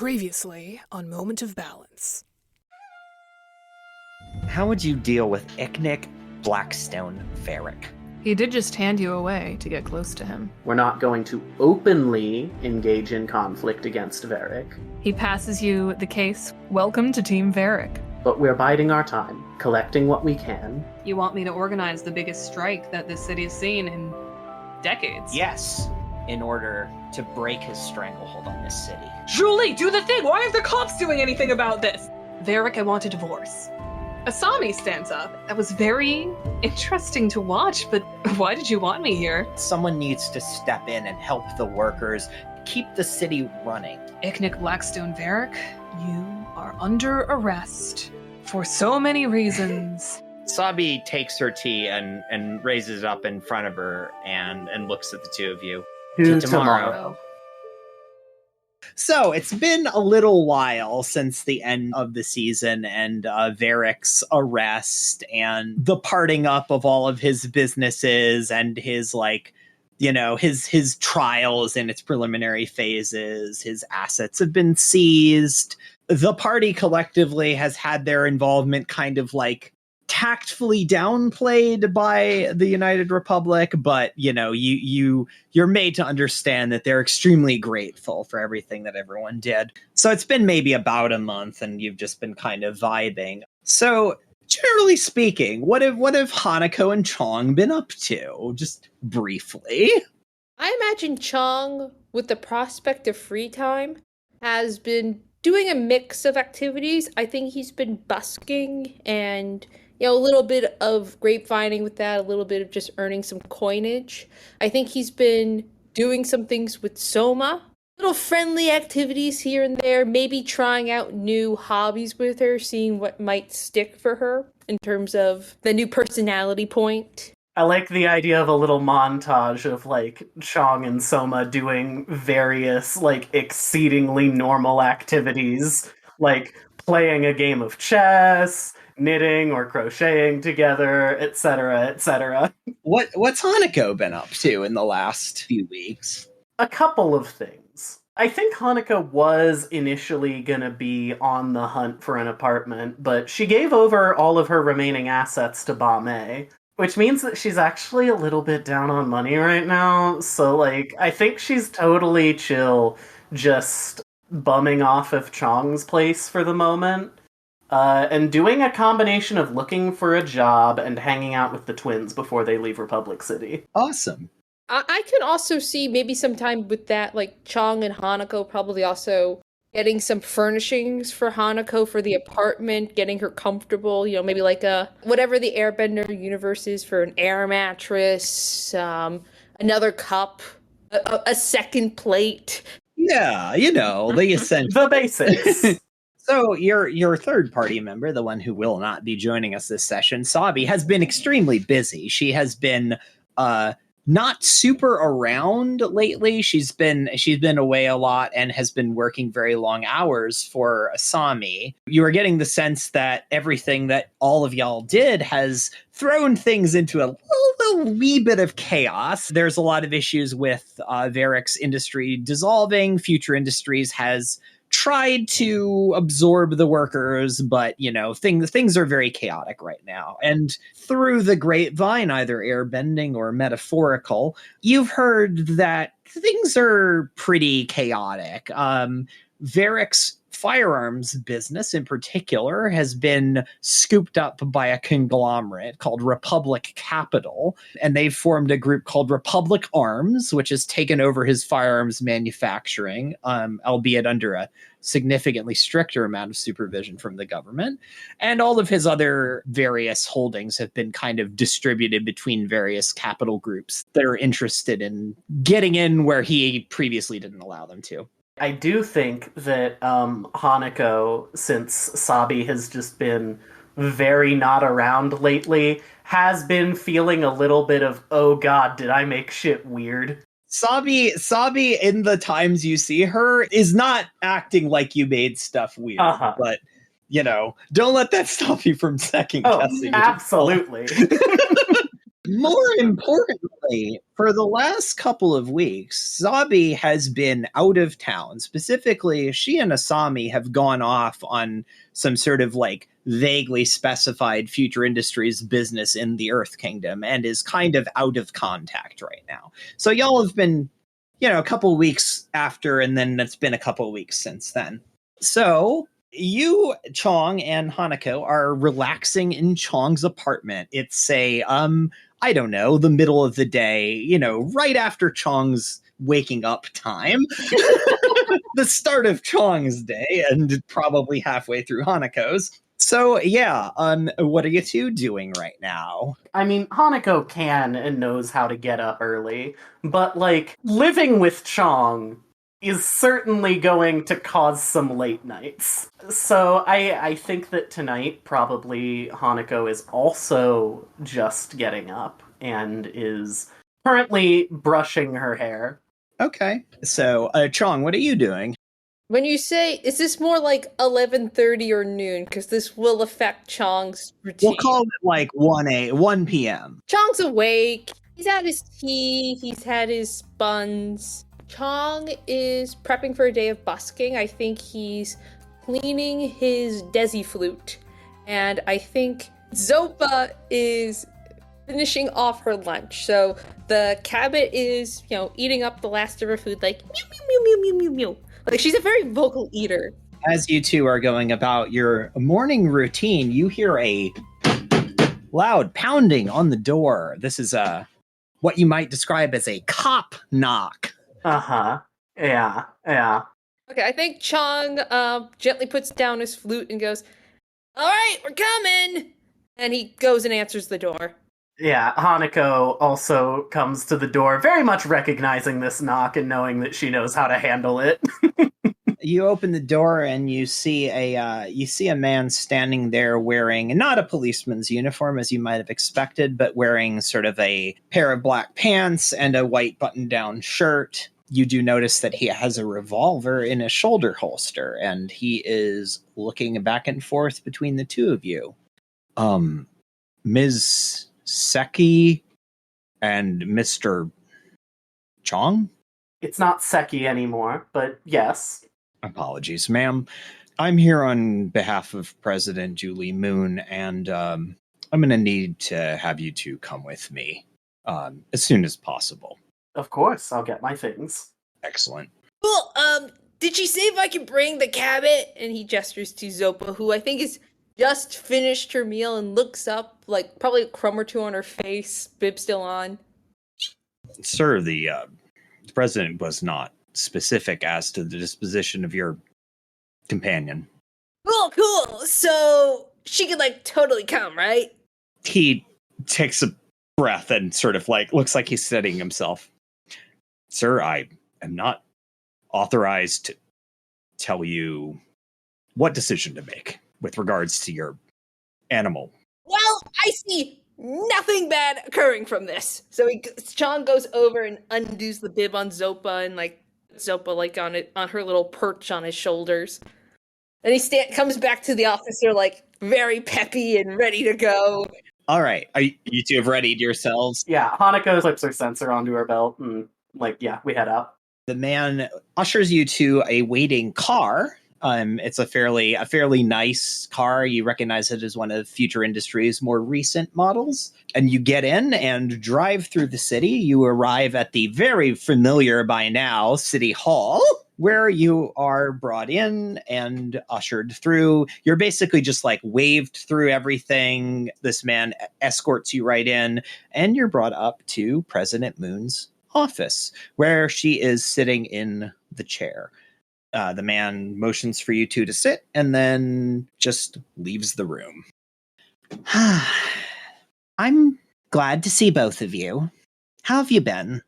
Previously on Moment of Balance. How would you deal with Icknick Blackstone Varric? He did just hand you away to get close to him. We're not going to openly engage in conflict against Varric, He passes you the case. Welcome to Team Varric. but we're biding our time, collecting what we can. You want me to organize the biggest strike that this city has seen in decades? Yes, in order to break his stranglehold on this city. Julie, do the thing! Why aren't the cops doing anything about this? Varric, I want a divorce. Asami stands up. That was very interesting to watch, but why did you want me here? Someone needs to step in and help the workers keep the city running. Icknick Blackstone Varric, you are under arrest for so many reasons. Sabi takes her tea and raises it up in front of her and looks at the two of you. To tomorrow. So it's been a little while since the end of the season and Varric's arrest and the parting up of all of his businesses and his his trials in its preliminary phases. His assets have been seized. The party collectively has had their involvement kind of tactfully downplayed by the United Republic, but you're made to understand that they're extremely grateful for everything that everyone did. So it's been maybe about a month and you've just been kind of vibing. So generally speaking, what have Hanako and Chong been up to? Just briefly. I imagine Chong, with the prospect of free time, has been doing a mix of activities. I think he's been busking and a little bit of grapevining with that, a little bit of just earning some coinage. I think he's been doing some things with Soma, little friendly activities here and there, maybe trying out new hobbies with her, seeing what might stick for her in terms of the new personality point. I like the idea of a little montage of Chong and Soma doing various exceedingly normal activities, like playing a game of chess, knitting or crocheting together, etc., etc. What's Hanako been up to in the last few weeks? A couple of things. I think Hanako was initially going to be on the hunt for an apartment, but she gave over all of her remaining assets to Bame, which means that she's actually a little bit down on money right now. So, I think she's totally chill, just bumming off of Chong's place for the moment. And doing a combination of looking for a job and hanging out with the twins before they leave Republic City. Awesome. I can also see maybe sometime with that, Chong and Hanako probably also getting some furnishings for Hanako for the apartment, getting her comfortable, maybe whatever the Airbender universe is for an air mattress, another cup, a second plate. Yeah, the essential. The basics. So your third party member, the one who will not be joining us this session, Sabi, has been extremely busy. She has been not super around lately. She's been away a lot and has been working very long hours for Asami. You are getting the sense that everything that all of y'all did has thrown things into a little wee bit of chaos. There's a lot of issues with Varric's industry dissolving. Future Industries has tried to absorb the workers, but things are very chaotic right now. And through the grapevine, either airbending or metaphorical, you've heard that things are pretty chaotic. Varric's firearms business in particular has been scooped up by a conglomerate called Republic Capital, and they've formed a group called Republic Arms, which has taken over his firearms manufacturing, albeit under a significantly stricter amount of supervision from the government. And all of his other various holdings have been kind of distributed between various capital groups that are interested in getting in where he previously didn't allow them to. I do think that Hanako, since Sabi has just been very not around lately, has been feeling a little bit of, oh god, did I make shit weird? Sabi, in the times you see her, is not acting like you made stuff weird, but, don't let that stop you from second guessing. Absolutely. More importantly, for the last couple of weeks, Zabi has been out of town. Specifically, she and Asami have gone off on some sort of like vaguely specified future industries business in the Earth Kingdom and is kind of out of contact right now. So y'all have been, a couple weeks after, and then it's been a couple weeks since then. So you, Chong, and Hanako are relaxing in Chong's apartment. It's I don't know, the middle of the day, right after Chong's waking up time. The start of Chong's day, and probably halfway through Hanako's. So, yeah, what are you two doing right now? I mean, Hanako can and knows how to get up early, but, living with Chong is certainly going to cause some late nights. So I think that tonight probably Hanako is also just getting up and is currently brushing her hair. Okay. So, Chong, what are you doing? When you say, is this more like 11:30 or noon? Because this will affect Chong's routine. We'll call it 1 p.m. Chong's awake. He's had his tea. He's had his buns. Chong is prepping for a day of busking. I think he's cleaning his desi flute. And I think Zopa is finishing off her lunch. So the Cabot is, eating up the last of her food like mew, mew, mew, mew, mew, mew, mew. Like, she's a very vocal eater. As you two are going about your morning routine, you hear a loud pounding on the door. This is what you might describe as a cop knock. Uh-huh. Yeah. Okay, I think Chong gently puts down his flute and goes, "All right, we're coming!" And he goes and answers the door. Yeah, Hanako also comes to the door, very much recognizing this knock and knowing that she knows how to handle it. You open the door and you see a man standing there wearing not a policeman's uniform as you might have expected, but wearing sort of a pair of black pants and a white button-down shirt. You do notice that he has a revolver in a shoulder holster, and he is looking back and forth between the two of you. Ms. Seki and Mr. Chong? It's not Seki anymore, but yes. Apologies, ma'am. I'm here on behalf of President Julie Moon, and I'm going to need to have you two come with me as soon as possible. Of course, I'll get my things. Excellent. Cool, did she say if I can bring the Cabot? And he gestures to Zopa, who I think has just finished her meal and looks up, like probably a crumb or two on her face, bib still on. Sir, the president was not specific as to the disposition of your companion. Cool. So she could totally come, right? He takes a breath and sort of looks like he's steadying himself. Sir, I am not authorized to tell you what decision to make with regards to your animal. Well, I see nothing bad occurring from this. So Chong goes over and undoes the bib on Zopa and Zopa on her little perch on his shoulders. And he comes back to the officer very peppy and ready to go. All right, you two have readied yourselves. Yeah, Hanako slips her sensor onto her belt and we head out. The man ushers you to a waiting car. It's a fairly nice car. You recognize it as one of Future Industries' more recent models. And you get in and drive through the city. You arrive at the very familiar by now City Hall, where you are brought in and ushered through. You're basically just waved through everything. This man escorts you right in, and you're brought up to President Moon's office, where she is sitting in the chair. The man motions for you two to sit and then just leaves the room. I'm glad to see both of you. How have you been?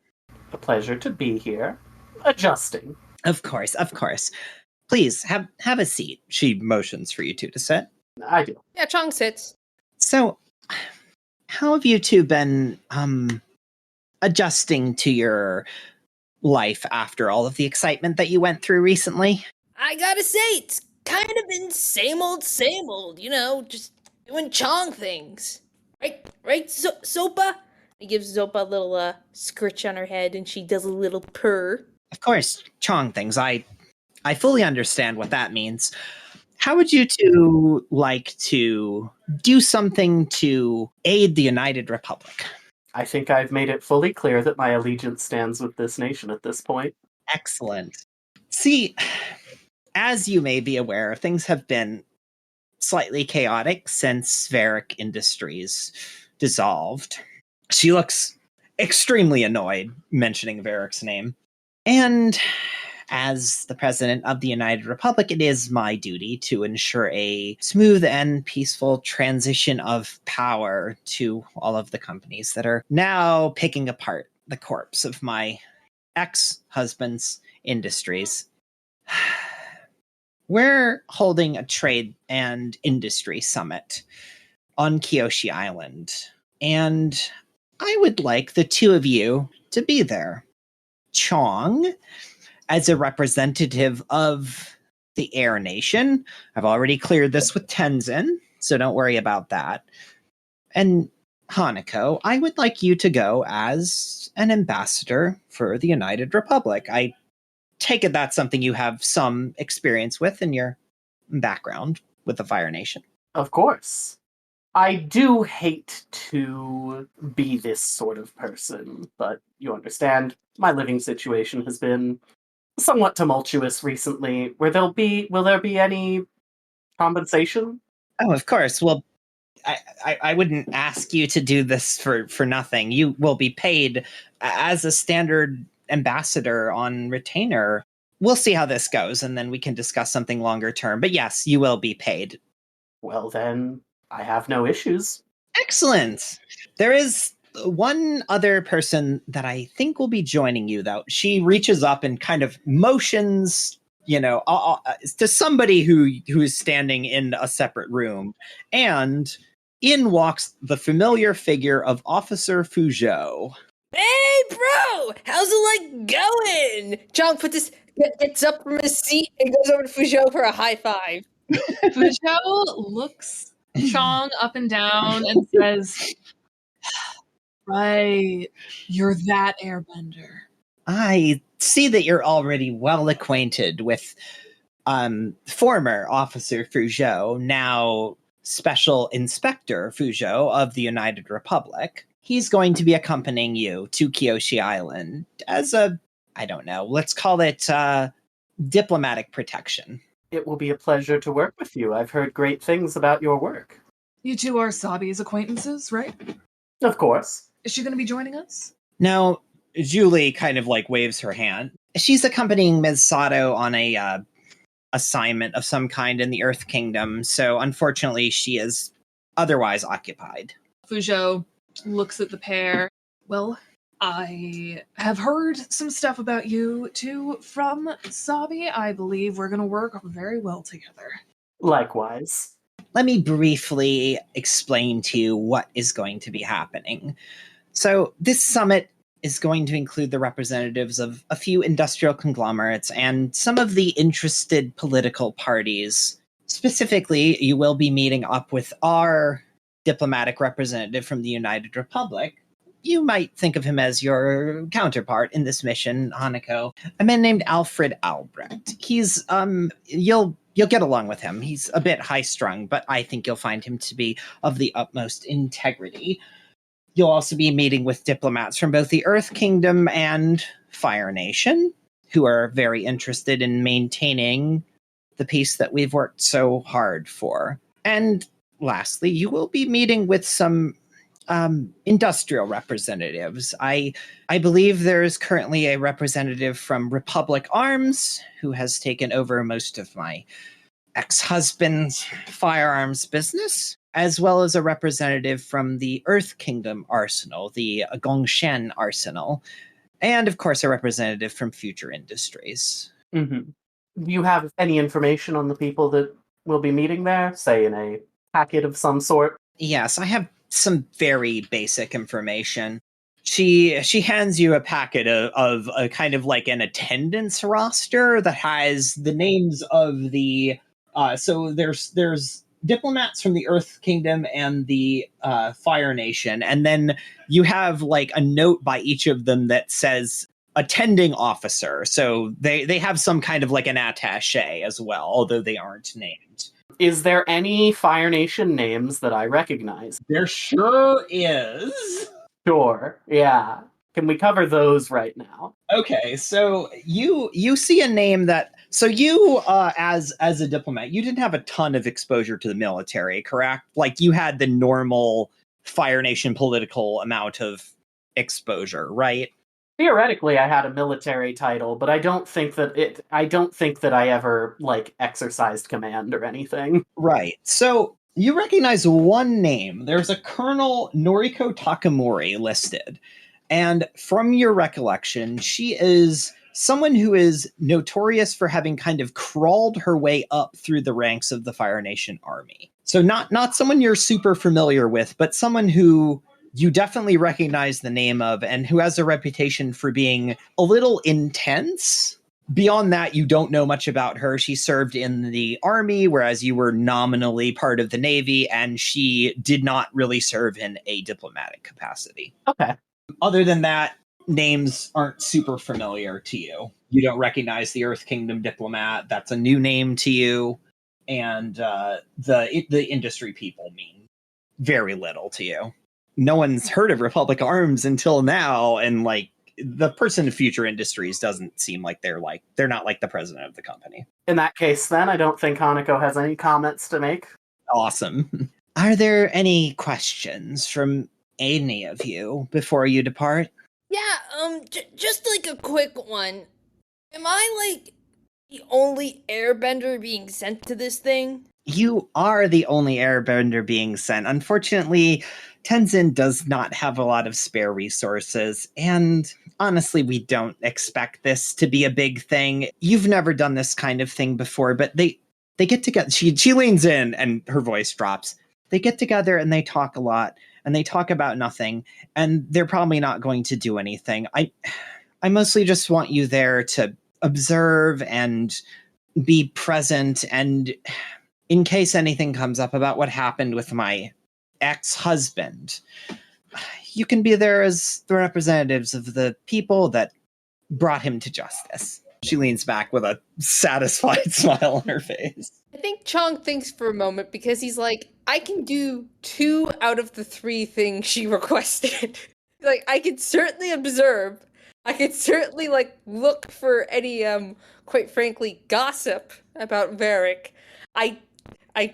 A pleasure to be here. Adjusting. Of course. Please, have a seat. She motions for you two to sit. I do. Yeah, Chong sits. So, how have you two been adjusting to your life after all of the excitement that you went through recently? I gotta say, it's kind of been same old, just doing Chong things. Right, Sopa? He gives Zopa a little scritch on her head, and she does a little purr. Of course, Chong things. I fully understand what that means. How would you two like to do something to aid the United Republic? I think I've made it fully clear that my allegiance stands with this nation at this point. Excellent. See, as you may be aware, things have been slightly chaotic since Varick Industries dissolved. She looks extremely annoyed mentioning Varick's name. And as the president of the United Republic, it is my duty to ensure a smooth and peaceful transition of power to all of the companies that are now picking apart the corpse of my ex-husband's industries. We're holding a trade and industry summit on Kyoshi Island, and I would like the two of you to be there. Chong, as a representative of the Air Nation. I've already cleared this with Tenzin, so don't worry about that. And Hanako, I would like you to go as an ambassador for the United Republic. I take it that's something you have some experience with in your background with the Fire Nation. Of course. I do hate to be this sort of person, but you understand, my living situation has been somewhat tumultuous recently. Will there be any compensation? Oh, of course. Well, I wouldn't ask you to do this for nothing. You will be paid as a standard ambassador on retainer. We'll see how this goes, and then we can discuss something longer term. But yes, you will be paid. Well then, I have no issues. Excellent. There is one other person that I think will be joining you, though. She reaches up and kind of motions, to somebody who is standing in a separate room, and in walks the familiar figure of Officer Fuzhou. Hey, bro! How's it going? Chong gets up from his seat and goes over to Fuzhou for a high five. Fuzhou looks Chong up and down and says, "Right, you're that airbender." I see that you're already well acquainted with former Officer Fuzhou, now Special Inspector Fuzhou of the United Republic. He's going to be accompanying you to Kyoshi Island as let's call it diplomatic protection. It will be a pleasure to work with you. I've heard great things about your work. You two are Sabi's acquaintances, right? Of course. Is she going to be joining us? No, Julie kind of waves her hand. She's accompanying Ms. Sato on a assignment of some kind in the Earth Kingdom, so unfortunately she is otherwise occupied. Fuzhou looks at the pair. Well, I have heard some stuff about you two from Sabi. I believe we're going to work very well together. Likewise. Let me briefly explain to you what is going to be happening. So this summit is going to include the representatives of a few industrial conglomerates and some of the interested political parties. Specifically, you will be meeting up with our diplomatic representative from the United Republic. You might think of him as your counterpart in this mission, Hanako. A man named Alfred Albrecht. He's, you'll get along with him. He's a bit high-strung, but I think you'll find him to be of the utmost integrity. You'll also be meeting with diplomats from both the Earth Kingdom and Fire Nation, who are very interested in maintaining the peace that we've worked so hard for. And lastly, you will be meeting with some industrial representatives. I believe there is currently a representative from Republic Arms who has taken over most of my ex-husband's firearms business, as well as a representative from the Earth Kingdom Arsenal, the Gongshan Arsenal, and of course a representative from Future Industries. Mm-hmm. Do you have any information on the people that will be meeting there, say in a packet of some sort? Yes, I have some very basic information. She hands you a packet of a kind of an attendance roster that has the names of the so there's diplomats from the Earth Kingdom and the Fire Nation, and then you have like a note by each of them that says attending officer. So they have some kind of like an attaché as well, although they aren't named. Is there any Fire Nation names that I recognize? There sure is. Sure, yeah. Can we cover those right now? Okay, so you see a name that you as a diplomat, you didn't have a ton of exposure to the military, correct? Like you had the normal Fire Nation political amount of exposure, right? Theoretically, I had a military title, but I don't think that I ever like exercised command or anything. Right. So you recognize one name. There's a Colonel Noriko Takamori listed. And from your recollection, she is someone who is notorious for having kind of crawled her way up through the ranks of the Fire Nation army. So not someone you're super familiar with, but someone who you definitely recognize the name of and who has a reputation for being a little intense. Beyond that, you don't know much about her. She served in the army, whereas you were nominally part of the Navy, and she did not really serve in a diplomatic capacity. Okay. Other than that, names aren't super familiar to you. You don't recognize the Earth Kingdom diplomat. That's a new name to you. And the industry people mean very little to you. No one's heard of Republic Arms until now, and like the person in Future Industries doesn't seem like they're not like the president of the company. In that case, then, I don't think Hanako has any comments to make. Awesome. Are there any questions from any of you before you depart? Yeah, just like a quick one. Am I like the only airbender being sent to this thing? You are the only airbender being sent. Unfortunately, Tenzin does not have a lot of spare resources, and honestly, we don't expect this to be a big thing. You've never done this kind of thing before, but they get together. She leans in and her voice drops. They get together and they talk a lot, and they talk about nothing, and they're probably not going to do anything. I mostly just want you there to observe and be present, and in case anything comes up about what happened with my ex-husband, you can be there as the representatives of the people that brought him to justice. She leans back with a satisfied smile on her face. I think Chong thinks for a moment because he's like, I can do 2 out of the 3 things she requested. Like, I could certainly observe. I could certainly, like, look for any, quite frankly, gossip about Varric. I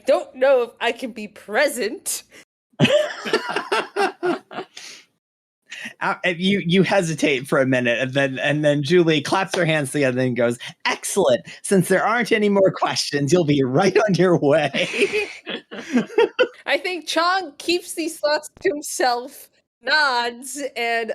don't know if I can be present. You hesitate for a minute, and then Julie claps her hands together and goes, "Excellent! Since there aren't any more questions, you'll be right on your way." I think Chong keeps these thoughts to himself, nods, and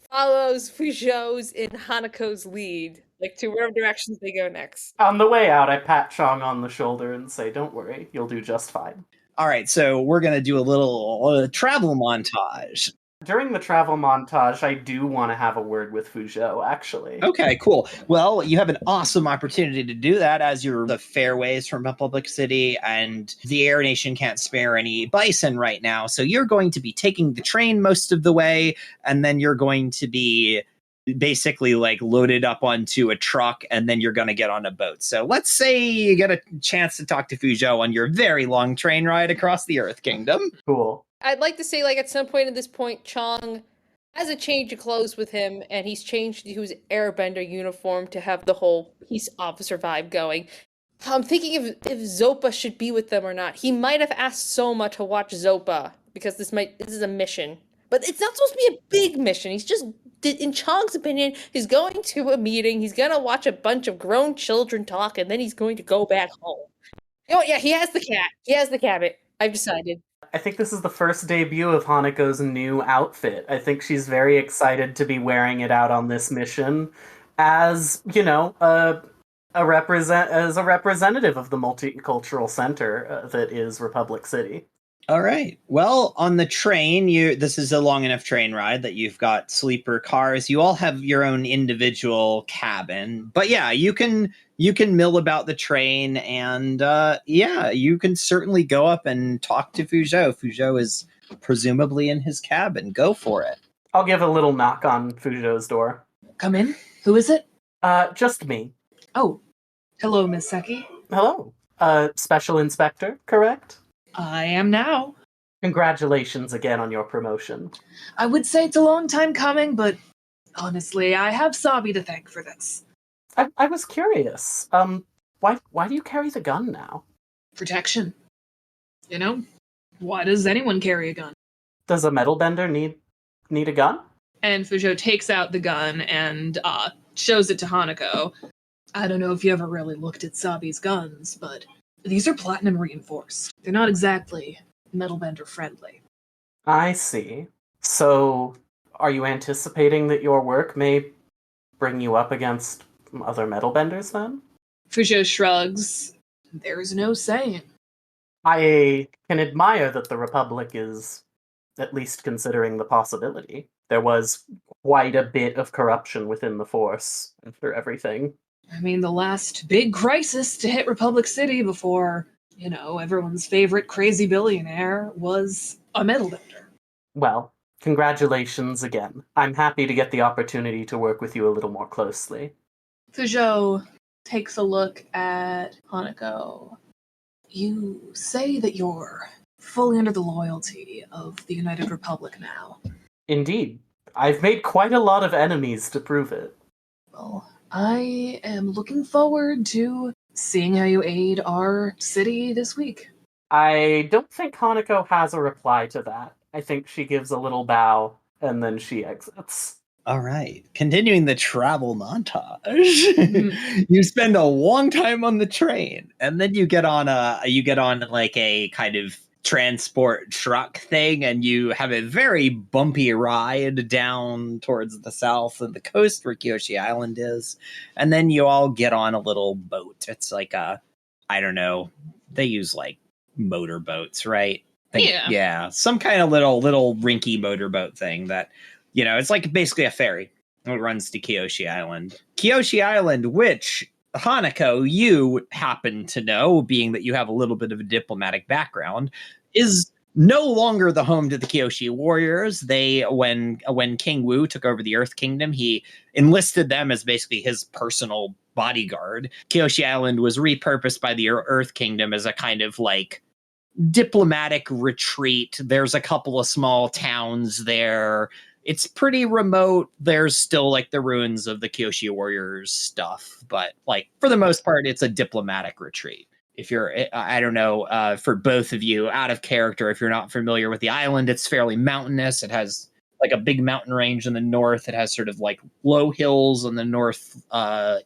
follows Fuzhou's and Hanako's lead, like to wherever directions they go next. On the way out, I pat Chong on the shoulder and say, "Don't worry, you'll do just fine." All right, so we're going to do a little travel montage. During the travel montage, I do want to have a word with Fuzhou, actually. Okay, cool. Well, you have an awesome opportunity to do that as you're the fairways from Republic City, and the Air Nation can't spare any bison right now. So you're going to be taking the train most of the way, and then you're going to be basically like loaded up onto a truck, and then you're going to get on a boat. So let's say you get a chance to talk to Fuzhou on your very long train ride across the Earth Kingdom. Cool. I'd like to say, like, at some point at this point, Chong has a change of clothes with him, and he's changed to his airbender uniform to have the whole peace officer vibe going. I'm thinking if Zopa should be with them or not. He might have asked Soma to watch Zopa, because this is a mission. But it's not supposed to be a big mission. He's just, in Chong's opinion, he's going to a meeting, he's gonna watch a bunch of grown children talk, and then he's going to go back home. Oh, yeah, he has the cat. He has the cabot. I've decided. I think this is the first debut of Hanako's new outfit. I think she's very excited to be wearing it out on this mission as, you know, as a representative of the multicultural center that is Republic City. All right. Well, on the train, this is a long enough train ride that you've got sleeper cars. You all have your own individual cabin. But yeah, you can mill about the train, and you can certainly go up and talk to Fuzhou. Fuzhou is presumably in his cabin. Go for it. I'll give a little knock on Fuzhou's door. Come in. Who is it? Just me. Oh, hello, Miss Seki. Hello. Special Inspector, correct? I am now. Congratulations again on your promotion. I would say it's a long time coming, but honestly, I have Sabi to thank for this. I was curious. Why do you carry the gun now? Protection. You know, why does anyone carry a gun? Does a metal bender need a gun? And Fuzhou takes out the gun and shows it to Hanako. I don't know if you ever really looked at Sabi's guns, but these are platinum reinforced. They're not exactly metalbender friendly. I see. So, are you anticipating that your work may bring you up against other metalbenders then? Fuzhou shrugs. There's no saying. I can admire that the Republic is at least considering the possibility. There was quite a bit of corruption within the Force after everything. I mean, the last big crisis to hit Republic City before, everyone's favorite crazy billionaire was a metalbender. Well, congratulations again. I'm happy to get the opportunity to work with you a little more closely. Fuzhou takes a look at Hanako. You say that you're fully under the loyalty of the United Republic now. Indeed. I've made quite a lot of enemies to prove it. Well, I am looking forward to seeing how you aid our city this week. I don't think Hanako has a reply to that. I think she gives a little bow, and then she exits. All right. Continuing the travel montage. You spend a long time on the train, and then you get on like a kind of transport truck thing, and you have a very bumpy ride down towards the south of the coast where Kyoshi Island is, and then you all get on a little boat. It's like I don't know, they use like motorboats, right? Yeah, some kind of little rinky motorboat thing that, it's like basically a ferry. It runs to Kyoshi Island. Kyoshi Island, which Hanako, you happen to know, being that you have a little bit of a diplomatic background, is no longer the home to the Kyoshi warriors. When King Wu took over the Earth Kingdom, he enlisted them as basically his personal bodyguard. Kyoshi Island was repurposed by the Earth Kingdom as a kind of like diplomatic retreat. There's a couple of small towns there. It's pretty remote. There's still like the ruins of the Kyoshi warriors stuff, but like for the most part, it's a diplomatic retreat. If you're, I don't know, for both of you, out of character, if you're not familiar with the island, it's fairly mountainous. It has like a big mountain range in the north. It has sort of like low hills in the north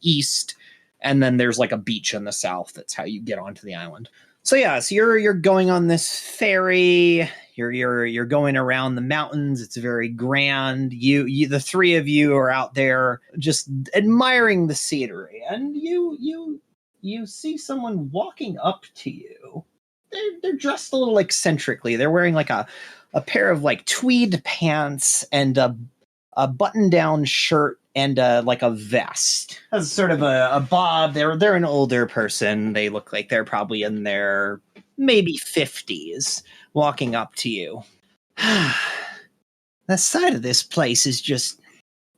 east, and then there's like a beach in the south. That's how you get onto the island. So yeah, so you're going on this ferry. You're going around the mountains. It's very grand. You the three of you are out there just admiring the scenery, and you see someone walking up to you. They're dressed a little eccentrically. They're wearing like a pair of like tweed pants and a button-down shirt and like a vest. As sort of a bob. They're an older person. They look like they're probably in their maybe 50s, walking up to you. The sight of this place is just,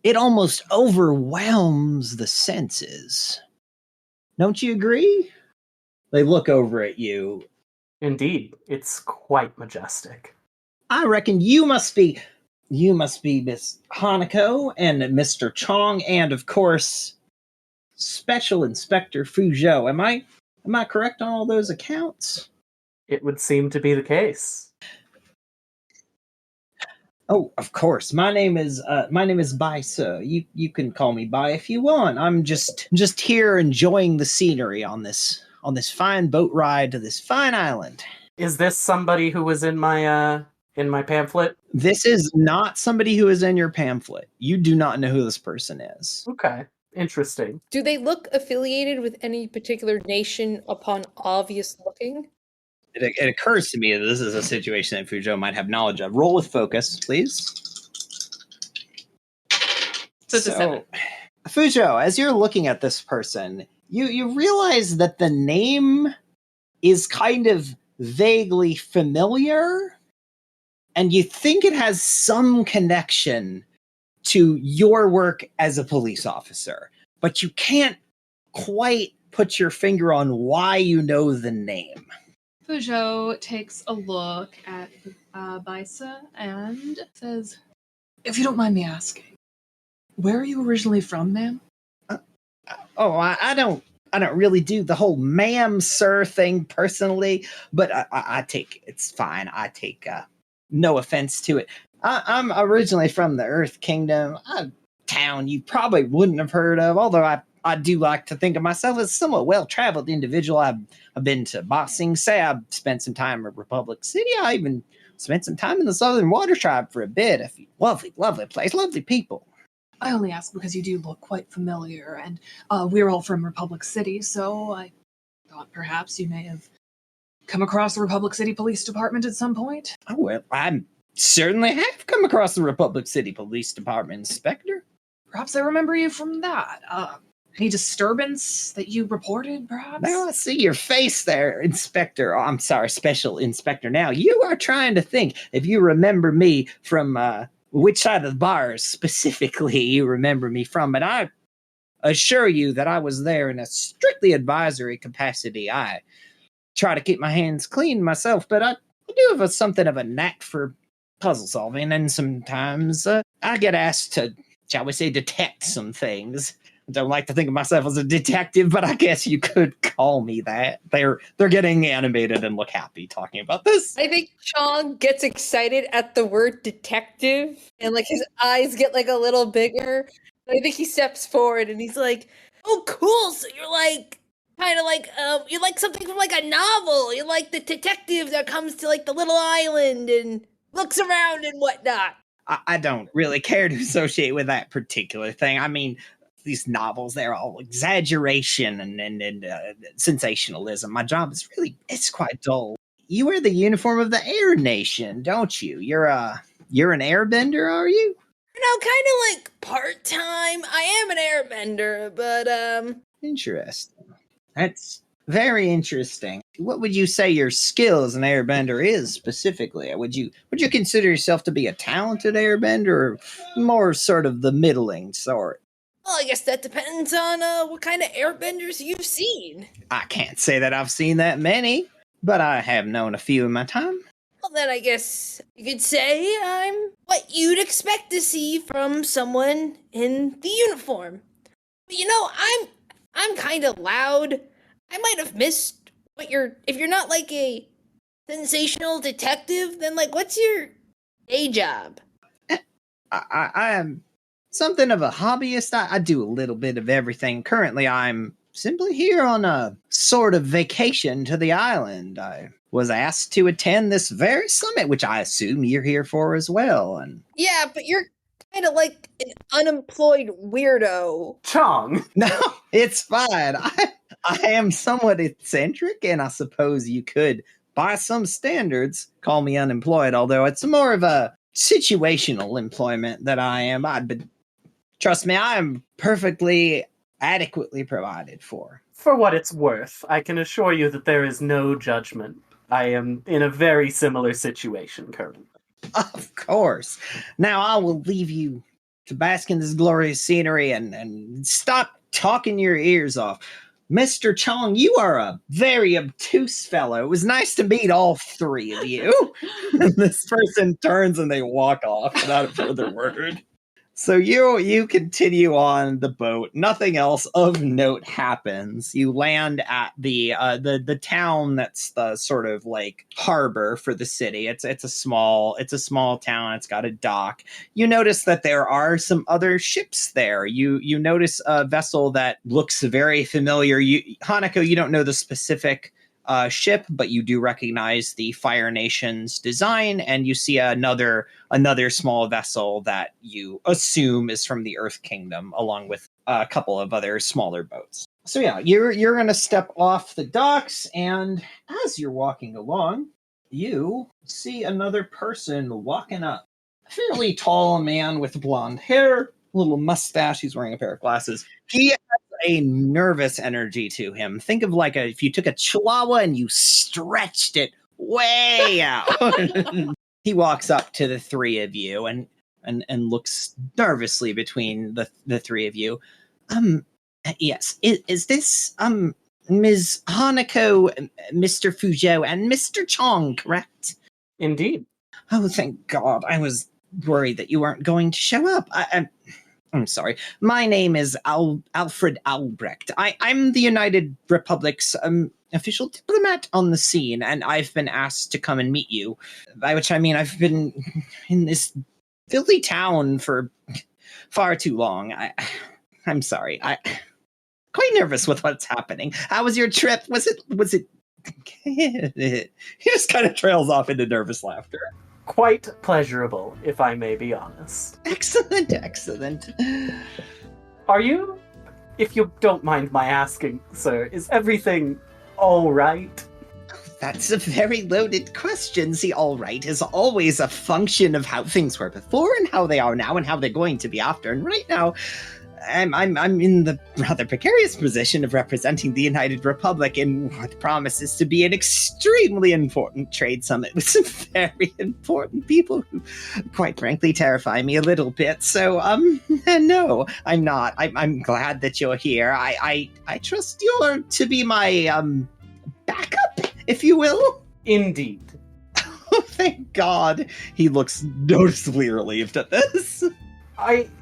it almost overwhelms the senses. Don't you agree? They look over at you. Indeed, it's quite majestic. I reckon you must be Miss Hanako and Mr. Chong, and of course, Special Inspector Fuzhou. Am I correct on all those accounts? It would seem to be the case. Oh, of course. My name is Bai, sir. You can call me Bai if you want. I'm just here enjoying the scenery on this fine boat ride to this fine island. Is this somebody who was in my pamphlet? This is not somebody who is in your pamphlet. You do not know who this person is. Okay. Interesting. Do they look affiliated with any particular nation upon obvious looking? It occurs to me that this is a situation that Fuzhou might have knowledge of. Roll with focus, please. So it's a 7. Fuzhou, as you're looking at this person, you realize that the name is kind of vaguely familiar, and you think it has some connection to your work as a police officer, but you can't quite put your finger on why you know the name. Fuzhou takes a look at Baisa and says, "If you don't mind me asking, where are you originally from, ma'am?" I don't really do the whole ma'am, sir thing personally, but I take it's fine. I take no offense to it. I'm originally from the Earth Kingdom, a town you probably wouldn't have heard of, although I do like to think of myself as a somewhat well-traveled individual. I've been to Boxing Say, I've spent some time in Republic City, I even spent some time in the Southern Water Tribe for a bit. Lovely, lovely place, lovely people. I only ask because you do look quite familiar, and we're all from Republic City, so I thought perhaps you may have come across the Republic City Police Department at some point. Oh, well, I certainly have come across the Republic City Police Department, Inspector. Perhaps I remember you from that. Any disturbance that you reported, perhaps? Now I see your face there, Inspector. Oh, I'm sorry, Special Inspector. Now, you are trying to think if you remember me from which side of the bars specifically you remember me from, but I assure you that I was there in a strictly advisory capacity. I try to keep my hands clean myself, but I do have something of a knack for puzzle solving, and sometimes I get asked to, shall we say, detect some things. I don't like to think of myself as a detective, but I guess you could call me that. They're getting animated and look happy talking about this. I think Chong gets excited at the word detective, and like his eyes get like a little bigger. I think he steps forward and he's like, "Oh, cool! So you're like kind of like you like something from like a novel. You like the detective that comes to like the little island and looks around and whatnot." I don't really care to associate with that particular thing. I mean, these novels, they're all exaggeration and sensationalism. My job is it's quite dull. You wear the uniform of the Air Nation, don't you? You're an airbender, are you? No, kind of like part-time. I am an airbender, but Interesting. That's very interesting. What would you say your skill as an airbender is specifically? Would you consider yourself to be a talented airbender, or more sort of the middling sort? well, I guess that depends on what kind of airbenders you've seen. I can't say that I've seen that many, but I have known a few in my time. Well, then I guess you could say I'm what you'd expect to see from someone in the uniform. But you know, I'm kind of loud. I might have missed what if you're not like a sensational detective, then like what's your day job? I am something of a hobbyist. I do a little bit of everything. Currently, I'm simply here on a sort of vacation to the island. I was asked to attend this very summit, which I assume you're here for as well. And Yeah, but you're kind of like an unemployed weirdo. Chong. no, it's fine. I am somewhat eccentric, and I suppose you could, by some standards, call me unemployed, although it's more of a situational employment that I am. But trust me, I am perfectly adequately provided for. For what it's worth, I can assure you that there is no judgment. I am in a very similar situation currently. Of course. Now I will leave you to bask in this glorious scenery and stop talking your ears off. Mr. Chong, you are a very obtuse fellow. It was nice to meet all three of you. And this person turns and they walk off without a further word. So you continue on the boat. Nothing else of note happens. You land at the town that's the sort of like harbor for the city. It's a small town. It's got a dock. You notice that there are some other ships there. You notice a vessel that looks very familiar. Hanako, you don't know the specific ship, but you do recognize the Fire Nation's design, and you see another small vessel that you assume is from the Earth Kingdom, along with a couple of other smaller boats. So yeah, you're gonna step off the docks, and as you're walking along, you see another person walking up. A fairly tall man with blonde hair, little mustache. He's wearing a pair of glasses. He has a nervous energy to him. Think of like if you took a chihuahua and you stretched it way out. He walks up to the three of you and looks nervously between the three of you. Yes. Is this Ms. Hanako, Mr. Fuzhou, and Mr. Chong, correct? Indeed. Oh, thank God. I was worried that you weren't going to show up. I'm sorry. My name is Alfred Albrecht. I'm the United Republic's official diplomat on the scene, and I've been asked to come and meet you. By which I mean I've been in this filthy town for far too long. I'm sorry. I'm quite nervous with what's happening. How was your trip? Was it He just kind of trails off into nervous laughter. Quite pleasurable, if I may be honest. Excellent. Are you, if you don't mind my asking, sir, is everything all right? That's a very loaded question. See, all right is always a function of how things were before and how they are now and how they're going to be after. And right now, I'm in the rather precarious position of representing the United Republic in what promises to be an extremely important trade summit with some very important people who, quite frankly, terrify me a little bit. So, no, I'm not. I'm glad that you're here. I trust you're to be my, backup, if you will. Indeed. Oh, thank God. He looks noticeably relieved at this.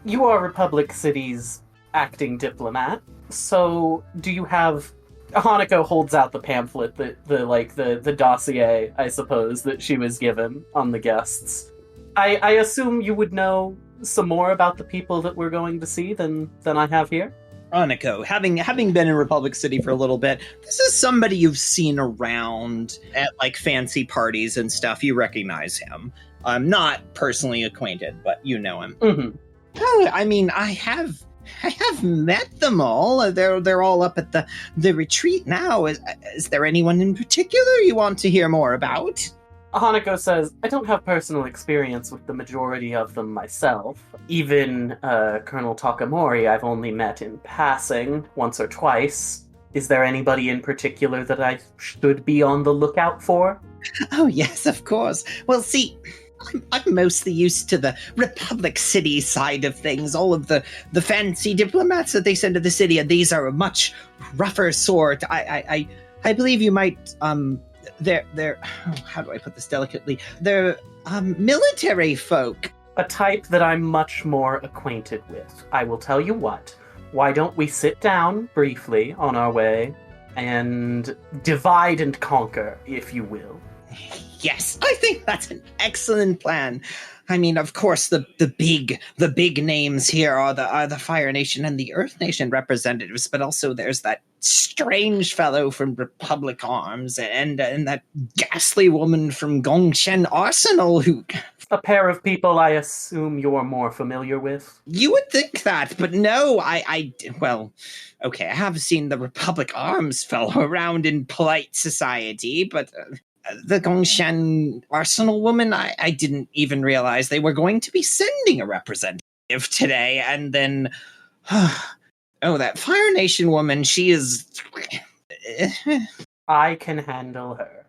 You are Republic City's acting diplomat, so do you have... Hanako holds out the pamphlet, the dossier, I suppose, that she was given on the guests. I assume you would know some more about the people that we're going to see than I have here? Hanako, having been in Republic City for a little bit, this is somebody you've seen around at like fancy parties and stuff. You recognize him. I'm not personally acquainted, but you know him. Mm-hmm. Oh, I mean, I have met them all. They're all up at the retreat now. Is there anyone in particular you want to hear more about? Hanako says, I don't have personal experience with the majority of them myself. Even Colonel Takamori I've only met in passing, once or twice. Is there anybody in particular that I should be on the lookout for? Oh, yes, of course. Well, see, I'm mostly used to the Republic City side of things, all of the fancy diplomats that they send to the city, and these are a much rougher sort. I believe you might, they're how do I put this delicately? They're, military folk. A type that I'm much more acquainted with. I will tell you what. Why don't we sit down briefly on our way and divide and conquer, if you will? Yes, I think that's an excellent plan. I mean, of course, the big names here are the Fire Nation and the Earth Nation representatives, but also there's that strange fellow from Republic Arms and that ghastly woman from Gongshen Arsenal who... A pair of people I assume you're more familiar with? You would think that, but no, well, okay, I have seen the Republic Arms fellow around in polite society, but... the Gongshan Arsenal woman, I didn't even realize they were going to be sending a representative today, and then... oh, that Fire Nation woman, she is... I can handle her.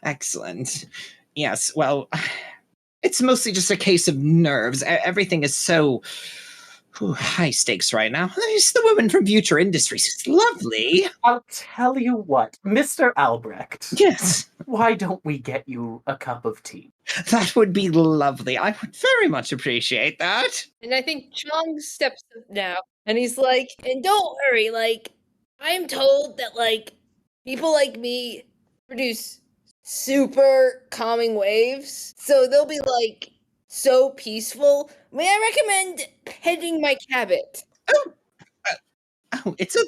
Excellent. Yes, well, it's mostly just a case of nerves. Everything is so... high stakes right now. It's the woman from Future Industries. It's lovely. I'll tell you what, Mr. Albrecht. Yes. Why don't we get you a cup of tea? That would be lovely. I would very much appreciate that. And I think Chong steps up now, and he's like, and don't worry, like, I'm told that, like, people like me produce super calming waves, so they'll be, like, so peaceful. May I recommend petting my cabot? It's a...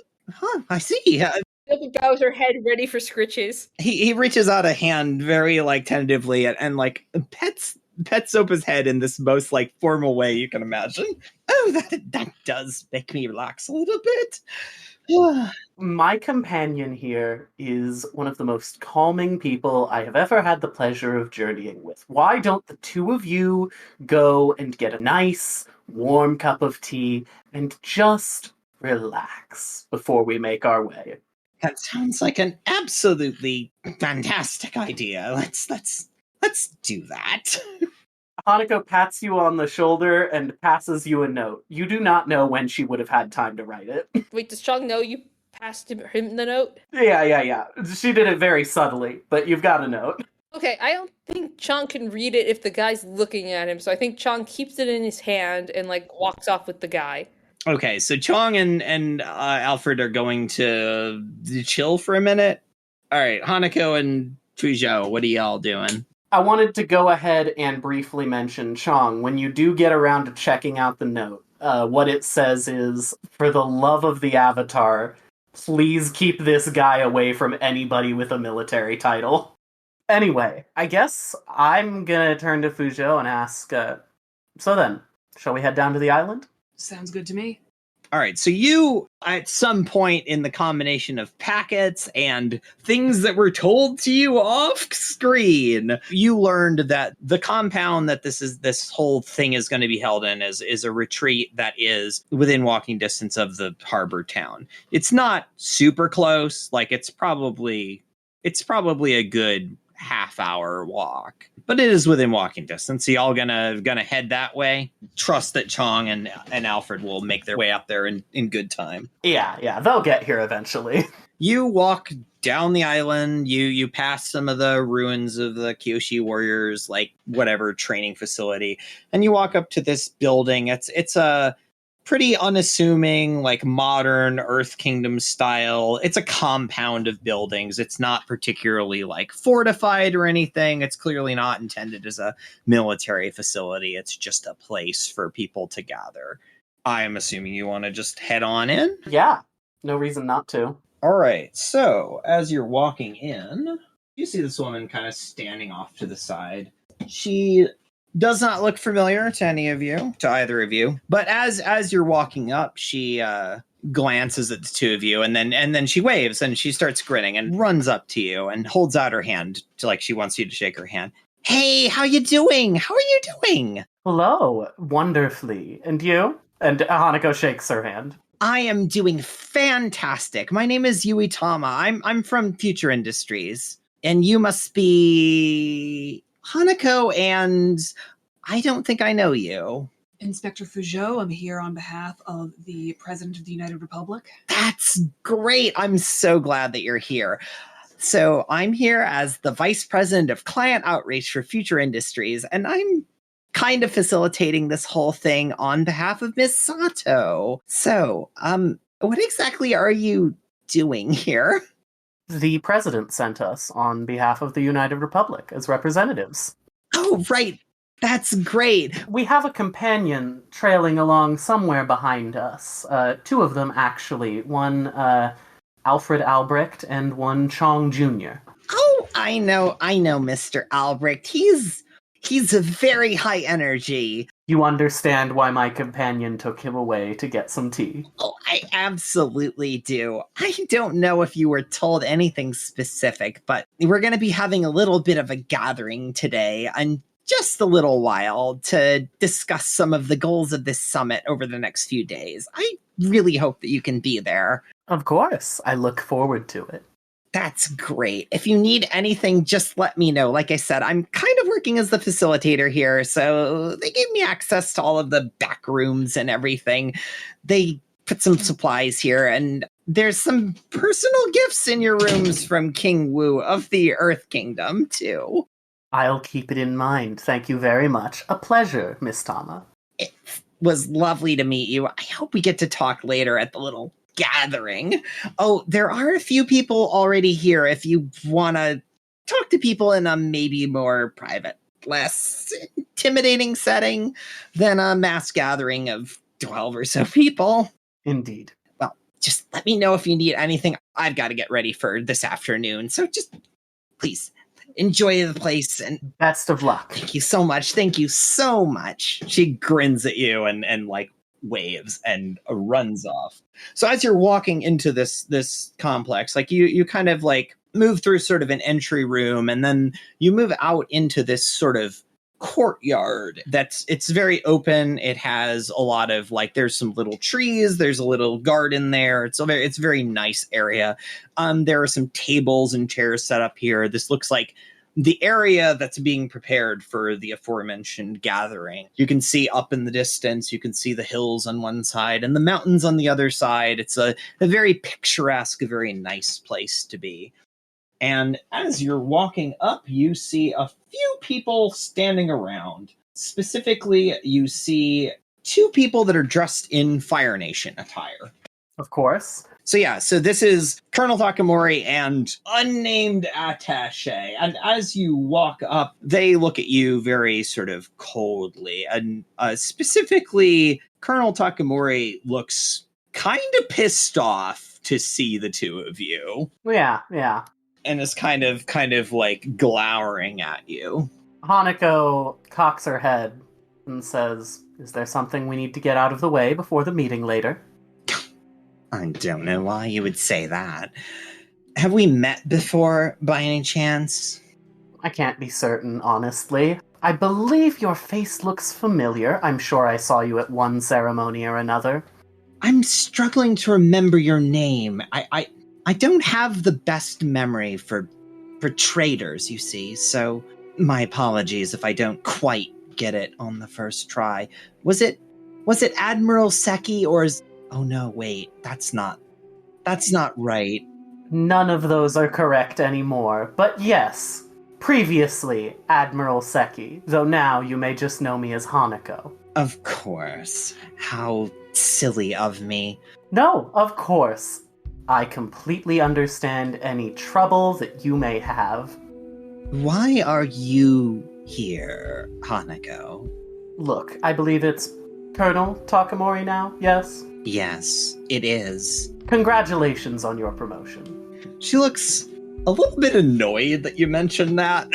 I see. Sophie bows her head, ready for scritches. He reaches out a hand very, like, tentatively and like, pets Sopa's head in this most, like, formal way you can imagine. Oh, that does make me relax a little bit. My companion here is one of the most calming people I have ever had the pleasure of journeying with. Why don't the two of you go and get a nice, warm cup of tea and just relax before we make our way? That sounds like an absolutely fantastic idea. Let's do that. Hanako pats you on the shoulder and passes you a note. You do not know when she would have had time to write it. Wait, does Chong know you passed him the note? Yeah. She did it very subtly, but you've got a note. Okay, I don't think Chong can read it if the guy's looking at him, so I think Chong keeps it in his hand and, like, walks off with the guy. Okay, so Chong and Alfred are going to chill for a minute. All right, Hanako and Fuzhou, what are y'all doing? I wanted to go ahead and briefly mention, Chong, when you do get around to checking out the note, what it says is, for the love of the Avatar, please keep this guy away from anybody with a military title. Anyway, I guess I'm gonna turn to Fuzhou and ask, so then, shall we head down to the island? Sounds good to me. All right, so you, at some point in the combination of packets and things that were told to you off screen, you learned that the compound that this whole thing is going to be held in is a retreat that is within walking distance of the harbor town. It's not super close, like it's probably a good half-hour walk, but it is within walking distance. So y'all gonna head that way. Trust that Chong and Alfred will make their way up there in good time. Yeah, they'll get here eventually. You walk down the island. You pass some of the ruins of the Kyoshi warriors, like whatever training facility, and you walk up to this building. It's a pretty unassuming, like modern Earth Kingdom style. It's a compound of buildings. It's not particularly like fortified or anything. It's clearly not intended as a military facility. It's just a place for people to gather. I'm assuming you want to just head on in? Yeah, no reason not to. All right. So as you're walking in, you see this woman kind of standing off to the side. She does not look familiar to any of you, to either of you. But as you're walking up, she glances at the two of you, and then she waves and she starts grinning and runs up to you and holds out her hand to, like, she wants you to shake her hand. Hey, how you doing? How are you doing? Hello, wonderfully. And you? And Hanako shakes her hand. I am doing fantastic. My name is Yui Tama. I'm from Future Industries, and you must be Hanako, and I don't think I know you. Inspector Fuzhou, I'm here on behalf of the President of the United Republic. That's great. I'm so glad that you're here. So I'm here as the Vice President of Client Outreach for Future Industries, and I'm kind of facilitating this whole thing on behalf of Ms. Sato. So, what exactly are you doing here? The President sent us on behalf of the United Republic as representatives. Oh, right. That's great. We have a companion trailing along somewhere behind us. Two of them, actually. One, Alfred Albrecht, and one Chong Jr. Oh, I know, Mr. Albrecht. He's a very high energy. You understand why my companion took him away to get some tea? Oh, I absolutely do. I don't know if you were told anything specific, but we're going to be having a little bit of a gathering today in just a little while to discuss some of the goals of this summit over the next few days. I really hope that you can be there. Of course. I look forward to it. That's great. If you need anything, just let me know. Like I said, I'm kind of working as the facilitator here, so they gave me access to all of the back rooms and everything. They put some supplies here, and there's some personal gifts in your rooms from King Wu of the Earth Kingdom, too. I'll keep it in mind. Thank you very much. A pleasure, Miss Tama. It was lovely to meet you. I hope we get to talk later at the little gathering. Oh, there are a few people already here if you want to talk to people in a maybe more private, less intimidating setting than a mass gathering of 12 or so people. Indeed. Well, just let me know if you need anything. I've got to get ready for this afternoon, so just please enjoy the place and best of luck. Thank you so much. Thank you so much. She grins at you and like waves and runs off. So as you're walking into this complex, like you kind of like move through sort of an entry room, and then you move out into this sort of courtyard it's very open. It has a lot of like, there's some little trees, there's a little garden there. It's a very nice area. There are some tables and chairs set up here. This looks like the area that's being prepared for the aforementioned gathering. You can see up in the distance, you can see the hills on one side and the mountains on the other side. It's a very picturesque, a very nice place to be. And as you're walking up, you see a few people standing around. Specifically, you see two people that are dressed in Fire Nation attire. Of course. So this is Colonel Takamori and unnamed attaché. And as you walk up, they look at you very sort of coldly. And specifically, Colonel Takamori looks kind of pissed off to see the two of you. Yeah. And is kind of like glowering at you. Hanako cocks her head and says, "Is there something we need to get out of the way before the meeting later?" I don't know why you would say that. Have we met before, by any chance? I can't be certain, honestly. I believe your face looks familiar. I'm sure I saw you at one ceremony or another. I'm struggling to remember your name. I don't have the best memory for traitors, you see, so my apologies if I don't quite get it on the first try. Was it Admiral Seki, or is... Oh no, wait, that's not right. None of those are correct anymore, but yes, previously Admiral Seki, though now you may just know me as Hanako. Of course. How silly of me. No, of course. I completely understand any trouble that you may have. Why are you here, Hanako? Look, I believe it's Colonel Takamori now, yes? Yes, it is. Congratulations on your promotion. She looks a little bit annoyed that you mentioned that.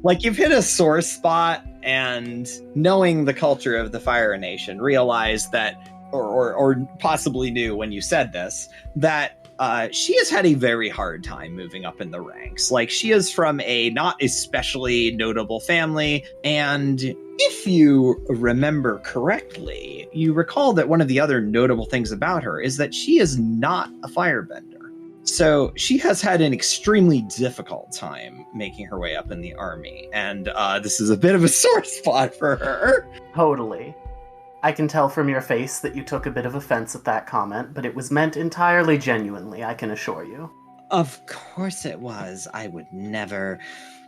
Like, you've hit a sore spot, and knowing the culture of the Fire Nation, realized that, or possibly knew when you said this, that she has had a very hard time moving up in the ranks. Like, she is from a not especially notable family, and if you remember correctly, you recall that one of the other notable things about her is that she is not a firebender. So she has had an extremely difficult time making her way up in the army, and this is a bit of a sore spot for her. Totally. I can tell from your face that you took a bit of offense at that comment, but it was meant entirely genuinely, I can assure you. Of course it was. I would never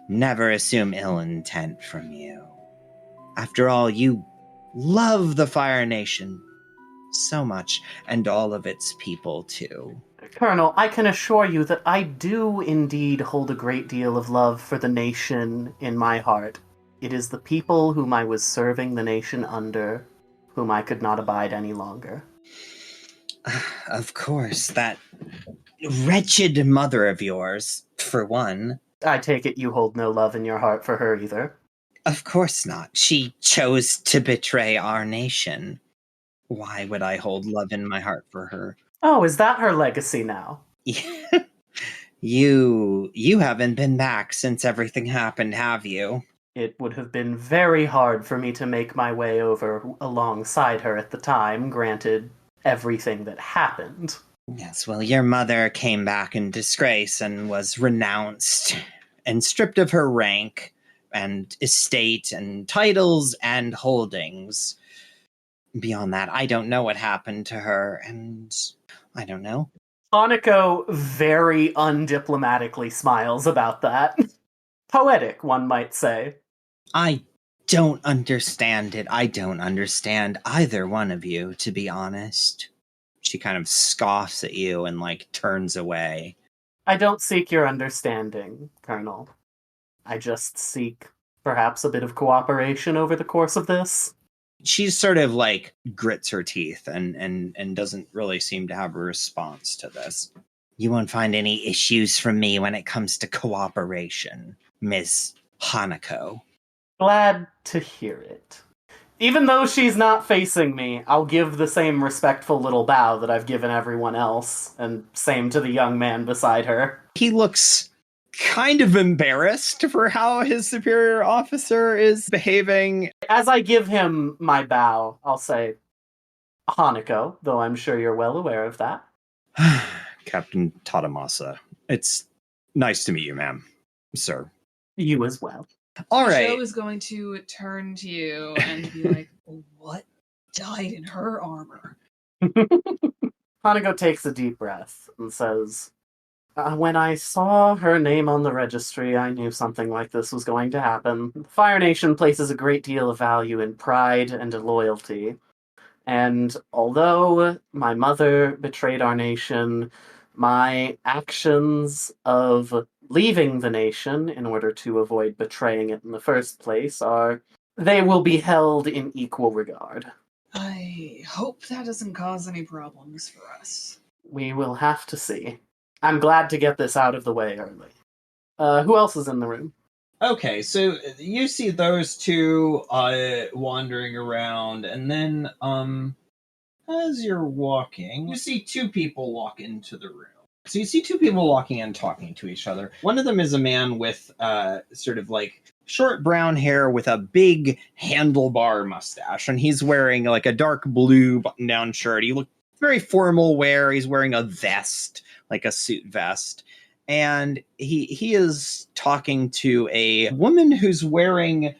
assume ill intent from you. After all, you love the Fire Nation so much, and all of its people, too. Colonel, I can assure you that I do indeed hold a great deal of love for the nation in my heart. It is the people whom I was serving the nation under whom I could not abide any longer. Of course, that wretched mother of yours, for one. I take it you hold no love in your heart for her either. Of course not. She chose to betray our nation. Why would I hold love in my heart for her? Oh, is that her legacy now? You haven't been back since everything happened, have you? It would have been very hard for me to make my way over alongside her at the time, granted everything that happened. Yes, well, your mother came back in disgrace and was renounced and stripped of her rank and estate and titles and holdings. Beyond that, I don't know what happened to her, and I don't know. Hanako very undiplomatically smiles about that. Poetic, one might say. I don't understand it. I don't understand either one of you, to be honest. She kind of scoffs at you and, like, turns away. I don't seek your understanding, Colonel. I just seek perhaps a bit of cooperation over the course of this. She's sort of, like, grits her teeth and doesn't really seem to have a response to this. You won't find any issues from me when it comes to cooperation, Miss Hanako. Glad to hear it. Even though she's not facing me, I'll give the same respectful little bow that I've given everyone else, and same to the young man beside her. He looks kind of embarrassed for how his superior officer is behaving. As I give him my bow, I'll say, Hanako, though I'm sure you're well aware of that. Captain Tadamasa, it's nice to meet you, ma'am. Sir. You as well. All right. Joe is going to turn to you and be like, what died in her armor? Hanako takes a deep breath and says, when I saw her name on the registry, I knew something like this was going to happen. The Fire Nation places a great deal of value in pride and loyalty. And although my mother betrayed our nation, my actions of leaving the nation in order to avoid betraying it in the first place they will be held in equal regard. I hope that doesn't cause any problems for us. We will have to see. I'm glad to get this out of the way early. Who else is in the room? Okay, so you see those two wandering around, and then as you're walking, you see two people walk into the room. So you see two people walking in talking to each other. One of them is a man with sort of like short brown hair with a big handlebar mustache, and he's wearing like a dark blue button-down shirt. He looks very formal wear. He's wearing a vest, like a suit vest. And he is talking to a woman who's wearing,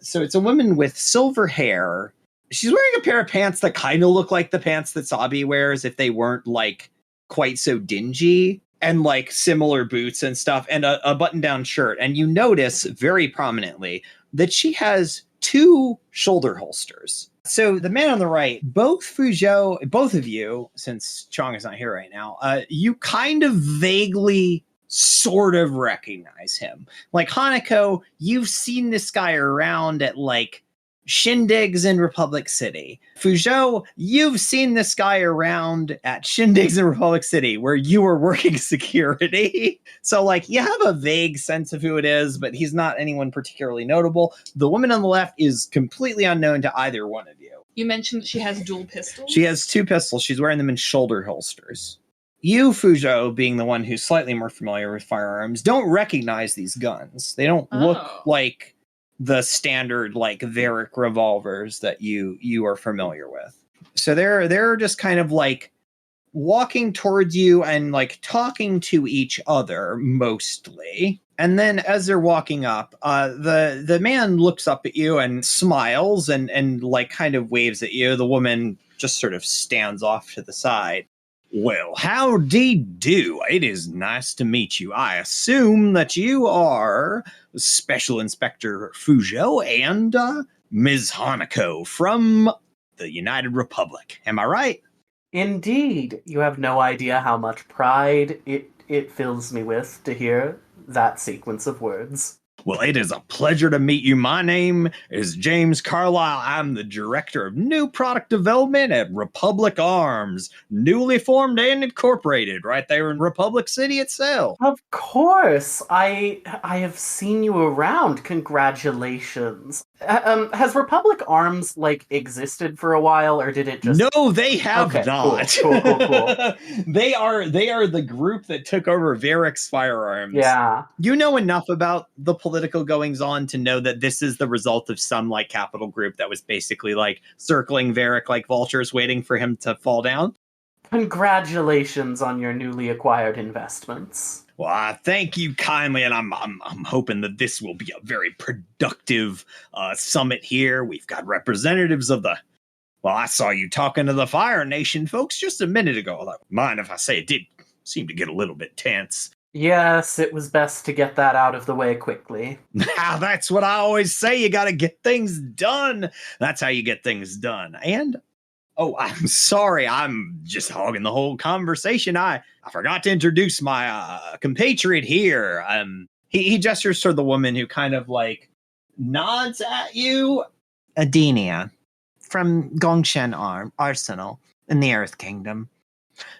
so it's a woman with silver hair. She's wearing a pair of pants that kind of look like the pants that Sabi wears if they weren't like quite so dingy, and like similar boots and stuff, and a button-down shirt. And you notice very prominently that she has two shoulder holsters. So the man on the right, both Fuzhou, both of you, since Chong is not here right now, you kind of vaguely sort of recognize him. Like Hanako, you've seen this guy around at like shindigs in Republic City. Fuzhou, you've seen this guy around at shindigs in Republic City where you were working security. So like you have a vague sense of who it is, but he's not anyone particularly notable. The woman on the left is completely unknown to either one of you. You mentioned that she has dual pistols? She has two pistols. She's wearing them in shoulder holsters. You, Fuzhou, being the one who's slightly more familiar with firearms, don't recognize these guns. They don't look like the standard like Varric revolvers that you are familiar with. So they're just kind of like walking towards you and like talking to each other mostly. And then as they're walking up, the man looks up at you and smiles and like kind of waves at you. The woman just sort of stands off to the side. Well, howdy do. It is nice to meet you. I assume that you are Special Inspector Fuzhou and Ms. Hanako from the United Republic. Am I right? Indeed. You have no idea how much pride it fills me with to hear that sequence of words. Well, it is a pleasure to meet you. My name is James Carlisle. I'm the Director of New Product Development at Republic Arms, newly formed and incorporated right there in Republic City itself. Of course. I have seen you around. Congratulations. Has Republic Arms, like, existed for a while, or did it just... No, they have not. Cool. They are the group that took over Varric's firearms. Yeah. You know enough about the political goings-on to know that this is the result of some, like, capital group that was basically, like, circling Varric like vultures waiting for him to fall down. Congratulations on your newly acquired investments. Well, I thank you kindly, and I'm hoping that this will be a very productive summit here. We've got representatives of the... Well, I saw you talking to the Fire Nation folks just a minute ago. Like, mind if I say it did seem to get a little bit tense. Yes, it was best to get that out of the way quickly. Now, that's what I always say. You got to get things done. That's how you get things done. And... Oh, I'm sorry. I'm just hogging the whole conversation. I forgot to introduce my compatriot here. He gestures toward the woman who kind of like nods at you. Adenia from Gongshen Arsenal in the Earth Kingdom.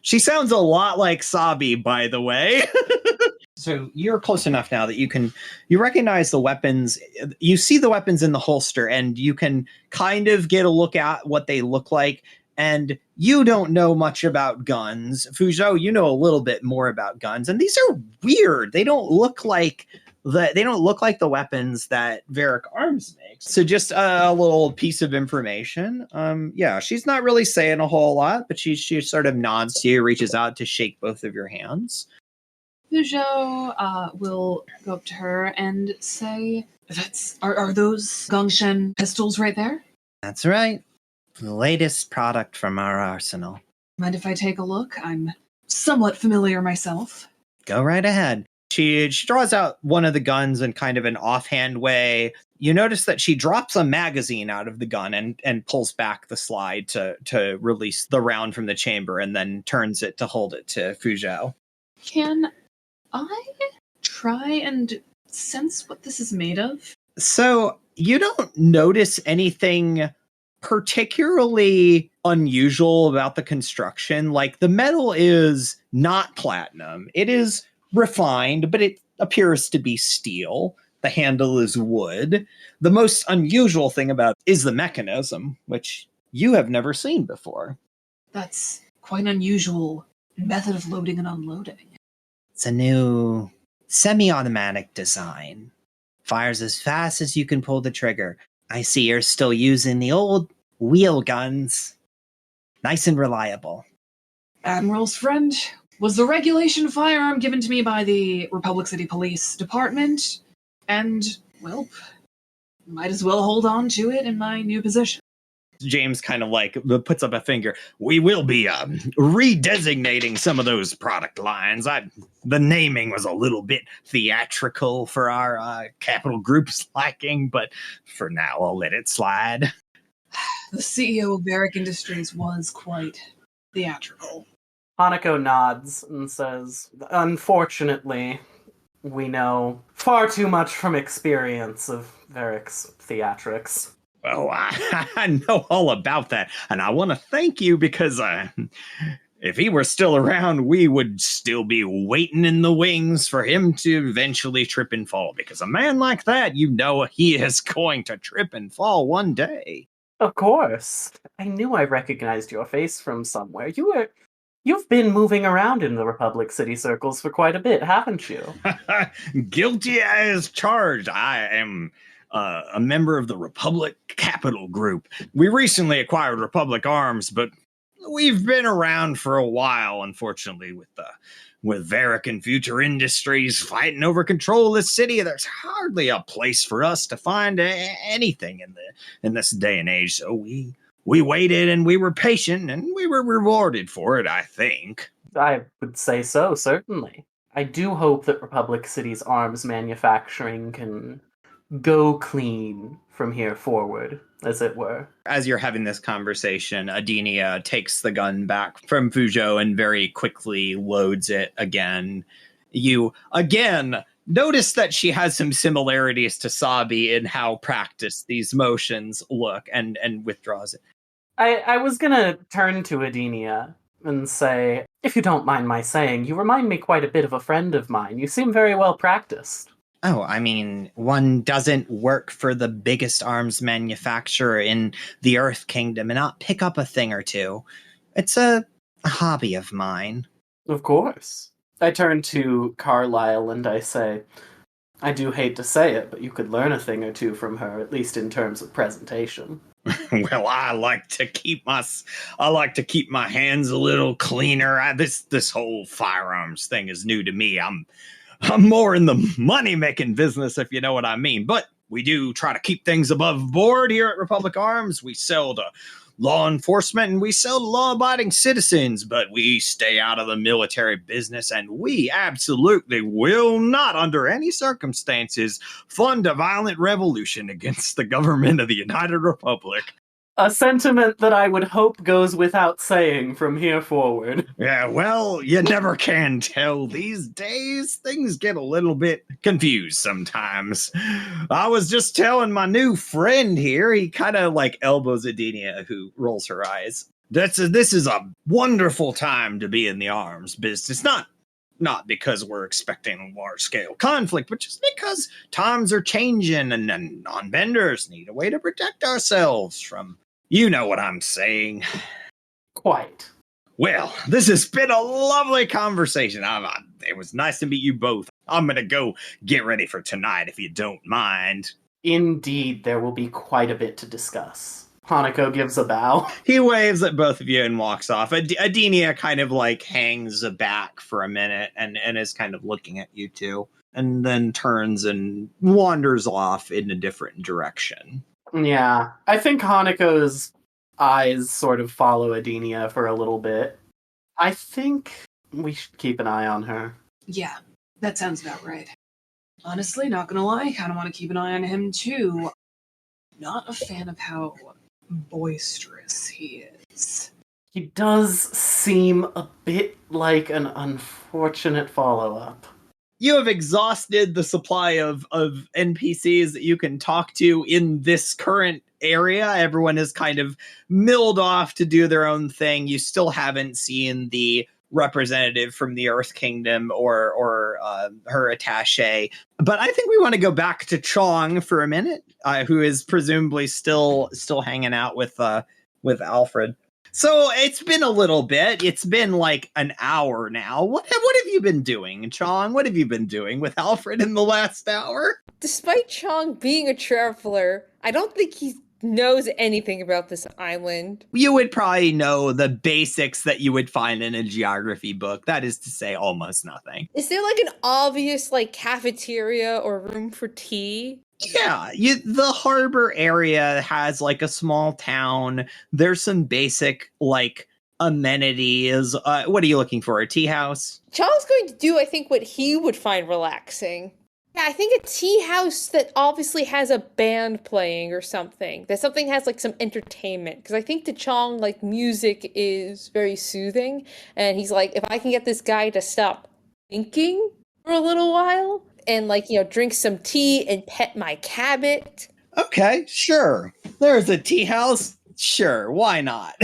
She sounds a lot like Sabi, by the way. So you're close enough now that you recognize the weapons. You see the weapons in the holster, and you can kind of get a look at what they look like. And you don't know much about guns. Fuzhou, you know a little bit more about guns, and these are weird. They don't look like the weapons that Varric Arms makes. So just a little piece of information. Yeah, she's not really saying a whole lot, but she sort of nods to you, reaches out to shake both of your hands. Fuzhou will go up to her and say, are those Gongshen pistols right there? That's right. The latest product from our arsenal. Mind if I take a look? I'm somewhat familiar myself. Go right ahead. She draws out one of the guns in kind of an offhand way. You notice that she drops a magazine out of the gun and pulls back the slide to release the round from the chamber, and then turns it to hold it to Fuzhou. Can I try and sense what this is made of? So you don't notice anything particularly unusual about the construction. Like, the metal is not platinum. It is refined, but it appears to be steel. The handle is wood. The most unusual thing about it is the mechanism, which you have never seen before. That's quite an unusual method of loading and unloading. It's a new semi-automatic design. Fires as fast as you can pull the trigger. I see you're still using the old wheel guns. Nice and reliable. Admiral's friend was the regulation firearm given to me by the Republic City Police Department, and, well, might as well hold on to it in my new position. James kind of like puts up a finger. We will be redesignating some of those product lines. The naming was a little bit theatrical for our Capital Group's liking, but for now I'll let it slide. The CEO of Varric Industries was quite theatrical. Hanako nods and says, unfortunately, we know far too much from experience of Varric's theatrics. Oh, I know all about that, and I want to thank you because if he were still around, we would still be waiting in the wings for him to eventually trip and fall, because a man like that, you know he is going to trip and fall one day. Of course. I knew I recognized your face from somewhere. You've been moving around in the Republic City circles for quite a bit, haven't you? Guilty as charged. I am a member of the Republic Capital Group. We recently acquired Republic Arms, but we've been around for a while, unfortunately, with Varric and Future Industries fighting over control of the city. There's hardly a place for us to find anything in this day and age. So we waited, and we were patient, and we were rewarded for it, I think. I would say so, certainly. I do hope that Republic City's arms manufacturing can go clean from here forward, as it were. As you're having this conversation, Adenia takes the gun back from Fuzhou and very quickly loads it again. You, again, notice that she has some similarities to Sabi in how practiced these motions look, and withdraws it. I was gonna turn to Adenia and say, if you don't mind my saying, you remind me quite a bit of a friend of mine. You seem very well practiced. Oh, I mean, one doesn't work for the biggest arms manufacturer in the Earth Kingdom and not pick up a thing or two. It's a hobby of mine. Of course. I turn to Carlisle and I say, I do hate to say it, but you could learn a thing or two from her, at least in terms of presentation. Well, I like to keep my hands a little cleaner. This whole firearms thing is new to me. I'm more in the money-making business, if you know what I mean. But we do try to keep things above board here at Republic Arms. We sell to law enforcement and we sell to law-abiding citizens, but we stay out of the military business, and we absolutely will not, under any circumstances, fund a violent revolution against the government of the United Republic. A sentiment that I would hope goes without saying from here forward. Yeah, well, you never can tell. These days, things get a little bit confused sometimes. I was just telling my new friend here, he kind of like elbows Adenia, who rolls her eyes. This is a wonderful time to be in the arms business. Not because we're expecting large-scale conflict, but just because times are changing and non-benders need a way to protect ourselves from... You know what I'm saying. Quite. Well, this has been a lovely conversation. It was nice to meet you both. I'm going to go get ready for tonight, if you don't mind. Indeed, there will be quite a bit to discuss. Hanako gives a bow. He waves at both of you and walks off. Adenia kind of like hangs back for a minute and is kind of looking at you two, and then turns and wanders off in a different direction. Yeah, I think Hanako's eyes sort of follow Adenia for a little bit. I think we should keep an eye on her. Yeah, that sounds about right. Honestly, not gonna lie, kind of want to keep an eye on him too. Not a fan of how boisterous he is. He does seem a bit like an unfortunate follow-up. You have exhausted the supply of NPCs that you can talk to in this current area. Everyone is kind of milled off to do their own thing. You still haven't seen the representative from the Earth Kingdom or her attaché. But I think we want to go back to Chong for a minute, who is presumably still hanging out with Alfred. So it's been a little bit. It's been like an hour now. What have you been doing, Chong? What have you been doing with Alfred in the last hour? Despite Chong being a traveler, I don't think he knows anything about this island. You would probably know the basics that you would find in a geography book. That is to say, almost nothing. Is there like an obvious like cafeteria or room for tea? Yeah, the harbor area has like a small town. There's some basic like amenities. What are you looking for? A tea house? Chong's going to do, I think, what he would find relaxing. Yeah, I think a tea house that obviously has a band playing or something. That something has like some entertainment. Because I think to Chong, like music is very soothing. And he's like, if I can get this guy to stop thinking for a little while and like, drink some tea and pet my cabbit. Okay, sure. There's a tea house. Sure, why not?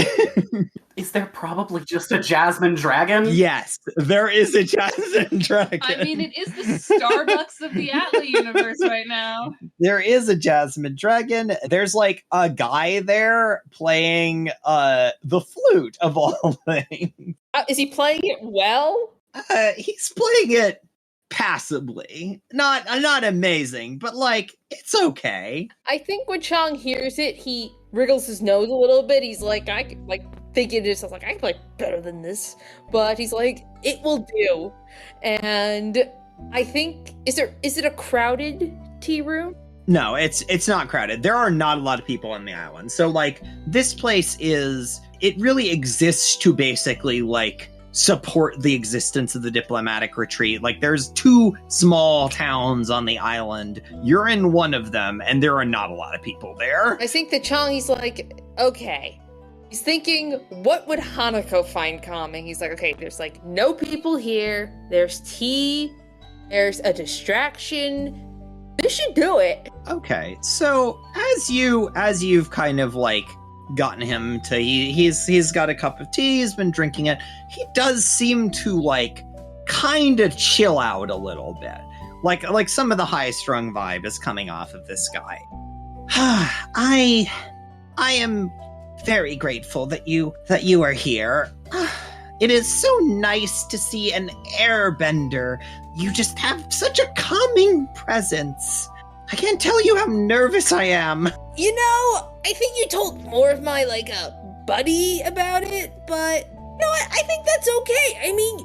Is there probably just a Jasmine Dragon? Yes, there is a Jasmine Dragon. I mean, it is the Starbucks of the Atla universe right now. There is a Jasmine Dragon. There's like a guy there playing the flute of all things. Is he playing it well? He's playing it passably. Not amazing, but like it's okay. I think when Chong hears it, he wriggles his nose a little bit. He's like, thinking to himself, like, I can play better than this. But he's like, it will do. And I think, is it a crowded tea room? No, it's not crowded. There are not a lot of people on the island. So like this place it really exists to basically like support the existence of the diplomatic retreat. Like there's 2 small towns on the island. You're in one of them and there are not a lot of people there. I think that Chong, he's like, okay. He's thinking, what would Hanako find calming? He's like, okay, there's like no people here. There's tea. There's a distraction. This should do it. Okay, so as you've kind of like gotten him to, he's got a cup of tea, he's been drinking it. He does seem to like kind of chill out a little bit. Like some of the high strung vibe is coming off of this guy. I am very grateful that you are here. It is so nice to see an airbender. You just have such a calming presence. I can't tell you how nervous I am. I think you told more of my, buddy about it, but, I think that's okay. I mean,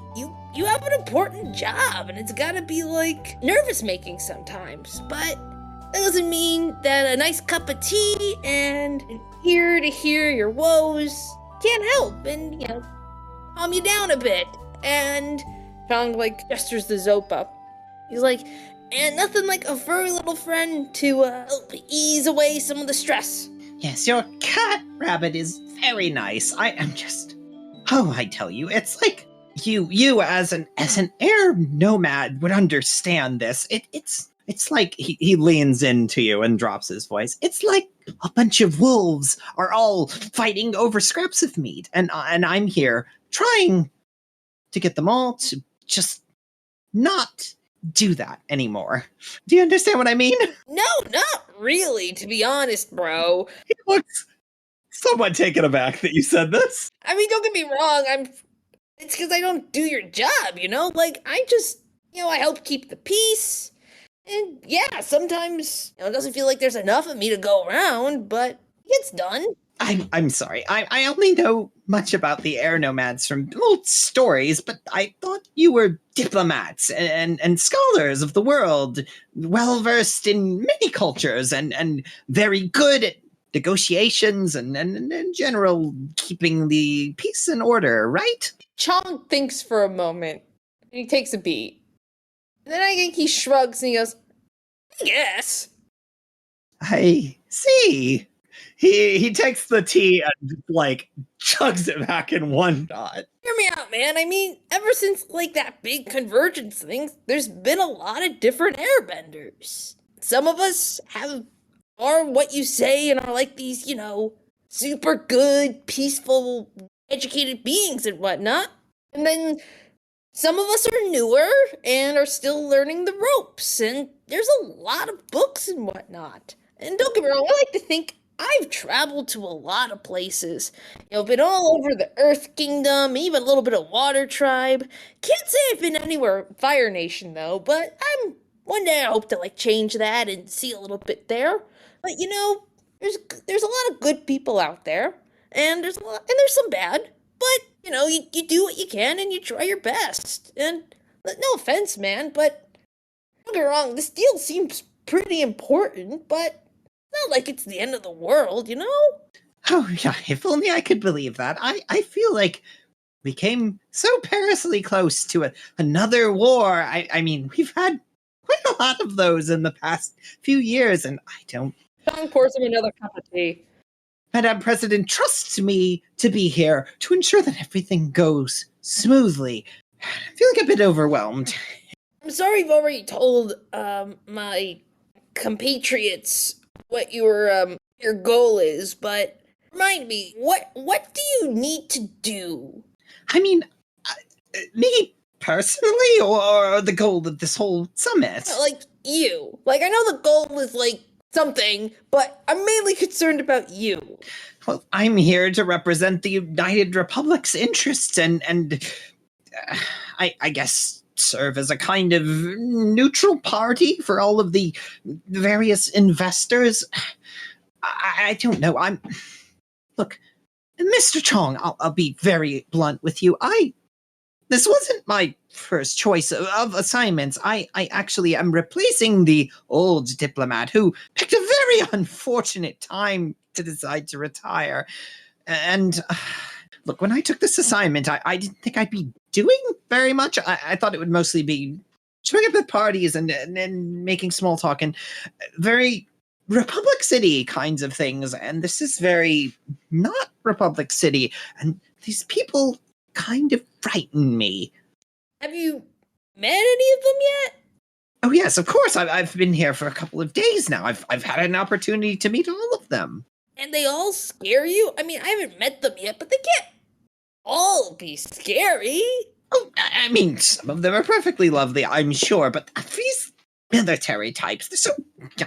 you have an important job, and it's gotta be, nervous-making sometimes, but that doesn't mean that a nice cup of tea and here to hear your woes can't help and, calm you down a bit. And Chong, gestures the Zopa. He's like, and nothing like a furry little friend to help ease away some of the stress. Yes, your cat rabbit is very nice. I tell you, it's like you as an air nomad would understand this. It's like he leans into you and drops his voice. It's like a bunch of wolves are all fighting over scraps of meat, and I'm here trying to get them all to just not do that anymore. Do you understand what I mean? No, not really, to be honest, bro. He looks somewhat taken aback that you said this. I mean, don't get me wrong, it's because I don't do your job, you know? Like, I just, I help keep the peace. And yeah, sometimes, it doesn't feel like there's enough of me to go around, but it gets done. I'm sorry. I only know much about the air nomads from old stories, but I thought you were diplomats and scholars of the world, well versed in many cultures and very good at negotiations and in general keeping the peace and order, right? Chong thinks for a moment, and he takes a beat. And then I think he shrugs and he goes, I guess. I see. He takes the tea and like chugs it back in one shot. Hear me out, man. I mean, ever since like that big convergence thing, there's been a lot of different airbenders. Some of us are what you say and are like these, super good, peaceful, educated beings and whatnot. And then some of us are newer and are still learning the ropes. And there's a lot of books and whatnot. And don't get me wrong, I like to think I've traveled to a lot of places. Been all over the Earth Kingdom, even a little bit of Water Tribe. Can't say I've been anywhere Fire Nation though, but one day I hope to like change that and see a little bit there. But there's a lot of good people out there, and there's some bad. But you do what you can and you try your best. And no offense, man, but don't get me wrong, this deal seems pretty important, but not like it's the end of the world, Oh, yeah, if only I could believe that. I feel like we came so perilously close to another war. I mean, we've had quite a lot of those in the past few years, and I don't... Chong pours him another cup of tea. Madam President trusts me to be here to ensure that everything goes smoothly. I'm feeling a bit overwhelmed. I'm sorry I've already told my compatriots what your goal is, but remind me, what do you need to do? I mean, me personally, or the goal of this whole summit? Like you. Like, I know the goal is like something, but I'm mainly concerned about you. Well, I'm here to represent the United Republic's interests and I guess serve as a kind of neutral party for all of the various investors. I don't know. Look, Mr. Chong, I'll be very blunt with you. This wasn't my first choice of assignments. I actually am replacing the old diplomat who picked a very unfortunate time to decide to retire. And look, when I took this assignment, I didn't think I'd be doing very much. I thought it would mostly be showing up at parties and making small talk and very Republic City kinds of things. And this is very not Republic City. And these people kind of frighten me. Have you met any of them yet? Oh yes, of course. I've been here for a couple of days now. I've had an opportunity to meet all of them. And they all scare you? I mean, I haven't met them yet, but they can't all be scary. Oh, I mean, some of them are perfectly lovely, I'm sure, but these military types, they're so,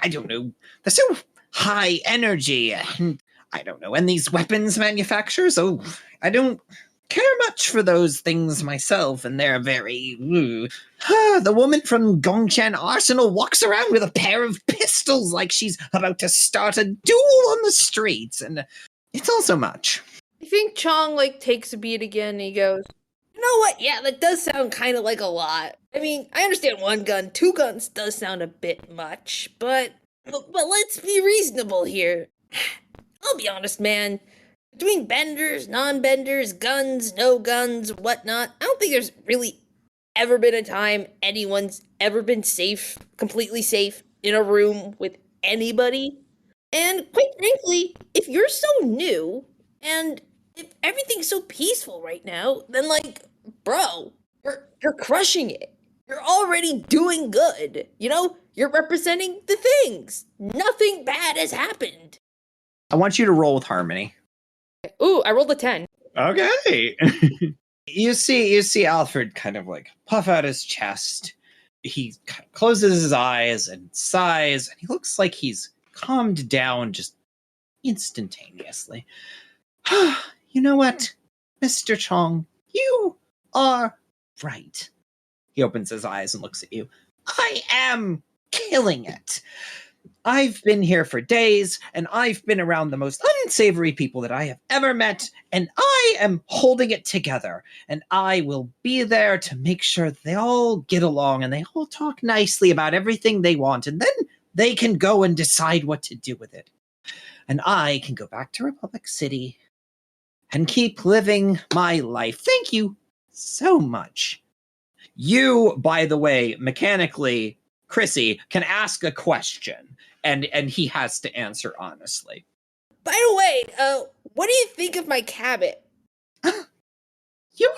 I don't know, they're so high energy, and I don't know, and these weapons manufacturers, I don't care much for those things myself, and they're very... The woman from Gongchen Arsenal walks around with a pair of pistols like she's about to start a duel on the streets, and it's all so much. I think Chong, takes a beat again, and he goes, you know what? Yeah, that does sound kind of like a lot. I mean, I understand 1 gun, 2 guns does sound a bit much, but let's be reasonable here. I'll be honest, man. Between benders, non-benders, guns, no guns, whatnot, I don't think there's really ever been a time anyone's ever been safe, completely safe, in a room with anybody. And quite frankly, if you're so new, and if everything's so peaceful right now, then bro, you're crushing it. You're already doing good. You're representing the things. Nothing bad has happened. I want you to roll with Harmony. Ooh, I rolled a 10. Okay. You see Alfred kind of puff out his chest, he kind of closes his eyes and sighs, and he looks like he's calmed down just instantaneously. You know what, Mr. Chong? You are right. He opens his eyes and looks at you. I am killing it. I've been here for days, and I've been around the most unsavory people that I have ever met, and I am holding it together. And I will be there to make sure they all get along and they all talk nicely about everything they want, and then they can go and decide what to do with it. And I can go back to Republic City and keep living my life. Thank you so much. You, by the way, mechanically, Chrissy, can ask a question, and he has to answer honestly. By the way, what do you think of my cabot? Your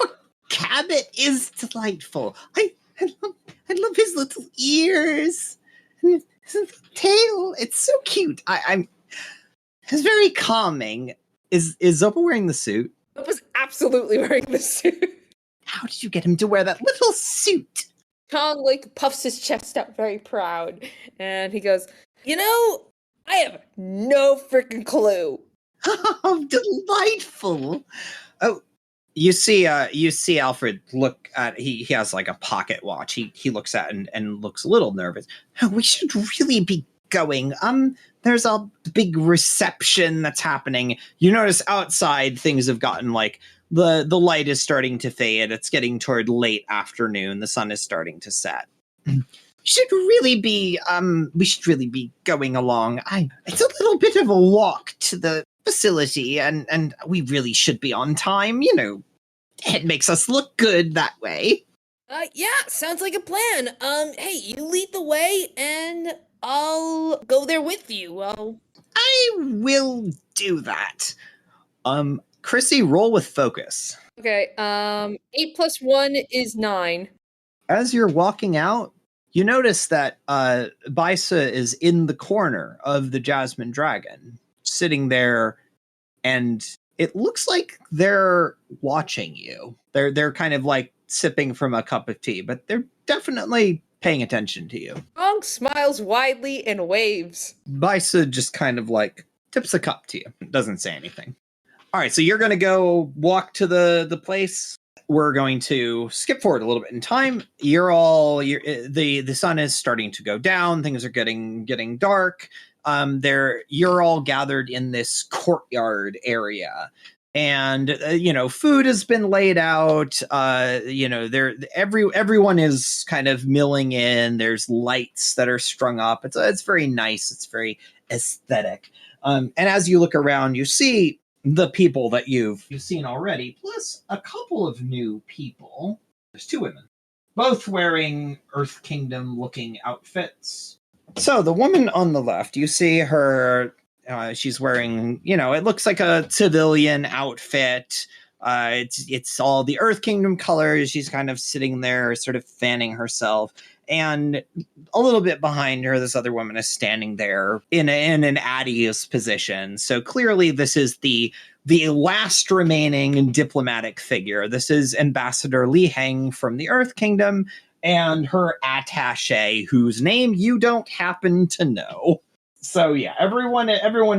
cabot is delightful. I love his little ears and his tail. It's so cute. It's very calming. Is Zopa wearing the suit? Zopa's absolutely wearing the suit. How did you get him to wear that little suit? Chong, puffs his chest out very proud, and he goes, I have no freaking clue. Oh, delightful. Oh, you see Alfred look at, he has a pocket watch. He looks at and looks a little nervous. Oh, we should really be going. There's a big reception that's happening. You notice outside things have gotten the light is starting to fade. It's getting toward late afternoon. The sun is starting to set. We should really be going along. It's a little bit of a walk to the facility, and we really should be on time. It makes us look good that way. Yeah, sounds like a plan. Hey, you lead the way, and I'll go there with you. I will do that. Chrissy, roll with focus. Okay, 8 plus 1 is 9. As you're walking out, you notice that Baisa is in the corner of the Jasmine Dragon, sitting there, and it looks like they're watching you. They're kind of sipping from a cup of tea, but they're definitely paying attention to you. Chong smiles widely and waves. Baisa just kind of tips a cup to you. Doesn't say anything. All right, so you're going to go walk to the place. We're going to skip forward a little bit in time. The sun is starting to go down. Things are getting dark. You're all gathered in this courtyard area, and food has been laid out. Everyone is kind of milling in. There's lights that are strung up. It's very nice. It's very aesthetic. And as you look around, you see the people that you've seen already, plus a couple of new people. There's 2 women, both wearing Earth Kingdom looking outfits. So the woman on the left, you see her, she's wearing, it looks like a civilian outfit. It's all the Earth Kingdom colors. She's kind of sitting there sort of fanning herself. And a little bit behind her, this other woman is standing there in an Addie's position. So clearly this is the last remaining diplomatic figure. This is Ambassador Li Heng from the Earth Kingdom and her attaché, whose name you don't happen to know. So yeah, everyone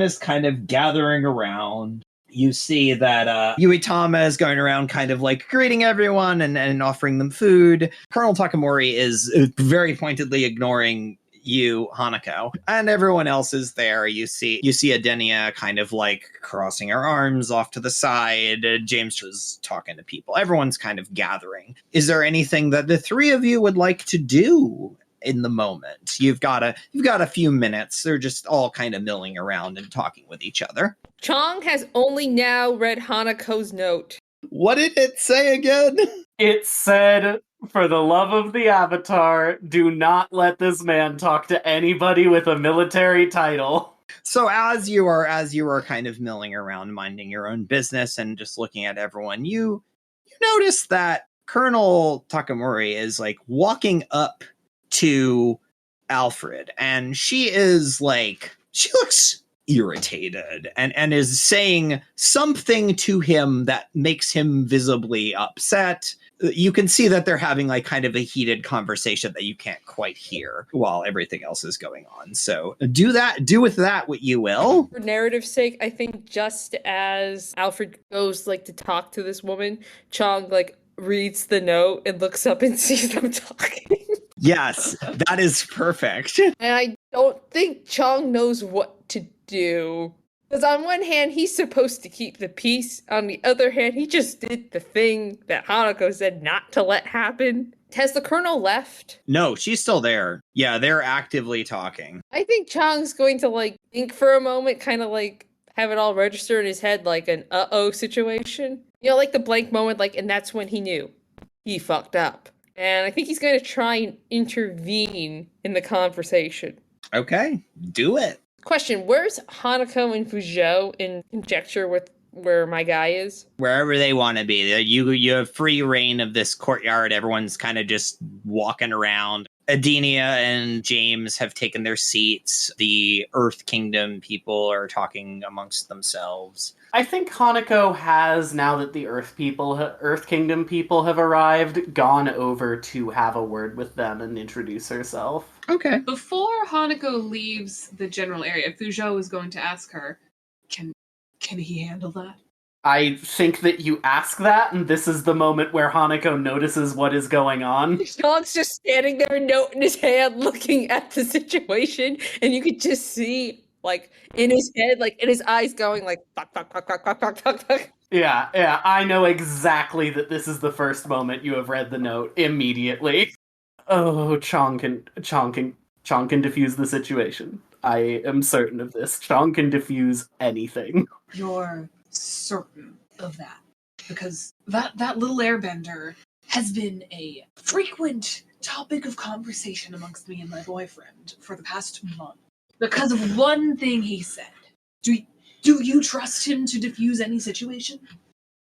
is kind of gathering around. You see that Yuitama is going around kind of greeting everyone and offering them food. Colonel Takamori is very pointedly ignoring you, Hanako. And everyone else is there. You see Adenia kind of crossing her arms off to the side. James was talking to people. Everyone's kind of gathering. Is there anything that the 3 of you would like to do in the moment? You've got a few minutes. They're just all kind of milling around and talking with each other. Chong has only now read Hanako's note. What did it say again? It said, for the love of the Avatar, do not let this man talk to anybody with a military title. So as you are kind of milling around, minding your own business and just looking at everyone, you notice that Colonel Takamori is walking up to Alfred, and she looks irritated and is saying something to him that makes him visibly upset. you can see that they're having like kind of a heated conversation that you can't quite hear while everything else is going on. So do with that what you will. For narrative's sake, I think just as Alfred goes like to talk to this woman, Chong like reads the note and looks up and sees them talking. Yes, that is perfect. And I don't think Chong knows what to do. Because on one hand, he's supposed to keep the peace. On the other hand, he just did the thing that Hanako said not to let happen. Has the colonel left? No, she's still there. Yeah, they're actively talking. I think Chong's going to like think for a moment, kind of like have it all register in his head like an uh-oh situation. You know, like the blank moment, like, and that's when he knew he fucked up. And I think he's going to try and intervene in the conversation. Okay, do it. Question, where's Hanako and Fuzhou in conjecture with where my guy is? Wherever they want to be. You have free reign of this courtyard. Everyone's kind of just walking around. Adenia and James have taken their seats. The Earth Kingdom people are talking amongst themselves. I think Hanako has, now that the Earth Kingdom people have arrived, gone over to have a word with them and introduce herself. Okay. Before Hanako leaves the general area, Fuzhou is going to ask her, can he handle that? I think that you ask that, and this is the moment where Hanako notices what is going on. Sean's just standing there, note in his hand, looking at the situation, and you could just see, like, in his head, like, in his eyes going, like, fuck, fuck, fuck, fuck, fuck, fuck, fuck, fuck. Yeah, I know exactly that this is the first moment you have read the note immediately. Oh, Chong can defuse the situation. I am certain of this. Chong can defuse anything. You're certain of that? Because that little airbender has been a frequent topic of conversation amongst me and my boyfriend for the past month. Because of one thing he said. Do you trust him to defuse any situation?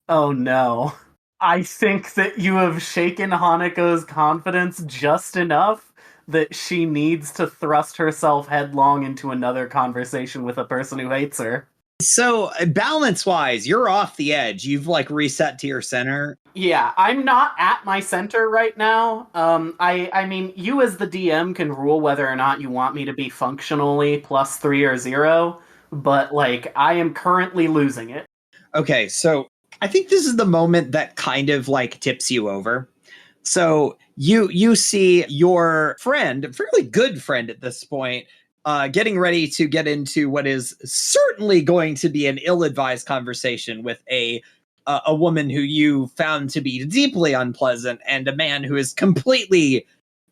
Oh no. I think that you have shaken Hanako's confidence just enough that she needs to thrust herself headlong into another conversation with a person who hates her. So, balance-wise, you're off the edge. You've, like, reset to your center. Yeah, I'm not at my center right now. I mean, you as the DM can rule whether or not you want me to be functionally +3 or 0, but, like, I am currently losing it. Okay, so I think this is the moment that kind of, like, tips you over. So, you see your friend, a fairly good friend at this point, getting ready to get into what is certainly going to be an ill-advised conversation with a woman who you found to be deeply unpleasant and a man who is completely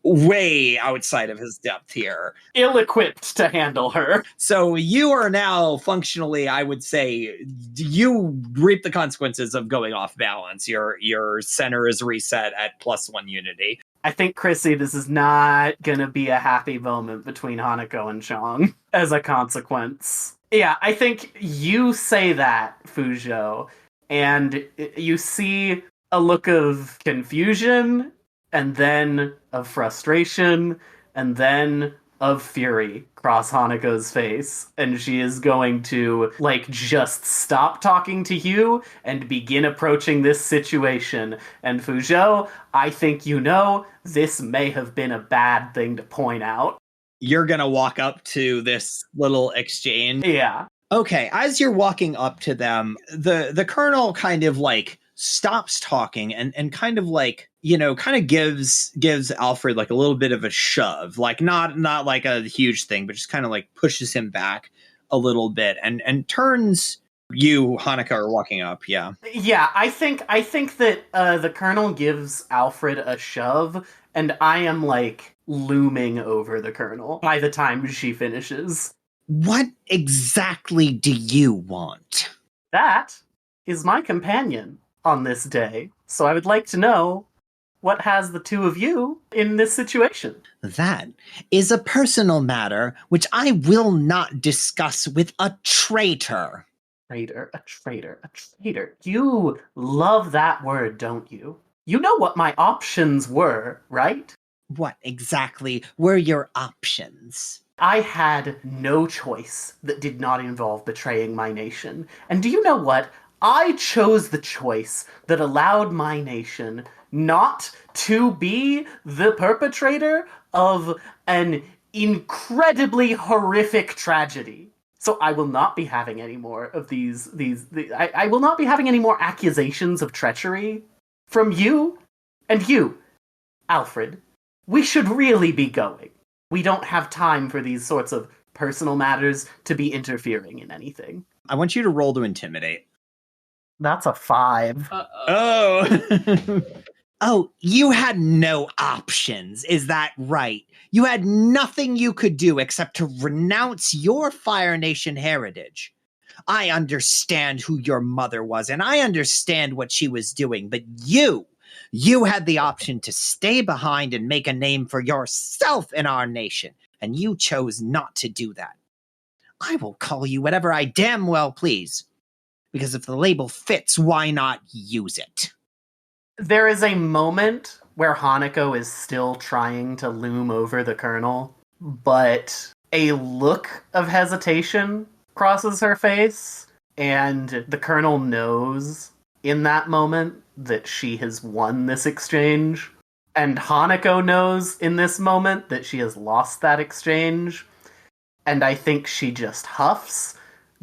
way outside of his depth here. Ill-equipped to handle her. So you are now functionally, I would say, you reap the consequences of going off balance. Your center is reset at +1 unity. I think, Chrissy, this is not gonna be a happy moment between Hanako and Chong as a consequence. Yeah, I think you say that, Fuzhou, and you see a look of confusion, and then of frustration, and then of fury cross Hanako's face, and she is going to, like, just stop talking to you and begin approaching this situation. And Fuzhou, I think you know, this may have been a bad thing to point out. You're gonna walk up to this little exchange. Yeah. Okay, as you're walking up to them, the colonel kind of, like, stops talking and kind of, like, you know, kind of gives Alfred, like, a little bit of a shove, like not like a huge thing, but just kind of, like, pushes him back a little bit and turns. You, Hanako, are walking up. Yeah, I think that the colonel gives Alfred a shove, and I am, like, looming over the colonel by the time she finishes. What exactly do you want? That is my companion on this day, so I would like to know what has the two of you in this situation. That is a personal matter which I will not discuss with a traitor. A traitor. You love that word, don't you? You know what my options were, right? What exactly were your options? I had no choice that did not involve betraying my nation. And do you know what? I chose the choice that allowed my nation not to be the perpetrator of an incredibly horrific tragedy. So I will not be having any more of I will not be having any more accusations of treachery from you and you, Alfred. We should really be going. We don't have time for these sorts of personal matters to be interfering in anything. I want you to roll to intimidate. That's a 5. Oh. Oh, you had no options. Is that right? You had nothing you could do except to renounce your Fire Nation heritage. I understand who your mother was, and I understand what she was doing, but you had the option to stay behind and make a name for yourself in our nation, and you chose not to do that. I will call you whatever I damn well please, because if the label fits, why not use it? There is a moment where Hanako is still trying to loom over the Colonel, but a look of hesitation crosses her face, and the Colonel knows in that moment that she has won this exchange, and Hanako knows in this moment that she has lost that exchange, and I think she just huffs,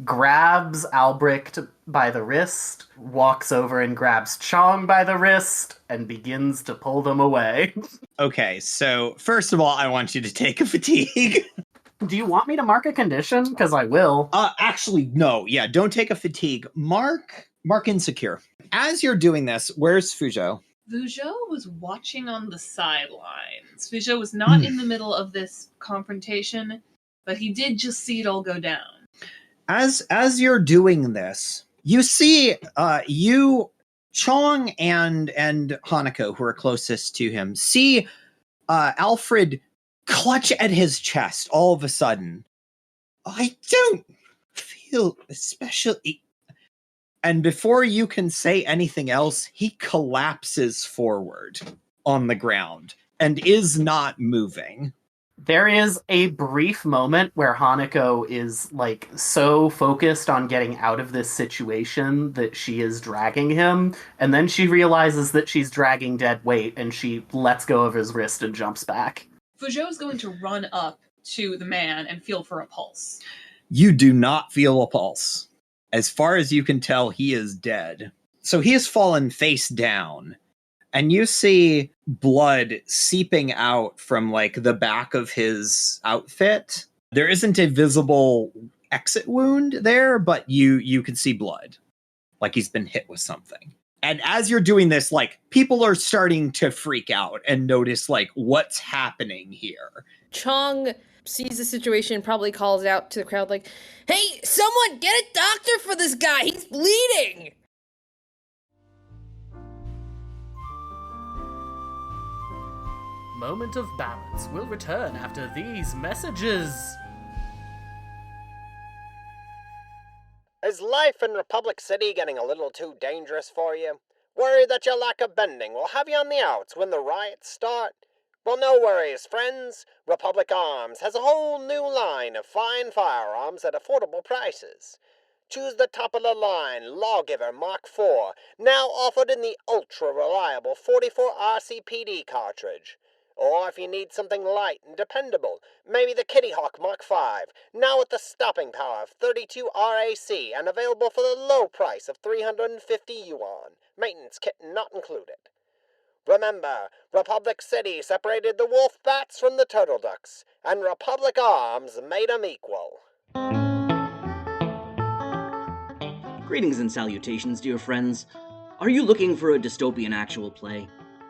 grabs Albrecht by the wrist, walks over and grabs Chong by the wrist, and begins to pull them away. Okay, so first of all, I want you to take a fatigue. Do you want me to mark a condition? Because I will. Actually, no. Yeah, don't take a fatigue. Mark insecure. As you're doing this, where's Fuzhou? Fuzhou was watching on the sidelines. Fuzhou was not in the middle of this confrontation, but he did just see it all go down. As you're doing this, you see Chong and Hanako, who are closest to him, see Alfred clutch at his chest all of a sudden. I don't feel especially... And before you can say anything else, he collapses forward on the ground and is not moving. There is a brief moment where Hanako is, like, so focused on getting out of this situation that she is dragging him, and then she realizes that she's dragging dead weight, and she lets go of his wrist and jumps back. Fuzhou is going to run up to the man and feel for a pulse. You do not feel a pulse. As far as you can tell, he is dead. So he has fallen face down. And you see blood seeping out from, like, the back of his outfit. There isn't a visible exit wound there, but you can see blood. Like he's been hit with something. And as you're doing this, like, people are starting to freak out and notice, like, what's happening here. Chong sees the situation, probably calls out to the crowd like, "Hey, someone get a doctor for this guy! He's bleeding!" Moment of balance will return after these messages. Is life in Republic City getting a little too dangerous for you? Worry that your lack of bending will have you on the outs when the riots start? Well, no worries, friends. Republic Arms has a whole new line of fine firearms at affordable prices. Choose the top-of-the-line Lawgiver Mark IV, now offered in the ultra-reliable 44 RCPD cartridge. Or if you need something light and dependable, maybe the Kitty Hawk Mark V, now with the stopping power of 32 RAC and available for the low price of 350 yuan, maintenance kit not included. Remember, Republic City separated the wolf bats from the turtle ducks, and Republic Arms made 'em equal. Greetings and salutations, dear friends. Are you looking for a dystopian actual play?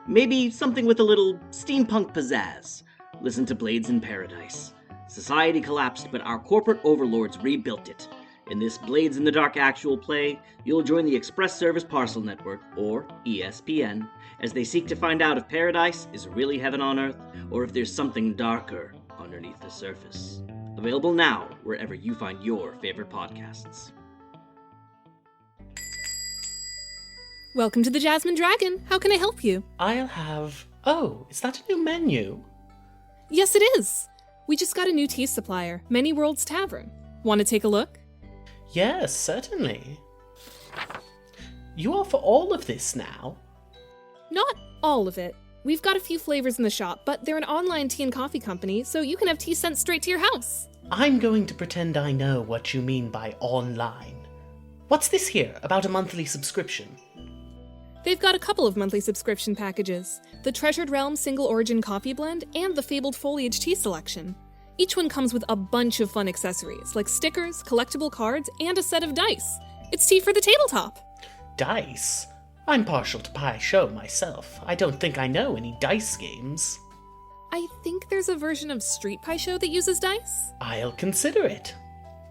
Maybe something with a little steampunk pizzazz. Listen to Blades in Paradise. Society collapsed, but our corporate overlords rebuilt it. In this Blades in the Dark actual play, you'll join the Express Service Parcel Network, or ESPN, as they seek to find out if paradise is really heaven on earth, or if there's something darker underneath the surface. Available now, wherever you find your favorite podcasts. Welcome to the Jasmine Dragon. How can I help you? I'll have... Oh, is that a new menu? Yes, it is. We just got a new tea supplier, Many Worlds Tavern. Want to take a look? Yes, certainly. You offer all of this now? Not All of it. We've got a few flavors in the shop, but they're an online tea and coffee company, so you can have tea sent straight to your house. I'm going to pretend I know what you mean by online. What's this here about a monthly subscription? They've got a couple of monthly subscription packages, the Treasured Realm Single Origin Coffee Blend and the Fabled Foliage Tea Selection. Each one comes with a bunch of fun accessories, like stickers, collectible cards, and a set of dice. It's tea for the tabletop. Dice? I'm partial to Pai Sho myself. I don't think I know any dice games. I think there's a version of Street Pie Show that uses dice. I'll consider it.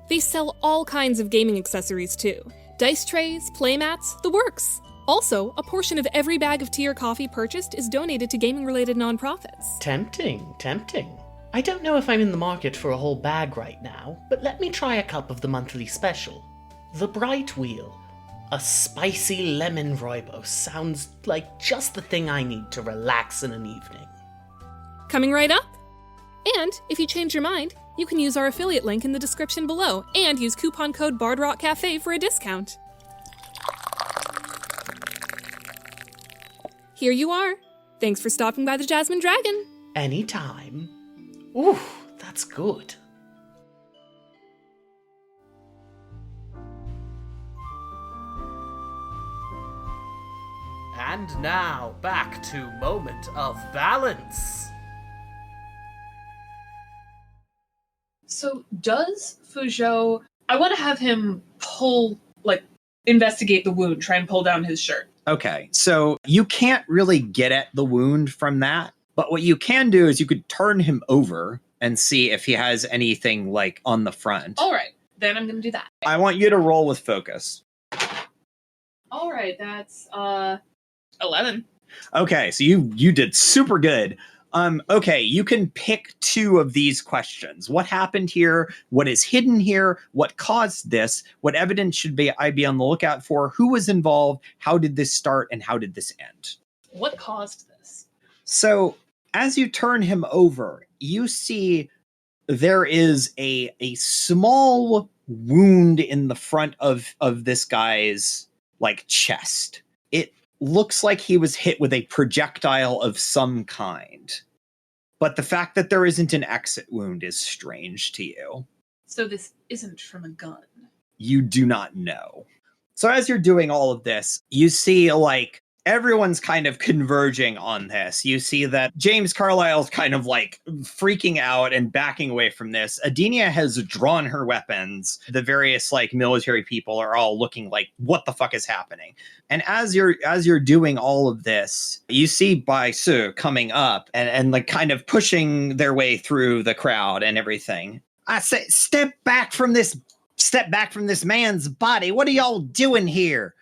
They sell all kinds of gaming accessories too. Dice trays, playmats, the works. Also, a portion of every bag of tea or coffee purchased is donated to gaming-related nonprofits. Tempting, tempting. I don't know if I'm in the market for a whole bag right now, but let me try a cup of the monthly special. The Bright Wheel. A spicy lemon rooibos sounds like just the thing I need to relax in an evening. Coming right up? And if you change your mind, you can use our affiliate link in the description below and use coupon code BardRockCafe for a discount. Here you are. Thanks for stopping by the Jasmine Dragon. Anytime. Ooh, that's good. And now, back to Moment of Balance. So does Fuzhou... I want to have him investigate the wound, try and pull down his shirt. Okay, so you can't really get at the wound from that, but what you can do is you could turn him over and see if he has anything, on the front. All right, then I'm going to do that. I want you to roll with focus. All right, that's 11. Okay, so you did super good. Okay, you can pick two of these questions. What happened here? What is hidden here? What caused this? What evidence should I be on the lookout for? Who was involved? How did this start? And how did this end? What caused this? So, as you turn him over, you see there is a small wound in the front of this guy's, chest. It looks like he was hit with a projectile of some kind. But the fact that there isn't an exit wound is strange to you. So this isn't from a gun. You do not know. So as you're doing all of this, you see everyone's kind of converging on this. You see that James Carlisle's kind of freaking out and backing away from this. Adenia has drawn her weapons. The various military people are all looking what the fuck is happening? And as you're doing all of this, you see Baisu coming up and kind of pushing their way through the crowd and everything. I say, step back from this man's body. What are y'all doing here?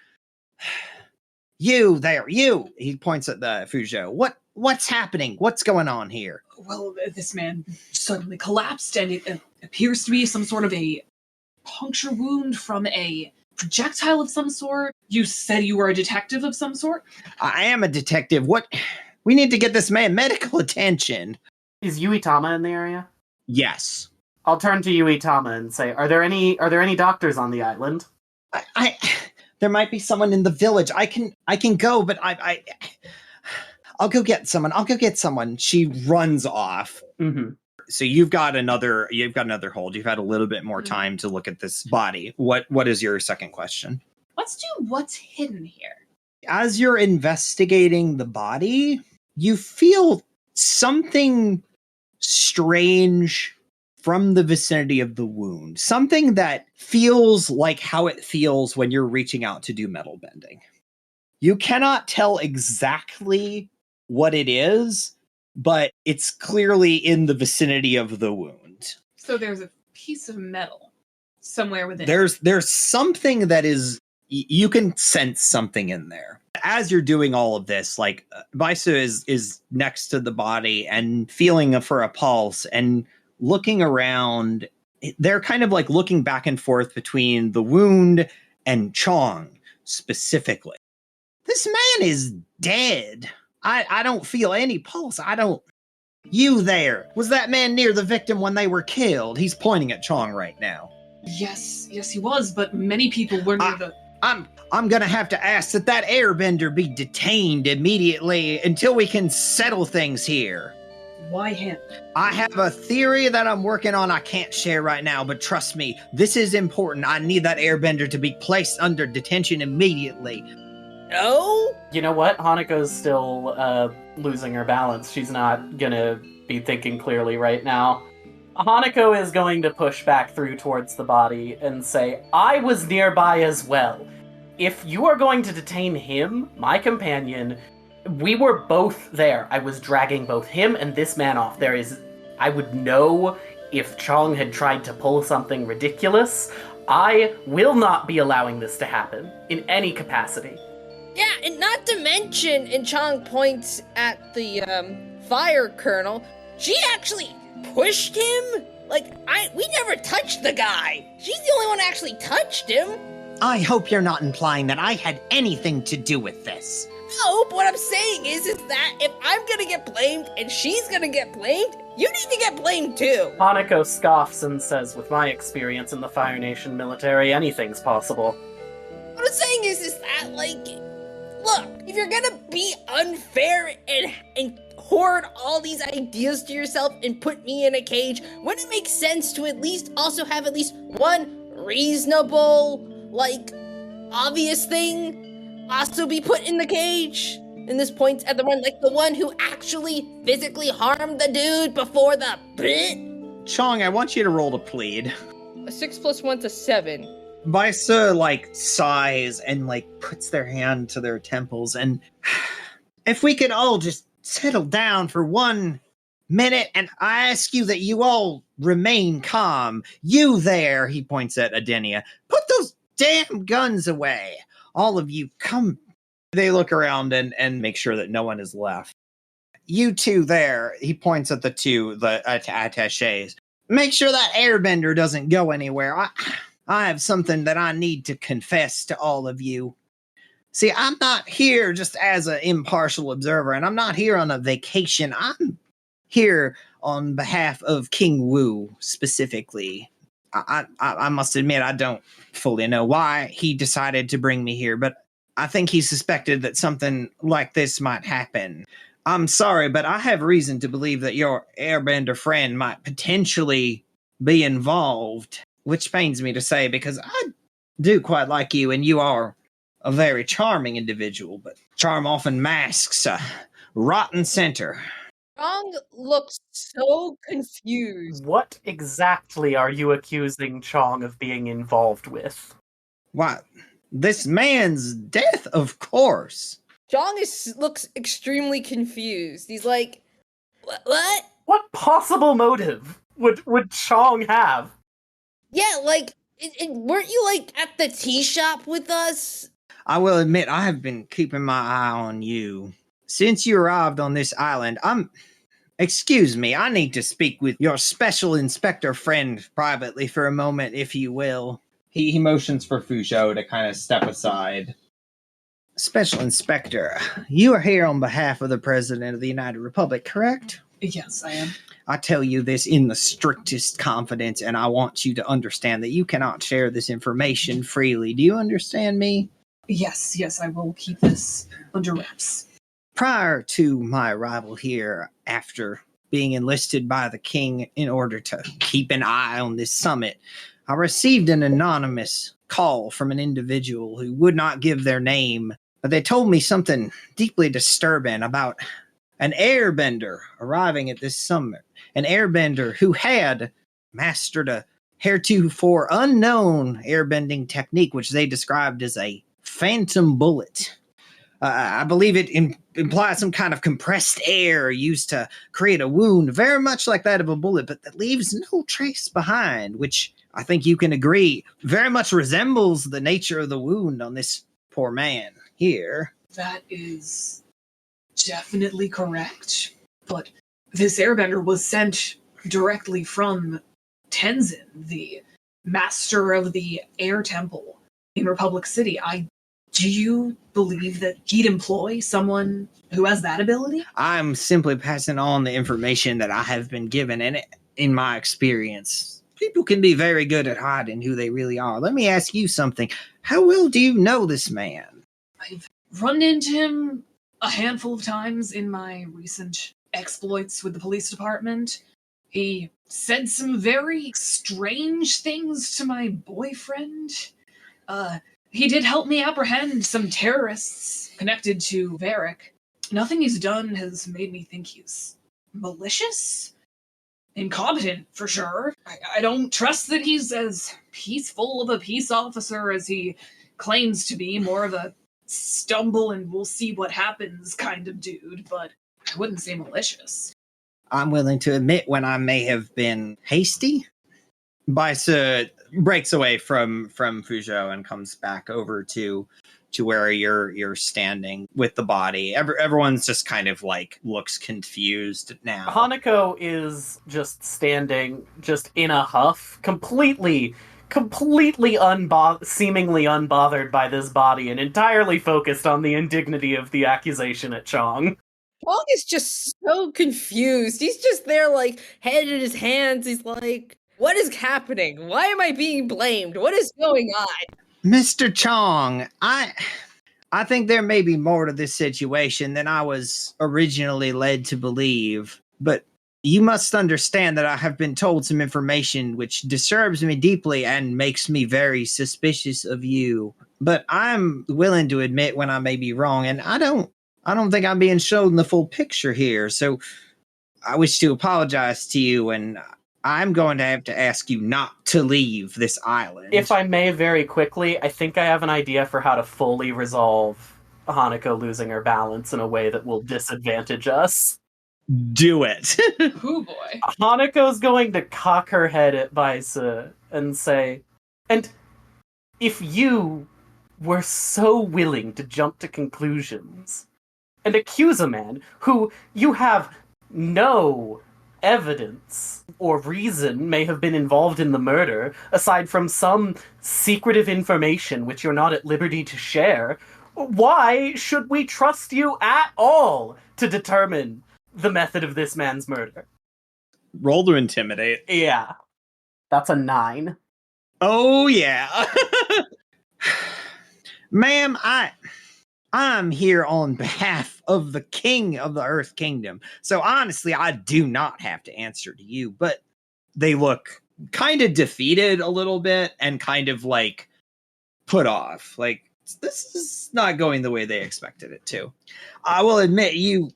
You there, you! He points at the Fuzhou. What's happening? What's going on here? Well, this man suddenly collapsed, and it appears to be some sort of a puncture wound from a projectile of some sort. You said you were a detective of some sort? I am a detective. What? We need to get this man medical attention. Is Yuitama in the area? Yes. I'll turn to Yuitama and say, Are there any doctors on the island? There might be someone in the village. I can go, but I'll go get someone. She runs off. Mm-hmm. So you've got another hold. You've had a little bit more time to look at this body. What is your second question? Let's do what's hidden here. As you're investigating the body, you feel something strange from the vicinity of the wound. Something that feels like how it feels when you're reaching out to do metal bending. You cannot tell exactly what it is, but it's clearly in the vicinity of the wound. So there's a piece of metal somewhere within. There's something that is, you can sense something in there. As you're doing all of this, Baisu is next to the body and feeling for a pulse and looking around. They're kind of looking back and forth between the wound and Chong specifically. This man is dead. I don't feel any pulse. You there. Was that man near the victim when they were killed? He's pointing at Chong right now. Yes, he was, but many people were near the... I'm gonna have to ask that airbender be detained immediately until we can settle things here. Why him? I have a theory that I'm working on I can't share right now, but trust me, this is important. I need that airbender to be placed under detention immediately. No? You know what? Hanako's still losing her balance. She's not gonna be thinking clearly right now. Hanako is going to push back through towards the body and say, I was nearby as well. If you are going to detain him, my companion, we were both there. I was dragging both him and this man off. I would know if Chong had tried to pull something ridiculous. I will not be allowing this to happen in any capacity. Yeah, and not to mention, and Chong points at the fire colonel, she actually pushed him? We never touched the guy. She's the only one who actually touched him. I hope you're not implying that I had anything to do with this. No, but what I'm saying is that if I'm gonna get blamed and she's gonna get blamed, you need to get blamed too. Hanako scoffs and says, with my experience in the Fire Nation military, anything's possible. What I'm saying is that, look, if you're gonna be unfair and hoard all these ideas to yourself and put me in a cage, wouldn't it make sense to at least also have at least one reasonable, obvious thing also be put in the cage? And this points at the one, the one who actually physically harmed the dude before the bit? Chong, I want you to roll to plead. A 6 + 1's a 7. Vaisa, sighs and, puts their hand to their temples, and if we could all just settle down for 1 minute, and I ask you that you all remain calm. You there, he points at Adenia, put those damn guns away. All of you, come. They look around and make sure that no one is left. You two there, he points at the attaches. Make sure that airbender doesn't go anywhere. I have something that I need to confess to all of you. See, I'm not here just as an impartial observer, and I'm not here on a vacation. I'm here on behalf of King Wu, specifically. I must admit, I don't fully know why he decided to bring me here, but I think he suspected that something like this might happen. I'm sorry, but I have reason to believe that your airbender friend might potentially be involved, which pains me to say because I do quite like you, and you are a very charming individual, but charm often masks a rotten center. Chong looks so confused. What exactly are you accusing Chong of being involved with? Why, this man's death, of course. Chong looks extremely confused. He's like, what? What possible motive would Chong have? Yeah, weren't you, at the tea shop with us? I will admit, I have been keeping my eye on you. Since you arrived on this island, excuse me, I need to speak with your special inspector friend privately for a moment, if you will. He motions for Fuzhou to kind of step aside. Special Inspector, you are here on behalf of the President of the United Republic, correct? Yes, I am. I tell you this in the strictest confidence, and I want you to understand that you cannot share this information freely. Do you understand me? Yes, I will keep this under wraps. Prior to my arrival here, after being enlisted by the king in order to keep an eye on this summit, I received an anonymous call from an individual who would not give their name, but they told me something deeply disturbing about an airbender arriving at this summit. An airbender who had mastered a heretofore unknown airbending technique, which they described as a phantom bullet. I believe it implies some kind of compressed air used to create a wound, very much like that of a bullet, but that leaves no trace behind, which I think you can agree very much resembles the nature of the wound on this poor man here. That is definitely correct, but this airbender was sent directly from Tenzin, the master of the air temple in Republic City. Do you believe that he'd employ someone who has that ability? I'm simply passing on the information that I have been given, and in my experience, people can be very good at hiding who they really are. Let me ask you something. How well do you know this man? I've run into him a handful of times in my recent exploits with the police department. He said some very strange things to my boyfriend. He did help me apprehend some terrorists connected to Varric. Nothing he's done has made me think he's malicious. Incompetent, for sure. I don't trust that he's as peaceful of a peace officer as he claims to be, more of a stumble and we'll see what happens kind of dude, but I wouldn't say malicious. I'm willing to admit when I may have been hasty. Baisa breaks away from Fuzhou and comes back over to where you're standing with the body. Everyone's just kind of like looks confused now. Hanako is just standing, just in a huff, completely seemingly unbothered by this body and entirely focused on the indignity of the accusation at Chong. Chong is just so confused. He's just there, like, head in his hands. He's like, what is happening? Why am I being blamed? What is going on? Mr. Chong, I think there may be more to this situation than I was originally led to believe, but you must understand that I have been told some information which disturbs me deeply and makes me very suspicious of you. But I'm willing to admit when I may be wrong, and I don't think I'm being shown the full picture here, so I wish to apologize to you, and I'm going to have to ask you not to leave this island. If I may, very quickly, I think I have an idea for how to fully resolve Hanako losing her balance in a way that will disadvantage us. Do it. Oh boy. Hanako's going to cock her head at Baisa and say, and if you were so willing to jump to conclusions and accuse a man who you have no evidence or reason may have been involved in the murder, aside from some secretive information which you're not at liberty to share, why should we trust you at all to determine the method of this man's murder? Roll to intimidate. Yeah. That's a 9. Oh, yeah. Ma'am, I'm here on behalf of the king of the Earth Kingdom. So honestly, I do not have to answer to you, but they look kind of defeated a little bit and kind of like put off. Like, this is not going the way they expected it to. I will admit you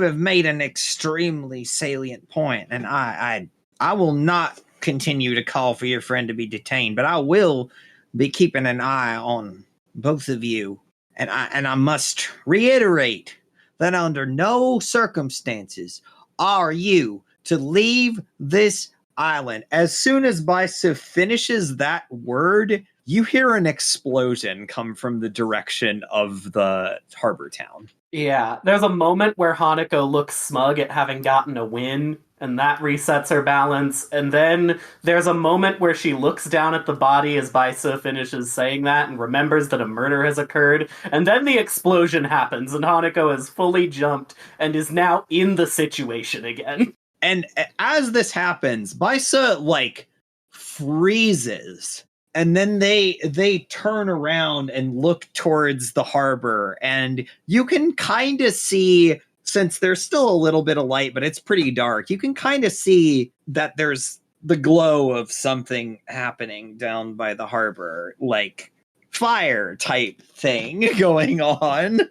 have made an extremely salient point, and I will not continue to call for your friend to be detained, but I will be keeping an eye on both of you. And I must reiterate that under no circumstances are you to leave this island. As soon as Baisa finishes that word, you hear an explosion come from the direction of the harbor town. Yeah, there's a moment where Hanako looks smug at having gotten a win, and that resets her balance. And then there's a moment where she looks down at the body as Baisa finishes saying that and remembers that a murder has occurred. And then the explosion happens, and Hanako has fully jumped and is now in the situation again. And as this happens, Baisa, like, freezes. And then they turn around and look towards the harbor, and you can kind of see, since there's still a little bit of light, but it's pretty dark, you can kind of see that there's the glow of something happening down by the harbor, like fire type thing going on.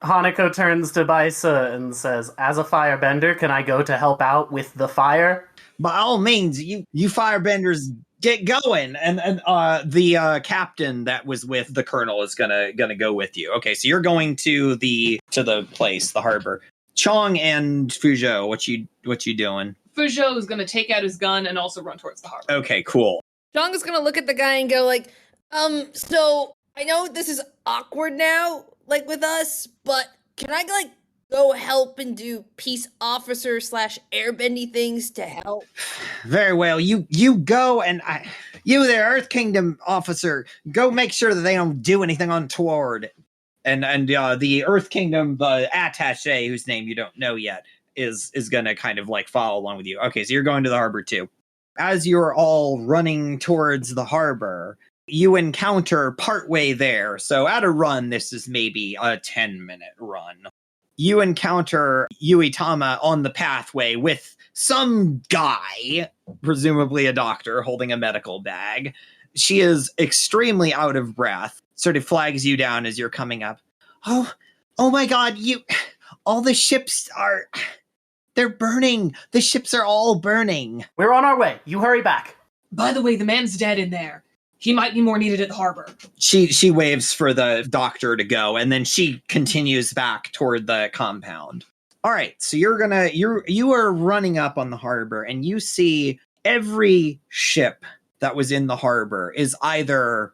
Hanako turns to Baisa and says, as a firebender, can I go to help out with the fire? By all means, you firebenders, get going. And the captain that was with the colonel is gonna go with you. Okay, so you're going to the place, the harbor. Chong and Fuzhou, what you doing? Fuzhou is gonna take out his gun and also run towards the harbor. Okay, cool. Chong is gonna look at the guy and go like, so I know this is awkward now, like with us, but can I like go help and do peace officer / airbendy things to help? Very well. You go, and you there, Earth Kingdom officer, go make sure that they don't do anything untoward. And the Earth Kingdom, the attaché, whose name you don't know yet, is gonna kind of like follow along with you. Okay, so you're going to the harbor too. As you're all running towards the harbor, you encounter partway there. So at a run, this is maybe a 10-minute run. You encounter Uitama on the pathway with some guy, presumably a doctor, holding a medical bag. She is extremely out of breath, sort of flags you down as you're coming up. Oh my God, all the ships they're burning. The ships are all burning. We're on our way. You hurry back. By the way, the man's dead in there. He might be more needed at the harbor. She waves for the doctor to go, and then she continues back toward the compound. All right, so you are running up on the harbor, and you see every ship that was in the harbor is either,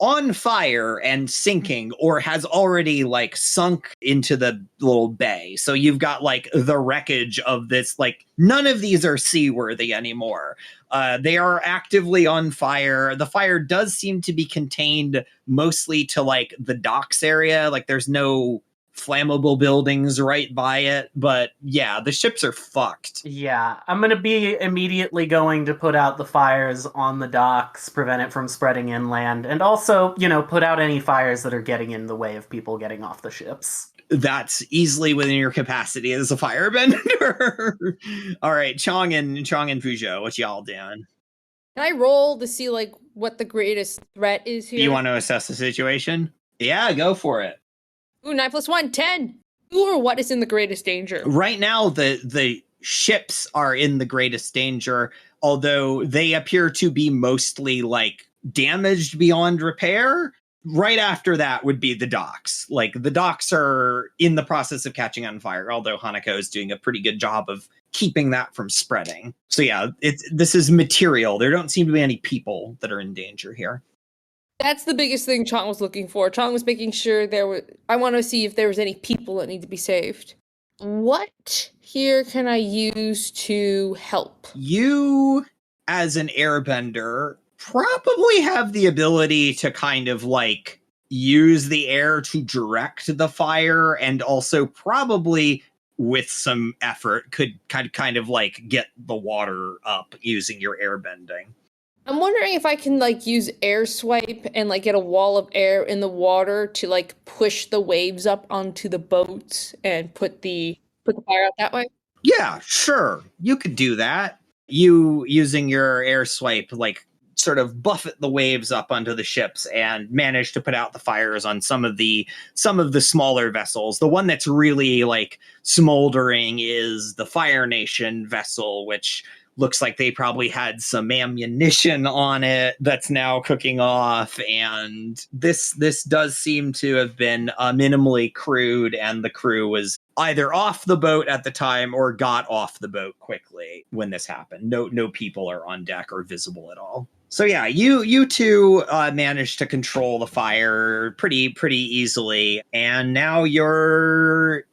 on fire and sinking, or has already sunk into the little bay. So you've got the wreckage of this, none of these are seaworthy anymore. They are actively on fire. The fire does seem to be contained mostly to the docks area. There's no flammable buildings right by it, but yeah, the ships are fucked. Yeah, I'm gonna be immediately going to put out the fires on the docks, prevent it from spreading inland, and also, put out any fires that are getting in the way of people getting off the ships. That's easily within your capacity as a firebender. All right, Chong and Fuzhou, what y'all doing? Can I roll to see what the greatest threat is here? You want to assess the situation? Yeah, go for it. Ooh, 9 + 1, 10. Who or what is in the greatest danger? Right now, the ships are in the greatest danger, although they appear to be mostly damaged beyond repair. Right after that would be the docks. The docks are in the process of catching on fire, although Hanako is doing a pretty good job of keeping that from spreading. So yeah, this is material. There don't seem to be any people that are in danger here. That's the biggest thing Chong was looking for. Chong was making sure I want to see if there was any people that need to be saved. What here can I use to help? You, as an airbender, probably have the ability to kind of use the air to direct the fire, and also probably with some effort could kind of get the water up using your airbending. I'm wondering if I can use air swipe and get a wall of air in the water to push the waves up onto the boats and put the fire out that way. Yeah, sure. You could do that. You, using your air swipe, sort of buffet the waves up onto the ships and manage to put out the fires on some of the smaller vessels. The one that's really smoldering is the Fire Nation vessel, which looks like they probably had some ammunition on it that's now cooking off, and this does seem to have been minimally crewed, and the crew was either off the boat at the time or got off the boat quickly when this happened. No people are on deck or visible at all. So yeah, you two managed to control the fire pretty easily, and now you're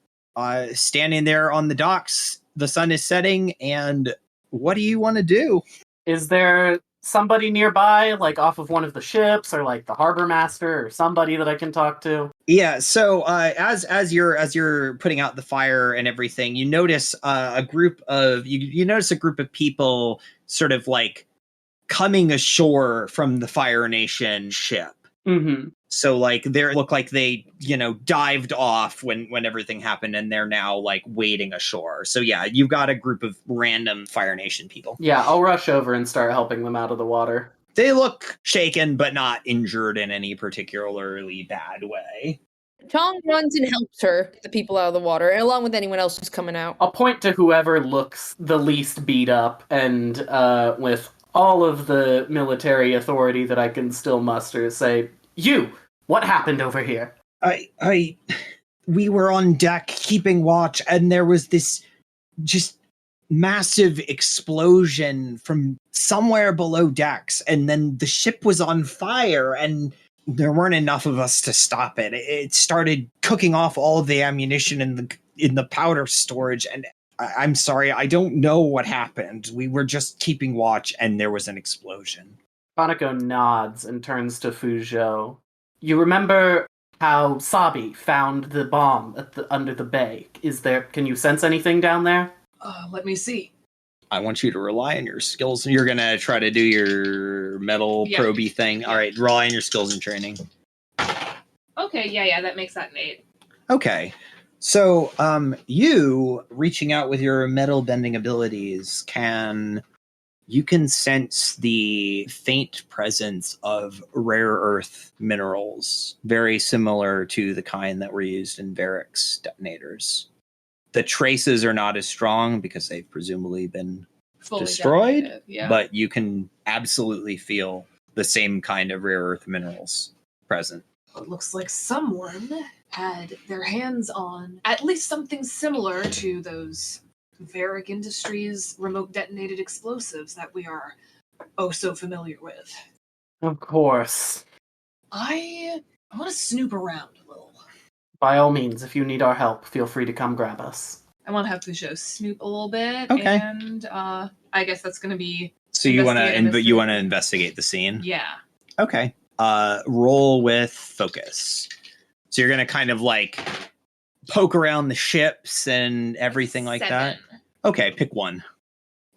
standing there on the docks. The sun is setting, and what do you want to do? Is there somebody nearby, off of one of the ships, or the harbor master, or somebody that I can talk to? Yeah. So as you're putting out the fire and everything, you notice a group of people sort of coming ashore from the Fire Nation ship. Mm-hmm. So they look like they, dived off when everything happened, and they're now wading ashore. So yeah, you've got a group of random Fire Nation people. Yeah, I'll rush over and start helping them out of the water. They look shaken, but not injured in any particularly bad way. Chong runs and helps the people out of the water, along with anyone else who's coming out. I'll point to whoever looks the least beat up, and with all of the military authority that I can still muster, say, "You! What happened over here?" We were on deck keeping watch, and there was this just massive explosion from somewhere below decks, and then the ship was on fire, and there weren't enough of us to stop it. It started cooking off all of the ammunition in the powder storage, and I'm sorry, I don't know what happened. We were just keeping watch, and there was an explosion. Hanako nods and turns to Fuzhou. You remember how Sabi found the bomb under the bay? Can you sense anything down there? Let me see. I want you to rely on your skills. You're going to try to do your metal proby thing. Yeah. All right, rely on your skills and training. Okay, yeah, that makes that an 8. Okay. So, you reaching out with your metal bending abilities you can sense the faint presence of rare earth minerals, very similar to the kind that were used in Varric's detonators. The traces are not as strong because they've presumably been Fully destroyed, detonated, yeah. but you can absolutely feel the same kind of rare earth minerals present. It looks like someone had their hands on at least something similar to those Varric Industries remote detonated explosives that we are oh so familiar with. Of course. I want to snoop around a little. By all means, if you need our help, feel free to come grab us. I want to have Fuzhou snoop a little bit, Okay. and I guess that's going to be... So you want investigate to investigate the scene? Yeah. Okay. Roll with focus. So you're going to kind of like poke around the ships and everything like 7. that? Okay, pick one.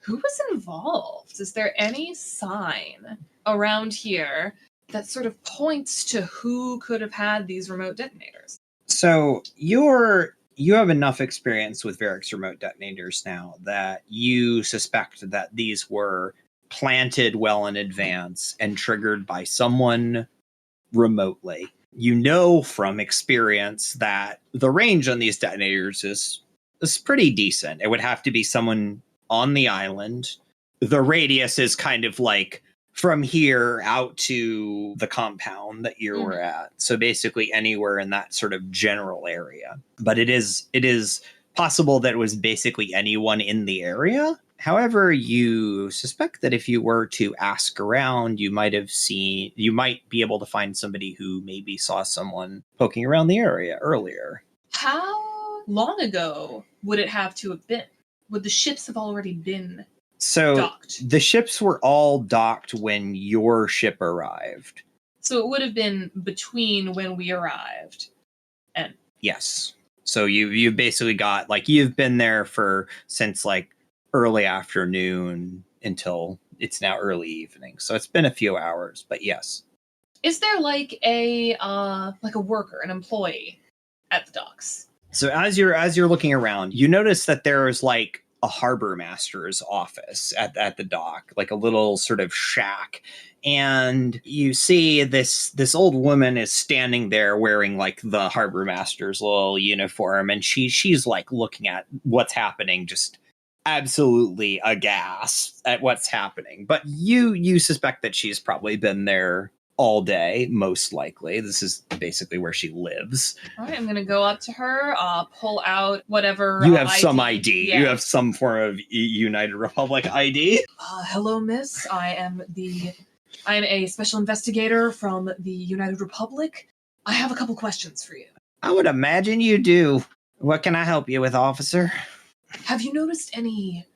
Who was involved? Is there any sign around here that sort of points to who could have had these remote detonators? So you have enough experience with Varric's remote detonators now that you suspect that these were planted well in advance and triggered by someone remotely. You know from experience that the range on these detonators is pretty decent. It would have to be someone on the island. The radius is kind of like from here out to the compound that you were at. So basically anywhere in that sort of general area. But it is possible that it was basically anyone in the area. However, you suspect that if you were to ask around, you might be able to find somebody who maybe saw someone poking around the area earlier. How long ago would it have to have been? Would the ships have already been docked? The ships were all docked when your ship arrived. So it would have been between when we arrived and... Yes. So you've basically got, like, you've been there since like early afternoon until it's now early evening. So it's been a few hours, but yes. Is there like a worker, an employee at the docks? So as you're looking around, you notice that there's like a harbor master's office at the dock, like a little sort of shack. And you see this old woman is standing there wearing like the harbor master's little uniform. And she's like looking at what's happening, just absolutely aghast at what's happening. But you suspect that she's probably been there all day, most likely. This is basically where she lives. All right, I'm going to go up to her, pull out whatever You have some ID. Yeah. You have some form of United Republic ID. Hello, miss. I am a special investigator from the United Republic. I have a couple questions for you. I would imagine you do. What can I help you with, officer? Have you noticed any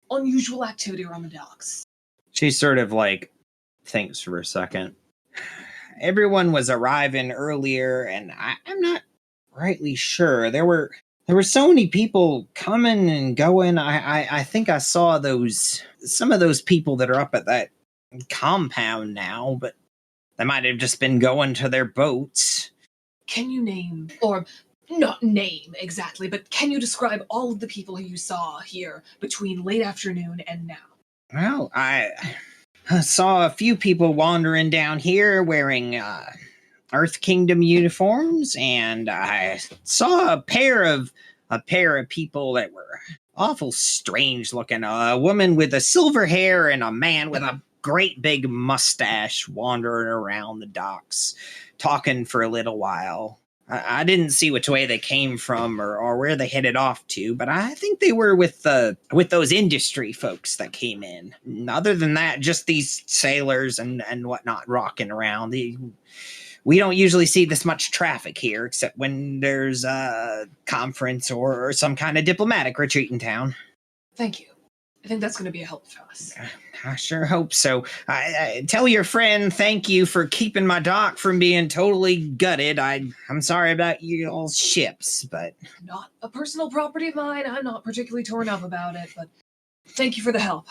unusual activity around the docks? She sort of like thinks for a second. Everyone was arriving earlier, and I'm not rightly sure. There were so many people coming and going. I think I saw some of those people that are up at that compound now, but they might have just been going to their boats. Can you name, or not name exactly, but can you describe all of the people who you saw here between late afternoon and now? Well, I saw a few people wandering down here wearing Earth Kingdom uniforms, and I saw a pair of people that were awful strange looking. A woman with a silver hair and a man with a great big mustache wandering around the docks, talking for a little while. I didn't see which way they came from or where they headed off to, but I think they were with those industry folks that came in. Other than that, just these sailors and whatnot rocking around. We don't usually see this much traffic here, except when there's a conference or some kind of diplomatic retreat in town. Thank you. I think that's going to be a help to us. I sure hope so. I tell your friend thank you for keeping my dock from being totally gutted. I'm sorry about you all's ships, but... Not a personal property of mine. I'm not particularly torn up about it, but Thank you for the help.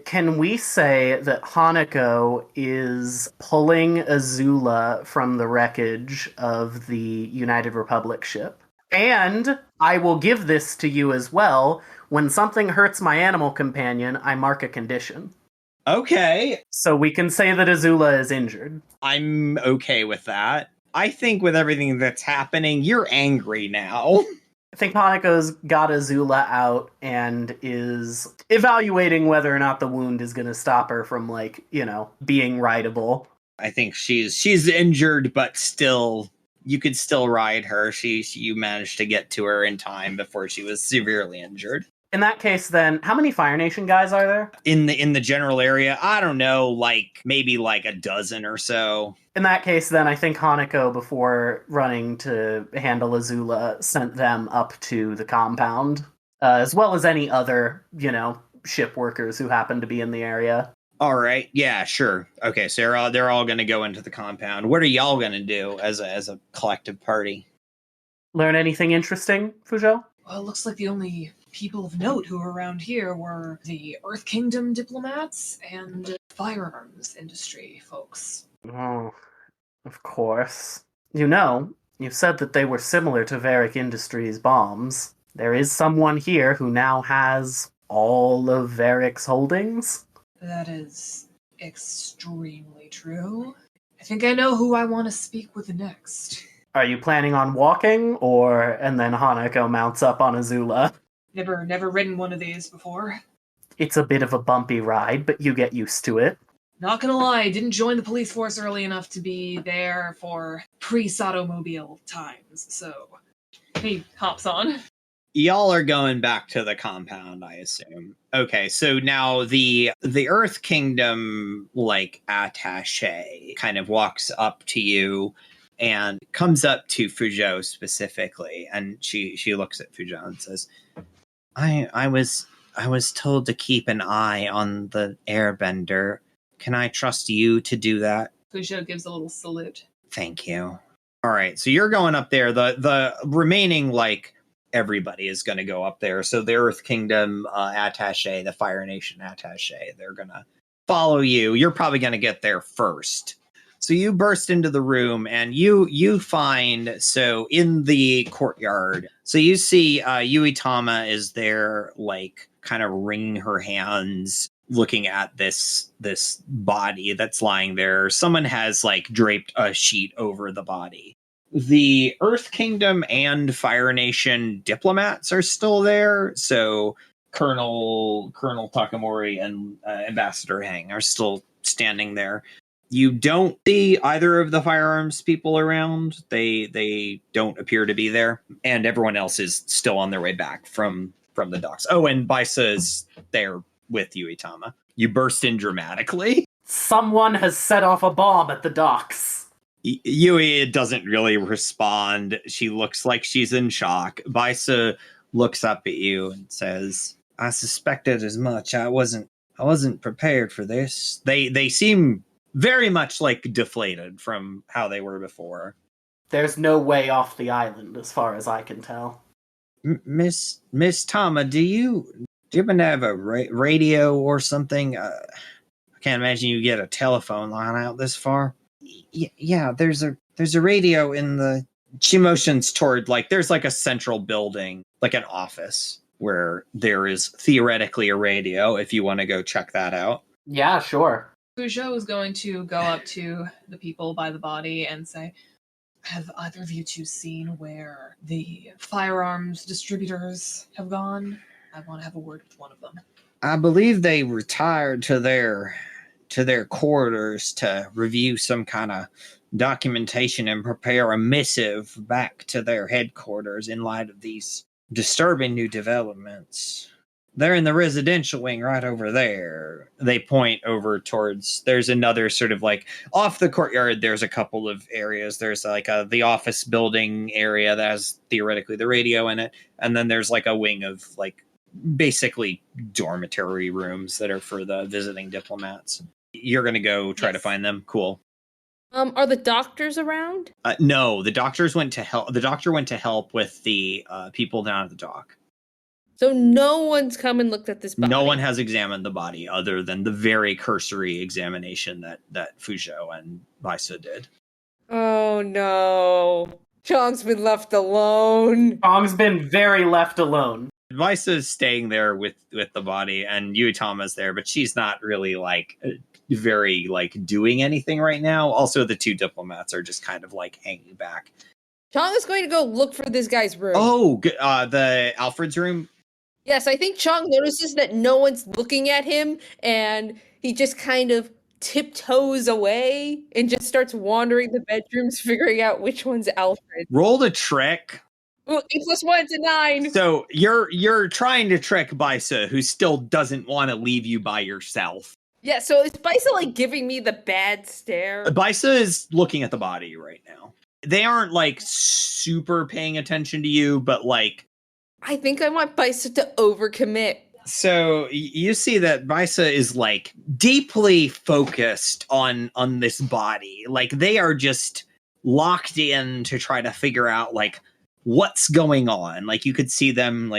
Can we say that Hanako is pulling Azula from the wreckage of the United Republic ship? And I will give this to you as well. When something hurts my animal companion, I mark a condition. Okay. So we can say that Azula is injured. I'm okay with that. I think with everything that's happening, you're angry now. I think Hanako's got Azula out and is evaluating whether or not the wound is going to stop her from, being rideable. I think she's injured, but still, you could still ride her. You managed to get to her in time before she was severely injured. In that case, then, how many Fire Nation guys are there? In the general area, I don't know, maybe a dozen or so. In that case, then, I think Hanako, before running to handle Azula, sent them up to the compound, as well as any other, ship workers who happen to be in the area. All right, yeah, sure. Okay, so they're all going to go into the compound. What are y'all going to do as a collective party? Learn anything interesting, Fuzhou? Well, it looks like the only people of note who were around here were the Earth Kingdom diplomats and firearms industry folks. Oh, of course. You said that they were similar to Varick Industries bombs. There is someone here who now has all of Varick's holdings? That is extremely true. I think I know who I want to speak with next. Are you planning on walking, and then Hanako mounts up on Azula? Never ridden one of these before. It's a bit of a bumpy ride, but you get used to it. Not gonna lie, I didn't join the police force early enough to be there for pre-Sotomobile times, so He hops on. Y'all are going back to the compound, I assume. Okay, so now the Earth Kingdom, attaché kind of walks up to you and comes up to Fuzhou specifically, and she looks at Fuzhou and says, I was told to keep an eye on the airbender. Can I trust you to do that? Fuzhou gives a little salute. Thank you. All right, so you're going up there. The remaining, everybody is going to go up there. So the Earth Kingdom attaché, the Fire Nation attaché, they're going to follow you. You're probably going to get there first. So you burst into the room and you find, so in the courtyard, so you see Uitama is there, kind of wringing her hands, looking at this body that's lying there. Someone has draped a sheet over the body. The Earth Kingdom and Fire Nation diplomats are still there. So Colonel Takamori and Ambassador Hang are still standing there. You don't see either of the firearms people around. They don't appear to be there. And everyone else is still on their way back from the docks. Oh, and Baisa is there with you, Uitama. You burst in dramatically. Someone has set off a bomb at the docks. Yui doesn't really respond. She looks like she's in shock. Baisa looks up at you and says, I suspected as much. I wasn't prepared for this. They seem very much deflated from how they were before. There's no way off the island, as far as I can tell. Miss Tama, do you happen to have a radio or something? I can't imagine you get a telephone line out this far. Yeah, there's a radio in the... She motions toward, there's a central building, an office, where there is theoretically a radio, if you want to go check that out. Yeah, sure. Fuzhou is going to go up to the people by the body and say, have either of you two seen where the firearms distributors have gone? I want to have a word with one of them. I believe they retired to their quarters to review some kind of documentation and prepare a missive back to their headquarters in light of these disturbing new developments. They're in the residential wing right over there. They point over towards, there's another sort of off the courtyard, there's a couple of areas. There's the office building area that has theoretically the radio in it. And then there's a wing of basically dormitory rooms that are for the visiting diplomats. You're going to go try to find them. Cool. Are the doctors around? No, the doctor went to help with the people down at the dock. So no one's come and looked at this body. No one has examined the body other than the very cursory examination that Fuzhou and Baisa did. Oh no. Chong's been left alone. Chong's been very left alone. Baisa is staying there with the body, and Yuitama's there, but she's not really very doing anything right now. Also, the two diplomats are just kind of hanging back. Chong is going to go look for this guy's room. Oh, the Alfred's room? Yes, I think Chong notices that no one's looking at him, and he just kind of tiptoes away and just starts wandering the bedrooms, figuring out which one's Alfred. Roll the trick. Ooh, 8+1 to 9. So you're trying to trick Baisa, who still doesn't want to leave you by yourself. Yeah, so is Baisa giving me the bad stare? Baisa is looking at the body right now. They aren't super paying attention to you, but I think I want Baisa to overcommit. So you see that Baisa is deeply focused on this body. They are just locked in to try to figure out what's going on. You could see them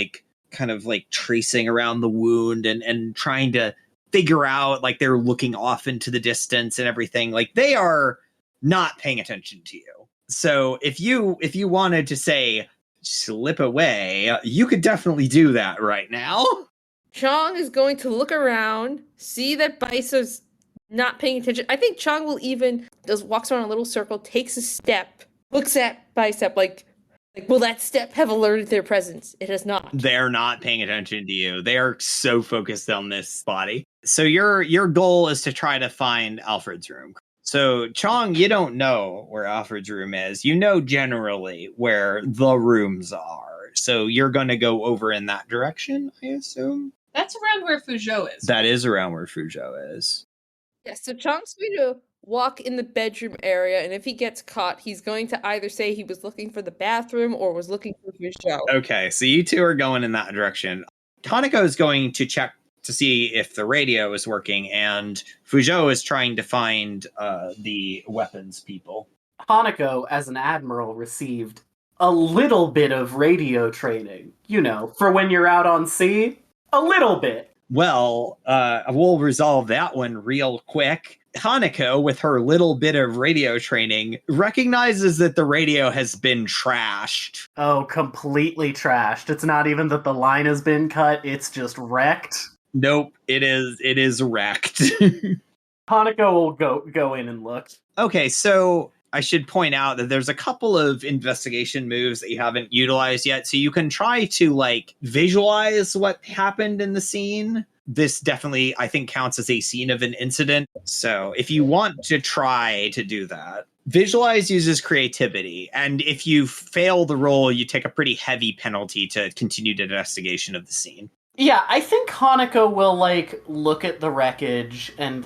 kind of tracing around the wound and trying to figure out, they're looking off into the distance and everything. They are not paying attention to you. So if you wanted to say slip away, you could definitely do that right now. Chong is going to look around, see that Baisa's not paying attention. I think Chong will even walks around a little circle, takes a step, looks at Bicep will that step have alerted their presence? It has not. They're not paying attention to you. They are so focused on this body. So your goal is to try to find Alfred's room. So Chong, you don't know where Alfred's room is. You know generally where the rooms are. So you're going to go over in that direction, I assume? That's around where Fuzhou is. That is around where Fuzhou is. Yeah, so Chong's going to walk in the bedroom area, and if he gets caught, he's going to either say he was looking for the bathroom or was looking for Fuzhou. Okay, so you two are going in that direction. Hanako is going to check to see if the radio is working, and Fuzhou is trying to find the weapons people. Hanako, as an admiral, received a little bit of radio training. For when you're out on sea. A little bit. Well, we'll resolve that one real quick. Hanako, with her little bit of radio training, recognizes that the radio has been trashed. Oh, completely trashed. It's not even that the line has been cut, it's just wrecked. Nope, it is wrecked. Hanako will go in and look. Okay, so I should point out that there's a couple of investigation moves that you haven't utilized yet, so you can try to visualize what happened in the scene. This definitely, I think, counts as a scene of an incident. So if you want to try to do that, visualize uses creativity. And if you fail the roll, you take a pretty heavy penalty to continued investigation of the scene. Yeah, I think Hanako will look at the wreckage and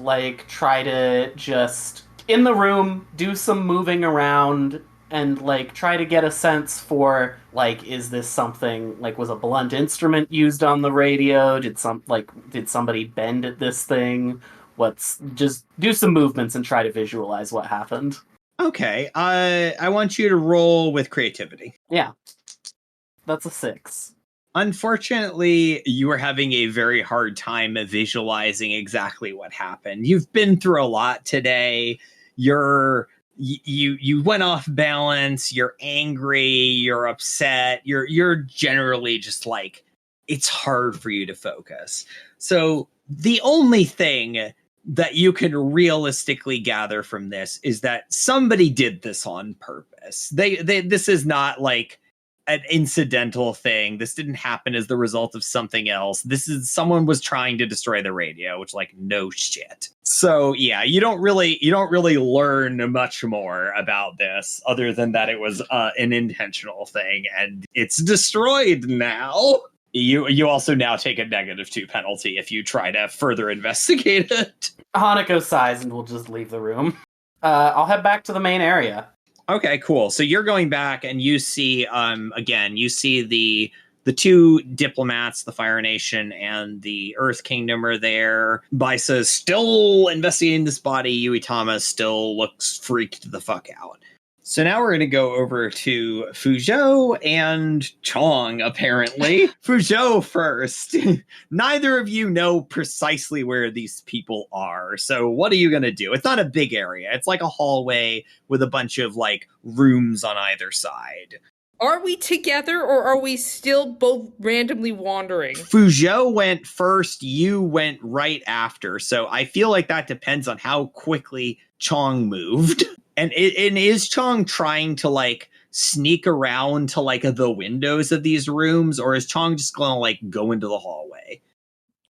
try to just in the room do some moving around and try to get a sense for is this something was a blunt instrument used on the radio? Did somebody bend at this thing? Just do some movements and try to visualize what happened. Okay, I want you to roll with creativity. Yeah, that's a 6. Unfortunately, you are having a very hard time visualizing exactly what happened. You've been through a lot today. You went off balance, you're angry, you're upset, you're generally just it's hard for you to focus. So the only thing that you can realistically gather from this is that somebody did this on purpose. This is not an incidental thing. This didn't happen as the result of something else. This is someone was trying to destroy the radio, which no shit. So yeah, you don't really learn much more about this other than that it was an intentional thing and it's destroyed now. You also now take a -2 penalty if you try to further investigate it. Hanako sighs and will just leave the room. I'll head back to the main area. Okay, cool. So you're going back and you see, again, you see the two diplomats, the Fire Nation and the Earth Kingdom are there. Baisa is still investigating this body. Yuitama still looks freaked the fuck out. So now we're going to go over to Fuzhou and Chong, apparently. Fuzhou first. Neither of you know precisely where these people are. So what are you going to do? It's not a big area. It's like a hallway with a bunch of like rooms on either side. Are we together or are we still both randomly wandering? Fuzhou went first, you went right after. So I feel like that depends on how quickly Chong moved. And is Chong trying to like sneak around to like the windows of these rooms, or is Chong just gonna like go into the hallway?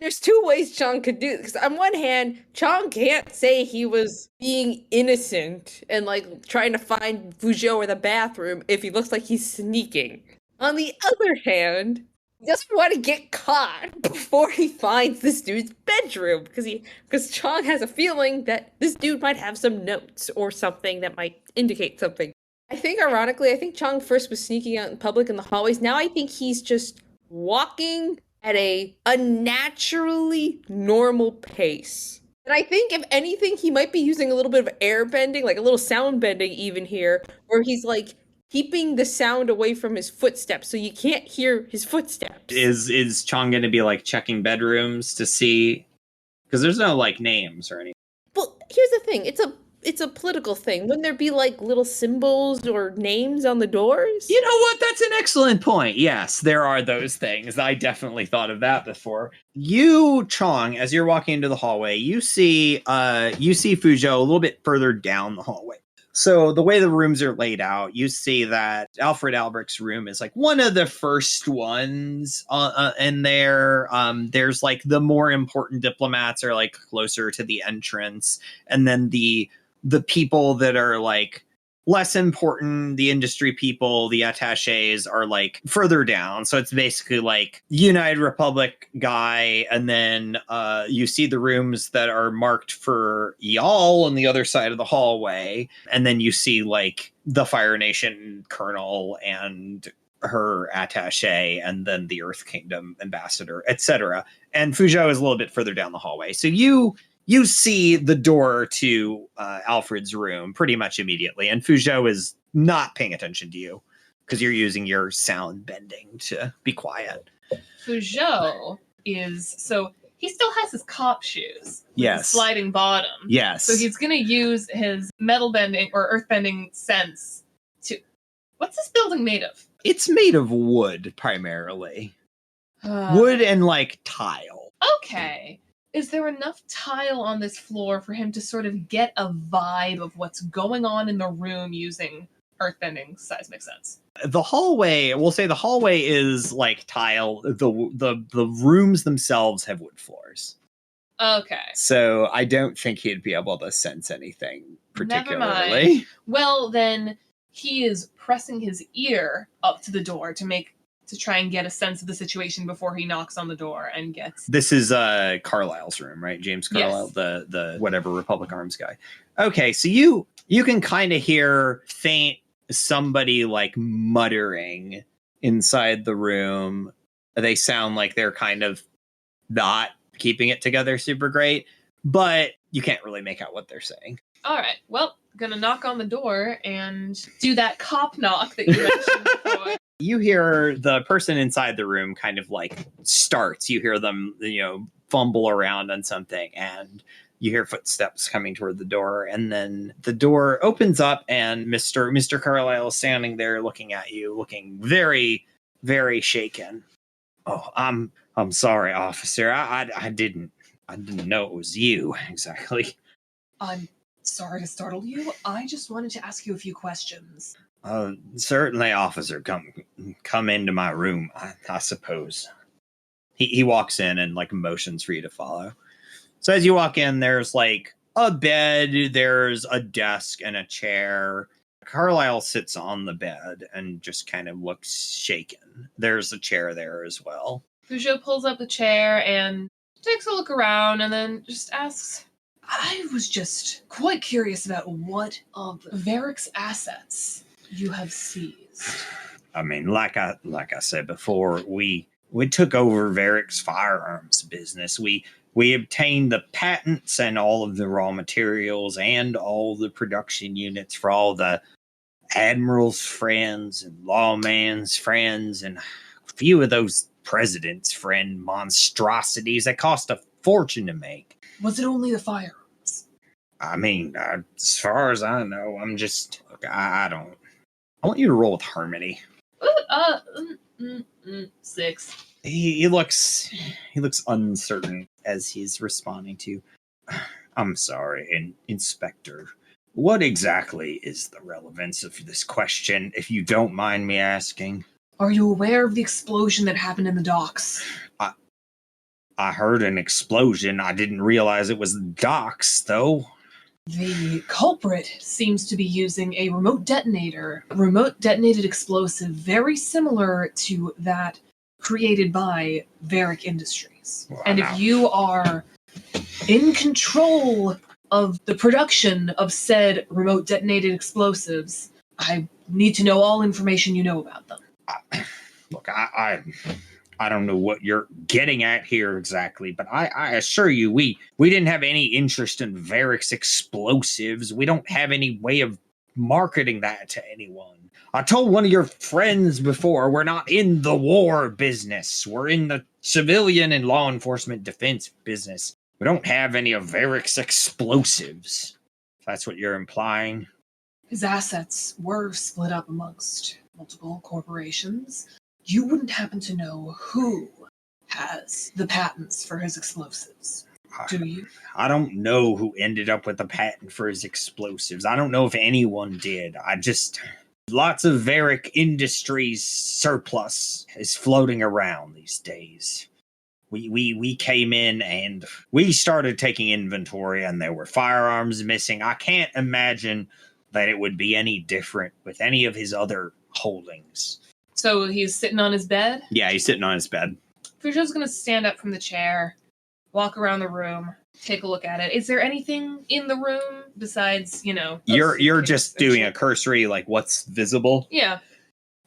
There's two ways Chong could do this. On one hand, Chong can't say he was being innocent and like trying to find Fuzhou or the bathroom if he looks like he's sneaking. On the other hand, he doesn't want to get caught before he finds this dude's bedroom because Chong has a feeling that this dude might have some notes or something that might indicate something. I think ironically, Chong first was sneaking out in public in the hallways. Now I think he's just walking at a unnaturally normal pace. And I think, if anything, he might be using a little bit of air bending, like a little sound bending even here, where he's like keeping the sound away from his footsteps so you can't hear his footsteps. Is Chong going to be like checking bedrooms to see? Because there's no like names or anything. Well, here's the thing. It's a political thing. Wouldn't there be like little symbols or names on the doors? You know what? That's an excellent point. Yes, there are those things. I definitely thought of that before. You, Chong, as you're walking into the hallway, you see Fuzhou a little bit further down the hallway. So the way the rooms are laid out, you see that Alfred Albrecht's room is like one of the first ones in there. There's like the more important diplomats are like closer to the entrance, and then the people that are like less important, the industry people, the attaches are like further down. So it's basically like United Republic guy. And then you see the rooms that are marked for y'all on the other side of the hallway. And then you see like the Fire Nation colonel and her attaché, and then the Earth Kingdom ambassador, etc. And Fuzhou is a little bit further down the hallway. So you see the door to Alfred's room pretty much immediately, and Fuzhou is not paying attention to you because you're using your sound bending to be quiet. Fuzhou he still has his cop shoes. Yes. Sliding bottom. Yes. So he's going to use his metal bending or earth bending sense to... What's this building made of? It's made of wood, primarily. Wood and, like, tile. Okay. Is there enough tile on this floor for him to sort of get a vibe of what's going on in the room using earthbending seismic sense? The hallway, we'll say the hallway is like tile. The rooms themselves have wood floors. Okay. So I don't think he'd be able to sense anything particularly. Never mind. Well, then he is pressing his ear up to the door to try and get a sense of the situation before he knocks on the door and gets... This is Carlisle's room, right? James Carlisle, yes. the whatever Republic Arms guy. Okay, so you can kind of hear faint somebody like muttering inside the room. They sound like they're kind of not keeping it together super great, but you can't really make out what they're saying. All right, well, gonna knock on the door and do that cop knock that you mentioned before. You hear the person inside the room kind of like starts. You hear them, fumble around on something, and you hear footsteps coming toward the door, and then the door opens up, and Mr. Carlisle is standing there looking at you, looking very, very shaken. Oh, I'm sorry, officer. I didn't know it was you exactly. I'm sorry to startle you. I just wanted to ask you a few questions. Certainly, officer. Come into my room, I suppose. He walks in and like motions for you to follow. So as you walk in, there's like a bed, there's a desk and a chair. Carlisle sits on the bed and just kind of looks shaken. There's a chair there as well. Fuzhou pulls up the chair and takes a look around and then just asks, I was just quite curious about what of Varric's assets you have seized. I mean, like I said before, we took over Varric's firearms business. We obtained the patents and all of the raw materials and all the production units for all the admiral's friends and lawman's friends and a few of those president's friend monstrosities that cost a fortune to make. Was it only the firearms? I mean, as far as I know, I'm just... Look, I don't... I want you to roll with Harmony. 6. He looks uncertain as he's responding to, I'm sorry, Inspector. What exactly is the relevance of this question, if you don't mind me asking? Are you aware of the explosion that happened in the docks? I heard an explosion. I didn't realize it was docks, though. The culprit seems to be using a remote detonated explosive very similar to that created by Varick Industries. Wow. And if you are in control of the production of said remote detonated explosives, I need to know all information you know about them. Look, I don't know what you're getting at here exactly, but I assure you, we didn't have any interest in Varick's explosives. We don't have any way of marketing that to anyone. I told one of your friends before, we're not in the war business. We're in the civilian and law enforcement defense business. We don't have any of Varick's explosives. If that's what you're implying. His assets were split up amongst multiple corporations. You wouldn't happen to know who has the patents for his explosives, do you? I don't know who ended up with the patent for his explosives. I don't know if anyone did. Lots of Varick Industries surplus is floating around these days. We came in and we started taking inventory and there were firearms missing. I can't imagine that it would be any different with any of his other holdings. So he's sitting on his bed? Yeah, he's sitting on his bed. Fuzhou's going to stand up from the chair, walk around the room, take a look at it. Is there anything in the room besides, You're just doing a cursory, like, what's visible? Yeah.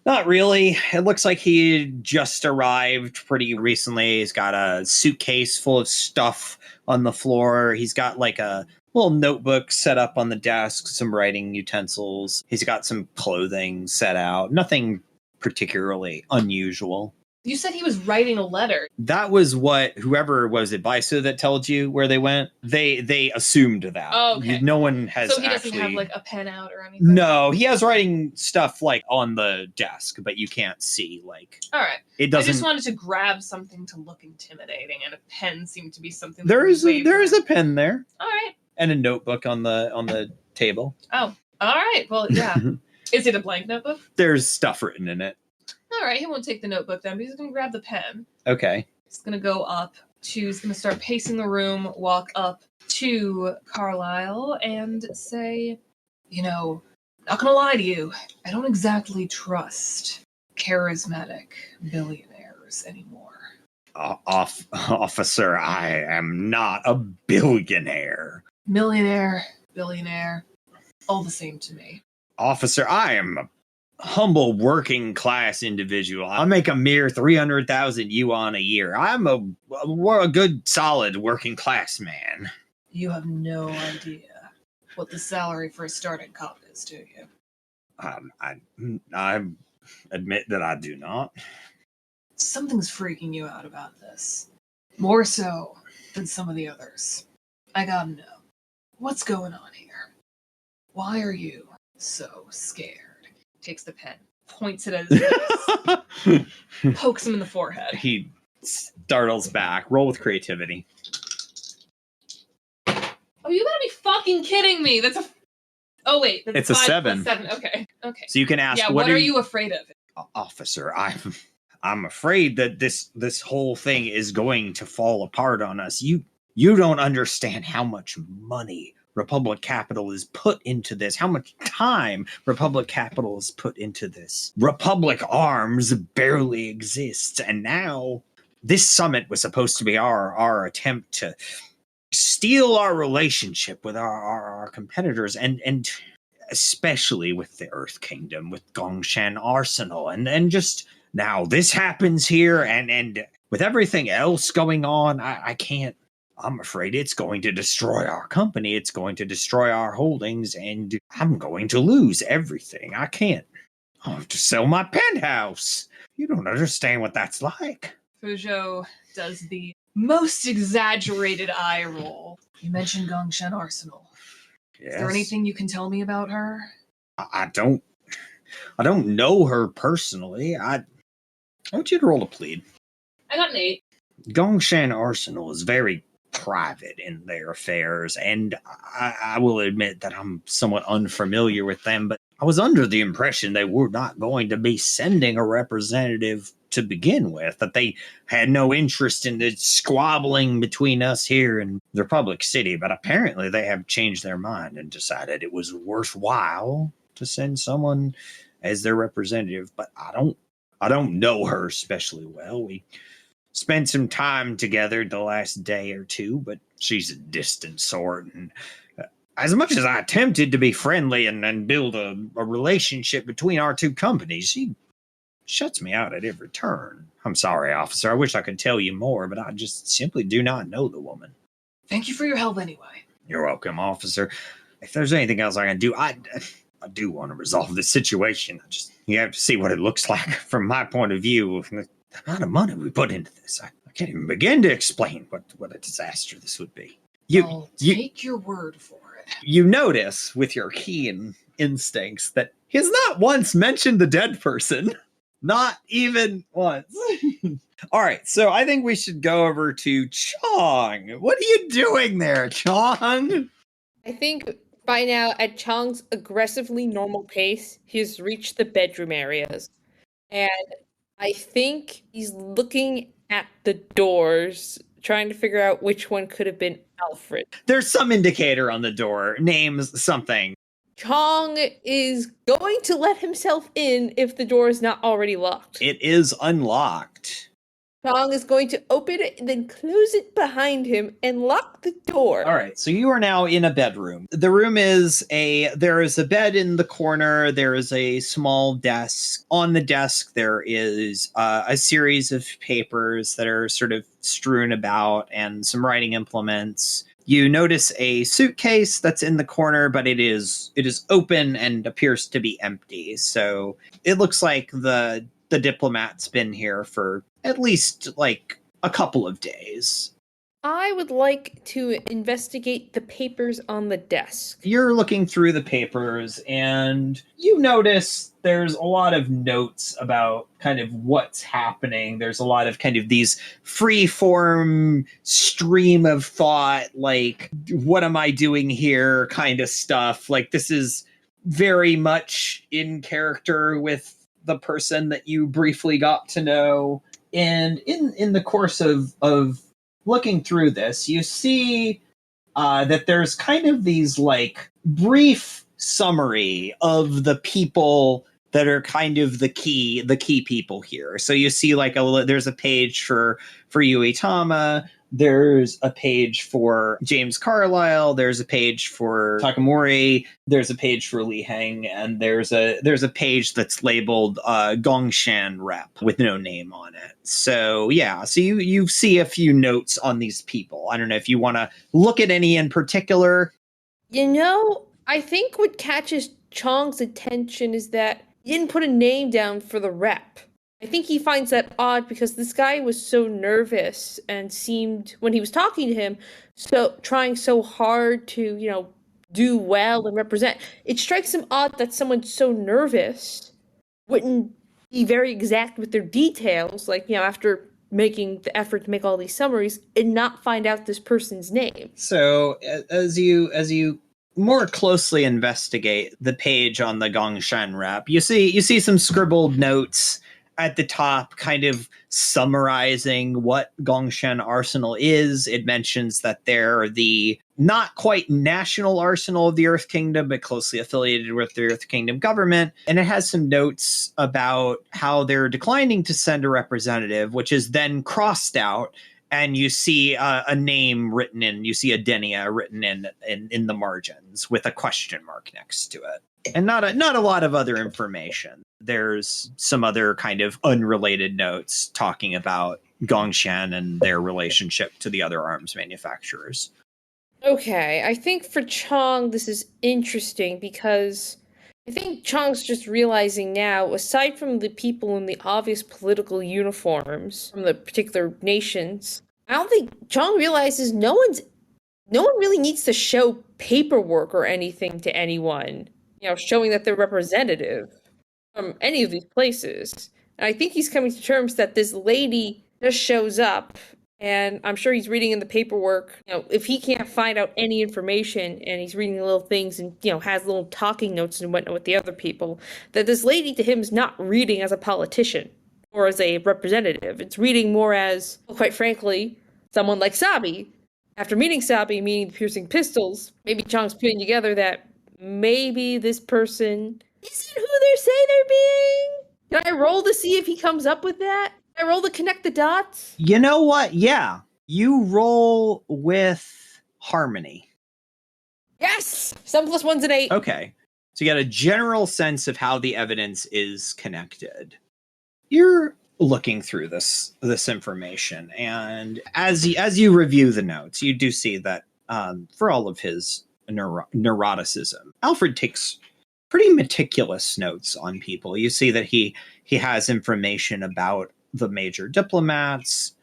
Not really. It looks like he just arrived pretty recently. He's got a suitcase full of stuff on the floor. He's got, like, a little notebook set up on the desk, some writing utensils. He's got some clothing set out. Nothing particularly unusual. You said he was writing a letter. That was what whoever was it, Baisu, that told you where they went. They assumed that. Oh, okay. No one has. So he doesn't have like a pen out or anything. No, he has writing stuff like on the desk, but you can't see. Like, all right, it doesn't. I just wanted to grab something to look intimidating, and a pen seemed to be something. There is a pen there. All right. And a notebook on the table. Oh, all right. Well, yeah. Is it a blank notebook? There's stuff written in it. All right, he won't take the notebook then, but he's going to grab the pen. Okay. He's going to go up he's going to start pacing the room, walk up to Carlisle and say, not going to lie to you, I don't exactly trust charismatic billionaires anymore. Officer, I am not a billionaire. Millionaire, billionaire, all the same to me. Officer, I am a humble working class individual. I make a mere 300,000 yuan a year. I'm a good solid working class man. You have no idea what the salary for a starting cop is, do you? I admit that I do not. Something's freaking you out about this. More so than some of the others. I gotta know. What's going on here? Why are you so scared? Takes the pen, points it at his face, pokes him in the forehead. He startles back. Roll with creativity. Oh, you gotta be fucking kidding me! That's it's a 7. 7. Okay. So you can ask, yeah, what are you afraid of? Officer, I'm afraid that this whole thing is going to fall apart on us. You don't understand how much money Republic Capital is put into this, how much time Republic Capital is put into this. Republic Arms barely exists, and now this summit was supposed to be our attempt to steal our relationship with our competitors, and especially with the Earth Kingdom, with Gongshan Arsenal, and just now this happens here, and with everything else going on, I can't I'm afraid it's going to destroy our company. It's going to destroy our holdings, and I'm going to lose everything. I can't. I'll have to sell my penthouse. You don't understand what that's like. Fuzhou does the most exaggerated eye roll. You mentioned Gongshan Arsenal. Yes. Is there anything you can tell me about her? I don't know her personally. I want you to roll a plead. I got an 8. Gongshan Arsenal is very private in their affairs, and I will admit that I'm somewhat unfamiliar with them, but I was under the impression they were not going to be sending a representative to begin with, that they had no interest in the squabbling between us here and the Republic City, but apparently they have changed their mind and decided it was worthwhile to send someone as their representative. But I don't know her especially well. We spent some time together the last day or two, but she's a distant sort, and as much as I attempted to be friendly and build a relationship between our two companies, she shuts me out at every turn. I'm sorry, officer. I wish I could tell you more, but I just simply do not know the woman. Thank you for your help anyway. You're welcome, officer. If there's anything else I can do, I do want to resolve this situation. You have to see what it looks like from my point of view. The amount of money we put into this, I can't even begin to explain what a disaster this would be. I'll take your word for it. You notice with your keen instincts that he has not once mentioned the dead person. Not even once. All right, so I think we should go over to Chong. What are you doing there, Chong? I think by now, at Chong's aggressively normal pace, he's reached the bedroom areas. And I think he's looking at the doors, trying to figure out which one could have been Alfred. There's some indicator on the door, names something. Chong is going to let himself in if the door is not already locked. It is unlocked. Chong is going to open it and then close it behind him and lock the door. All right, so you are now in a bedroom. The room there is a bed in the corner. There is a small desk. On the desk, there is a series of papers that are sort of strewn about and some writing implements. You notice a suitcase that's in the corner, but it is open and appears to be empty. So it looks like the diplomat's been here for at least like a couple of days. I would like to investigate the papers on the desk. You're looking through the papers and you notice there's a lot of notes about kind of what's happening. There's a lot of kind of these free-form stream of thought, like, what am I doing here kind of stuff. Like, this is very much in character with the person that you briefly got to know. And in the course of looking through this, you see that there's kind of these like brief summary of the people that are kind of the key people here. So you see like there's a page for Yui Tama, there's a page for James Carlisle, there's a page for Takamori, there's a page for Li Heng, and there's a page that's labeled Gongshan Rep with no name on it. So yeah, so you see a few notes on these people. I don't know if you want to look at any in particular. You know, I think what catches Chong's attention is that he didn't put a name down for the rep. I think he finds that odd because this guy was so nervous and seemed, when he was talking to him, so trying so hard to, do well and represent. It strikes him odd that someone so nervous wouldn't be very exact with their details, like, after making the effort to make all these summaries and not find out this person's name. So as you more closely investigate the page on the Gongshan Rep, you see some scribbled notes at the top, kind of summarizing what Gongshan Arsenal is. It mentions that they're the not quite national arsenal of the Earth Kingdom, but closely affiliated with the Earth Kingdom government. And it has some notes about how they're declining to send a representative, which is then crossed out. And you see a name written in, you see Adenia written in the margins with a question mark next to it. And not a lot of other information. There's some other kind of unrelated notes talking about Gongshan and their relationship to the other arms manufacturers. Okay, I think for Chong, this is interesting because I think Chong's just realizing now, aside from the people in the obvious political uniforms from the particular nations, I don't think Chong realizes no one really needs to show paperwork or anything to anyone, showing that they're representative from any of these places. And I think he's coming to terms that this lady just shows up, and I'm sure he's reading in the paperwork, if he can't find out any information and he's reading the little things and, has little talking notes and whatnot with the other people, that this lady to him is not reading as a politician or as a representative. It's reading more as, well, quite frankly, someone like Sabi. After meeting Sabi, meaning the piercing pistols, maybe Chong's putting together that maybe this person isn't who they say they're being. Can I roll to see if he comes up with that? I roll to connect the dots? You know what? Yeah. You roll with harmony. Yes! 7 + 1's an 8. Okay. So you got a general sense of how the evidence is connected. You're looking through this information, and as you review the notes, you do see that for all of his neuroticism, Alfred takes pretty meticulous notes on people. You see that he has information about the major diplomats.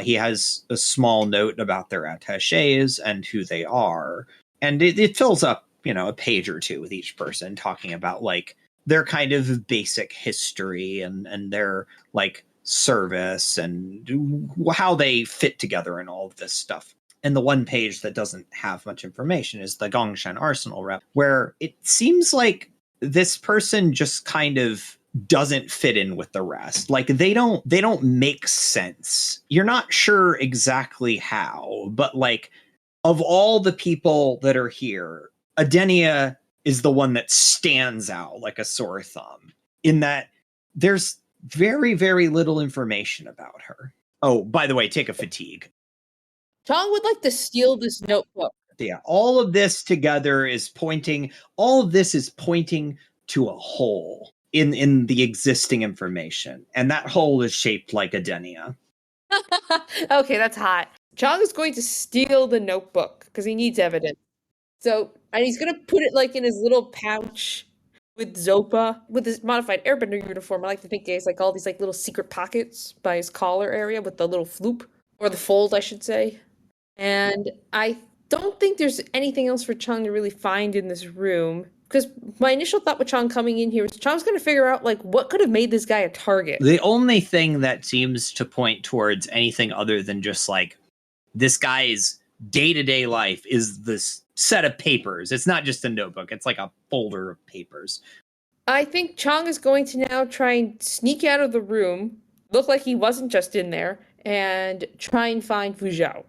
He has a small note about their attachés and who they are. And it fills up, a page or two with each person talking about like their kind of basic history and their like service and how they fit together and all of this stuff. And the one page that doesn't have much information is the Gongshan Arsenal rep, where it seems like this person just kind of doesn't fit in with the rest. Like they don't make sense. You're not sure exactly how, but like of all the people that are here, Adenia is the one that stands out like a sore thumb in that there's very, very little information about her. Oh, by the way, take a fatigue. Chong would like to steal this notebook. Yeah, all of this together is pointing to a hole in the existing information. And that hole is shaped like Adenia. Okay, that's hot. Chong is going to steal the notebook because he needs evidence. So, and he's going to put it like in his little pouch with Zopa, with his modified airbender uniform. I like to think he has like all these like little secret pockets by his collar area with the little floop, or the fold, I should say. And I don't think there's anything else for Chong to really find in this room. Because my initial thought with Chong coming in here was Chong's going to figure out, like, what could have made this guy a target. The only thing that seems to point towards anything other than just, like, this guy's day-to-day life is this set of papers. It's not just a notebook. It's like a folder of papers. I think Chong is going to now try and sneak out of the room, look like he wasn't just in there, and try and find Fuzhou,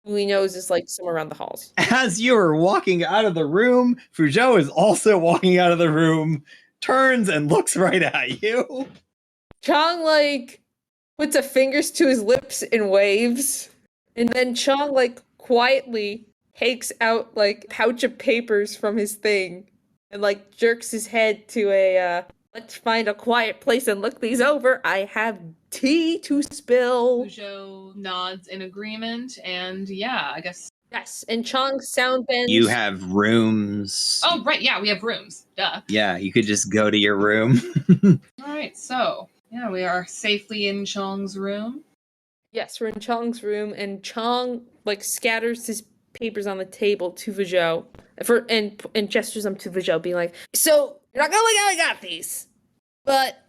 who he knows is like somewhere around the halls. As you are walking out of the room, Fuzhou is also walking out of the room, turns and looks right at you. Chong like puts a fingers to his lips and waves, and then Chong like quietly takes out like a pouch of papers from his thing and like jerks his head to a let's find a quiet place and look these over. I have tea to spill. Fuzhou nods in agreement, and yeah, I guess. Yes, and Chong sound bends. You have rooms. Oh, right, yeah, we have rooms. Duh. Yeah, you could just go to your room. All right, so, yeah, we are safely in Chong's room. Yes, we're in Chong's room, and Chong, like, scatters his papers on the table to Fuzhou, and gestures them to Fuzhou, being like, so, you're not gonna look how I got these, but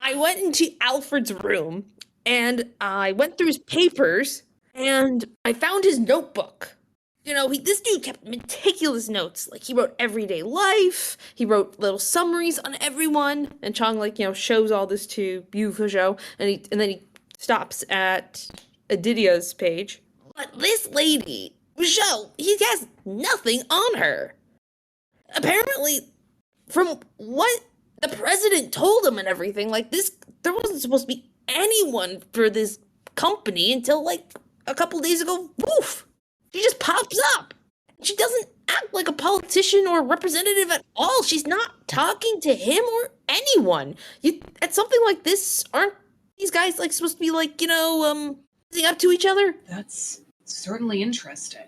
I went into Alfred's room, and I went through his papers, and I found his notebook. This dude kept meticulous notes. Like, he wrote everyday life, he wrote little summaries on everyone, and Chong, shows all this to you, Fuzhou, and then he stops at Adidia's page. But this lady, Fuzhou, he has nothing on her. Apparently, from what the president told him and everything, like this, there wasn't supposed to be anyone for this company until like a couple days ago. Woof! She just pops up. She doesn't act like a politician or a representative at all. She's not talking to him or anyone. At something like this, aren't these guys, like, supposed to be, like, sitting up to each other? That's certainly interesting.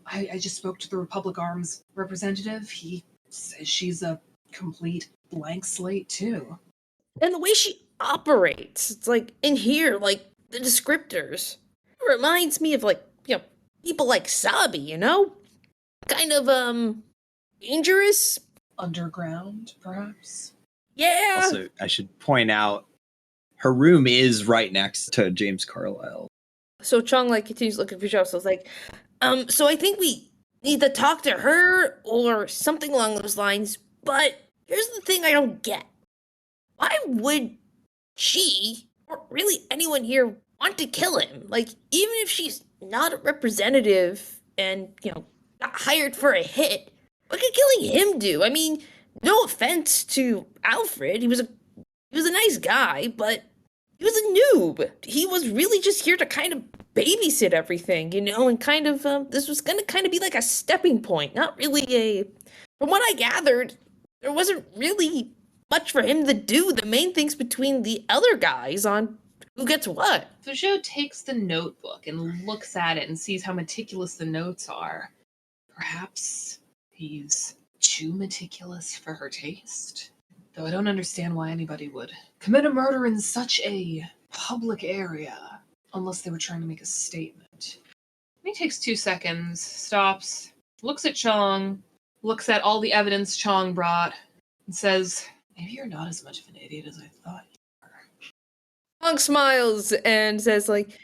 I just spoke to the Republic Arms representative. He says she's a complete blank slate, too. And the way she operates, it's like, in here, like, the descriptors, it reminds me of, like, people like Sabi, Kind of, dangerous? Underground, perhaps? Yeah! Also, I should point out, her room is right next to James Carlisle. So Chong, like, continues looking for Fuzhou, so it's like, so I think we need to talk to her, or something along those lines, but here's the thing I don't get. Why would she, or really anyone here, want to kill him? Like, even if she's not a representative and, got hired for a hit, what could killing him do? I mean, no offense to Alfred, he was a nice guy, but he was a noob. He was really just here to kind of babysit everything, and kind of, this was gonna kind of be like a stepping point, not really from what I gathered, there wasn't really much for him to do. The main thing's between the other guys on who gets what. Fuzhou takes the notebook and looks at it and sees how meticulous the notes are. Perhaps he's too meticulous for her taste? Though I don't understand why anybody would commit a murder in such a public area, unless they were trying to make a statement. He takes 2 seconds, stops, looks at Chong, looks at all the evidence Chong brought, and says, maybe you're not as much of an idiot as I thought you were. Chong smiles and says, like,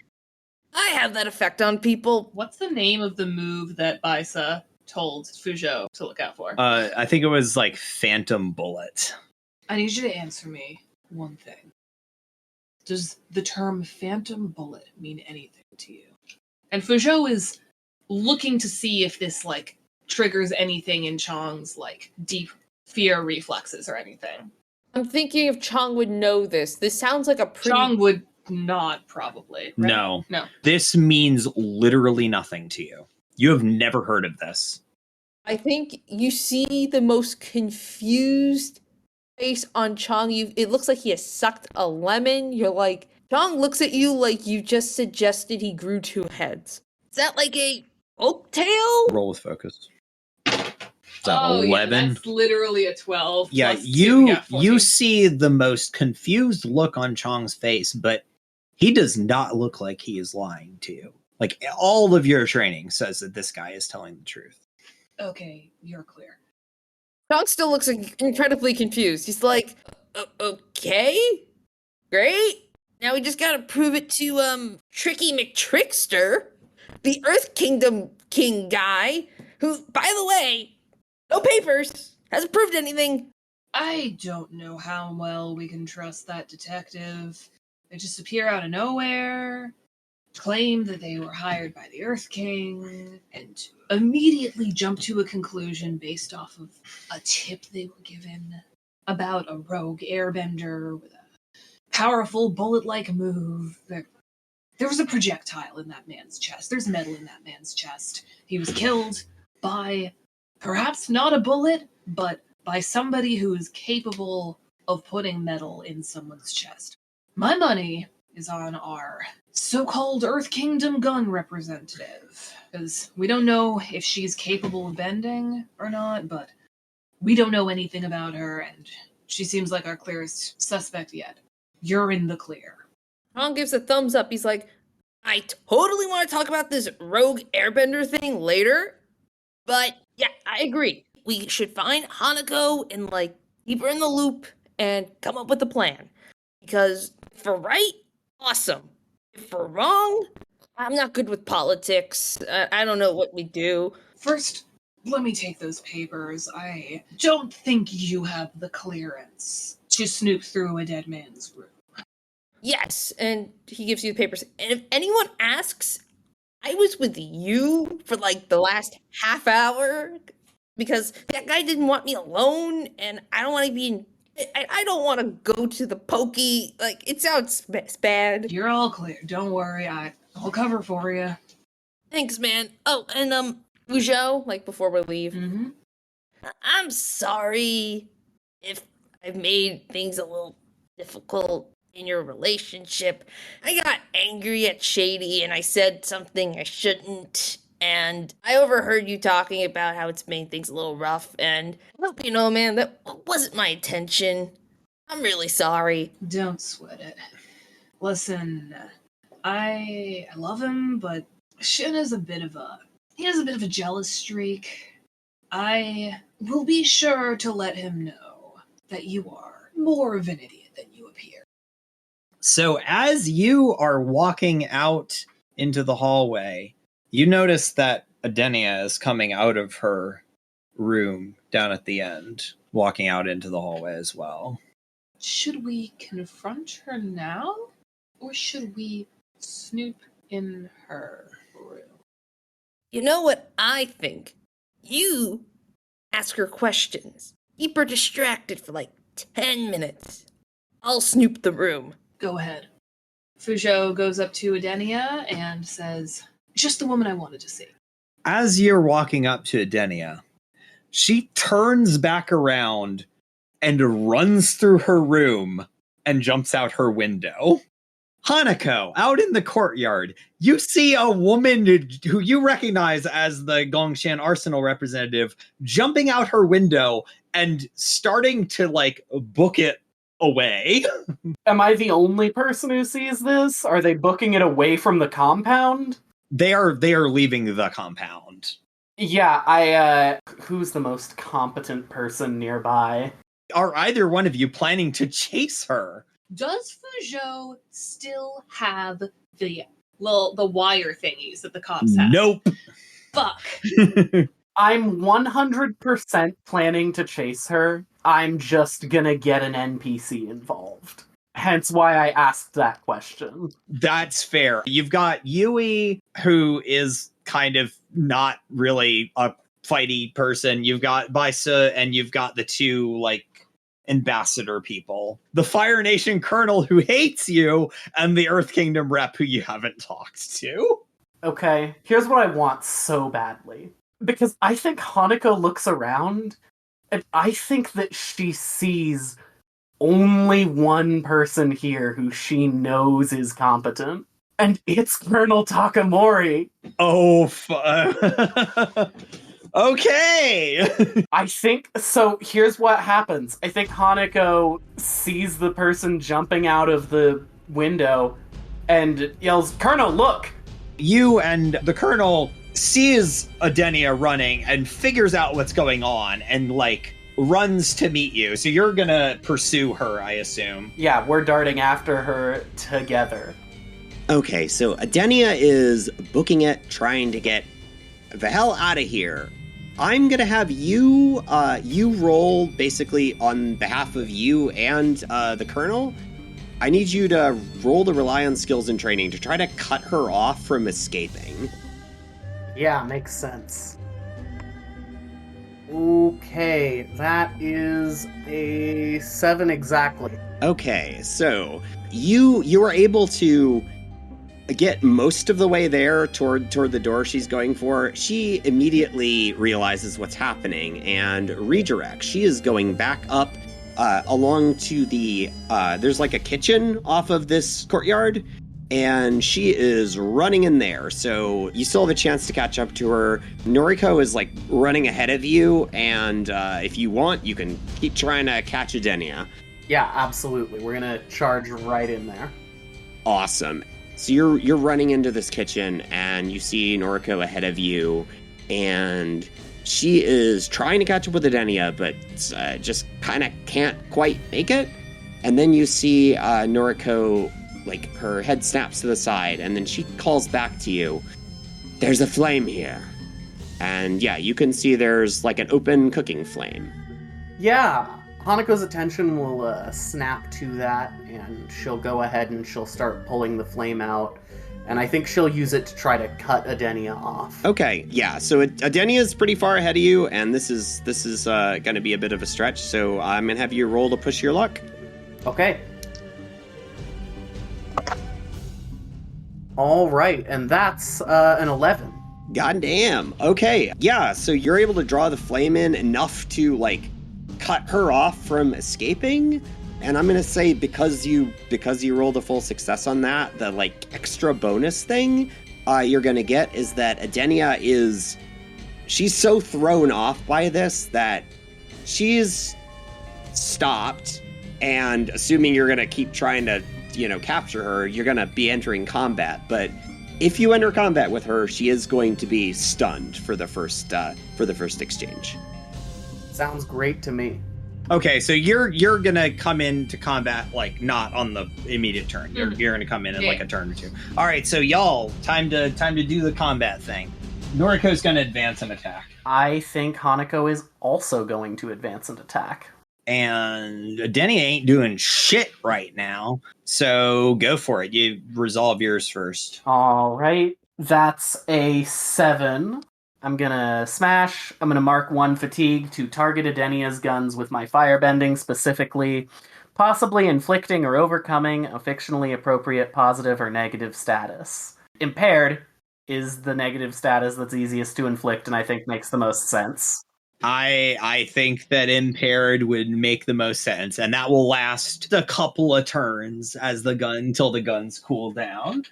I have that effect on people. What's the name of the move that Baisa told Fuzhou to look out for? I think it was like Phantom Bullet. I need you to answer me one thing. Does the term Phantom Bullet mean anything to you? And Fuzhou is looking to see if this, like, triggers anything in Chong's, like, deep fear reflexes or anything. I'm thinking if Chong would know this. This sounds like a pretty... Chong would not, probably. Right? No. No. This means literally nothing to you. You have never heard of this. I think you see the most confused face on Chong. It looks like he has sucked a lemon. You're like, Chong looks at you like you just suggested he grew 2 heads. Is that like a oak tail? Roll with focus. Is that 11? Yeah, that's literally a 12. Yeah, plus 2, you see the most confused look on Chong's face, but he does not look like he is lying to you. Like, all of your training says that this guy is telling the truth. Okay, you're clear. Chong still looks incredibly confused. He's like, okay, great. Now we just gotta prove it to, Tricky McTrickster, the Earth Kingdom King guy, who, by the way, no papers, hasn't proved anything. I don't know how well we can trust that detective. They just appear out of nowhere, claim that they were hired by the Earth King, and immediately jump to a conclusion based off of a tip they were given about a rogue airbender with a powerful bullet-like move. There was a projectile in that man's chest. There's metal in that man's chest. He was killed by, perhaps not a bullet, but by somebody who is capable of putting metal in someone's chest. My money is on our so-called Earth Kingdom gun representative, because we don't know if she's capable of bending or not, but we don't know anything about her, and she seems like our clearest suspect yet. You're in the clear. Chong gives a thumbs up. He's like, I totally want to talk about this rogue airbender thing later, but yeah, I agree. We should find Hanako and, like, keep her in the loop and come up with a plan. Because if we're right, awesome. If we're wrong, I'm not good with politics. I don't know what we do. First, let me take those papers. I don't think you have the clearance to snoop through a dead man's room. Yes, and he gives you the papers. And if anyone asks, I was with you for, like, the last half hour because that guy didn't want me alone, and I don't want to be in... I don't want to go to the pokey. Like, it sounds bad. You're all clear. Don't worry. I'll cover for you. Thanks, man. Oh, and, Fuzhou, like, before we leave. Mm-hmm. I'm sorry if I've made things a little difficult. in your relationship. I got angry at Shady and I said something I shouldn't. And I overheard you talking about how it's made things a little rough. And I hope you know, man, that wasn't my intention. I'm really sorry. Don't sweat it. Listen, I love him, but Shin has a bit of a jealous streak. I will be sure to let him know that you are more of an idiot than you appear. So as you are walking out into the hallway, you notice that Adenia is coming out of her room down at the end, walking out into the hallway as well. Should we confront her now, or should we snoop in her room? You know what I think? You ask her questions. Keep her distracted for like 10 minutes. I'll snoop the room. Go ahead. Fuzhou goes up to Adenia and says, just the woman I wanted to see. As you're walking up to Adenia, she turns back around and runs through her room and jumps out her window. Hanako, out in the courtyard, you see a woman who you recognize as the Gongshan Arsenal representative jumping out her window and starting to, like, book it away. Am I the only person who sees this? Are they booking it away from the compound? They are leaving the compound. Yeah, who's the most competent person nearby? Are either one of you planning to chase her? Does Fuzhou still have the wire thingies that the cops have? Nope. Fuck. I'm 100% planning to chase her. I'm just gonna get an NPC involved. Hence why I asked that question. That's fair. You've got Yui, who is kind of not really a fighty person. You've got Baisa, and you've got the two, like, ambassador people. The Fire Nation colonel who hates you, and the Earth Kingdom rep who you haven't talked to. Okay, here's what I want so badly. Because I think Hanako looks around, and I think that she sees only one person here who she knows is competent. And it's Colonel Takamori. Oh, okay. I think, so here's what happens. I think Hanako sees the person jumping out of the window and yells, "Colonel, look!" You and the Colonel sees Adenia running and figures out what's going on and, like, runs to meet you. So you're gonna pursue her, I assume. Yeah, we're darting after her together. Okay, so Adenia is booking it, trying to get the hell out of here. I'm gonna have you roll basically on behalf of you and the Colonel. I need you to roll the rely on skills and training to try to cut her off from escaping. Yeah, makes sense. Okay, that is a 7 exactly. Okay, so you were able to get most of the way there toward the door she's going for. She immediately realizes what's happening and redirects. She is going back up along to the there's like a kitchen off of this courtyard, and she is running in there. So you still have a chance to catch up to her. Noriko is like running ahead of you, and if you want, you can keep trying to catch Adenia. Yeah, absolutely. We're gonna charge right in there. Awesome. So you're running into this kitchen, and you see Noriko ahead of you, and she is trying to catch up with Adenia, but just kind of can't quite make it. And then you see Noriko, like, her head snaps to the side, and then she calls back to you. There's a flame here. And yeah, you can see there's like an open cooking flame. Yeah, Hanako's attention will snap to that, and she'll go ahead and she'll start pulling the flame out. And I think she'll use it to try to cut Adenia off. Okay, yeah, so Adenia's pretty far ahead of you, and this is going to be a bit of a stretch, so I'm going to have you roll to push your luck. Okay. All right, and that's an 11. Goddamn. Okay, yeah, so you're able to draw the flame in enough to, like, cut her off from escaping, And I'm gonna say because you rolled a full success on that, the like extra bonus thing you're gonna get is that Adenia she's so thrown off by this that she's stopped, and assuming you're gonna keep trying to, capture her, you're gonna be entering combat. But if you enter combat with her, she is going to be stunned for the first exchange. Sounds great to me. Okay, so you're gonna come into combat like not on the immediate turn. You're gonna come in like a turn or two. All right, so y'all, time to do the combat thing. Noriko's gonna advance and attack, I think Hanako is also going to advance and attack. and Denny ain't doing shit right now. So go for it. You resolve yours first. All right, that's a 7. I'm gonna smash. I'm gonna mark 1 fatigue to target Adenia's guns with my firebending, specifically, possibly inflicting or overcoming a fictionally appropriate positive or negative status. Impaired is the negative status that's easiest to inflict, and I think makes the most sense. I think that impaired would make the most sense, and that will last a couple of turns until the guns cool down.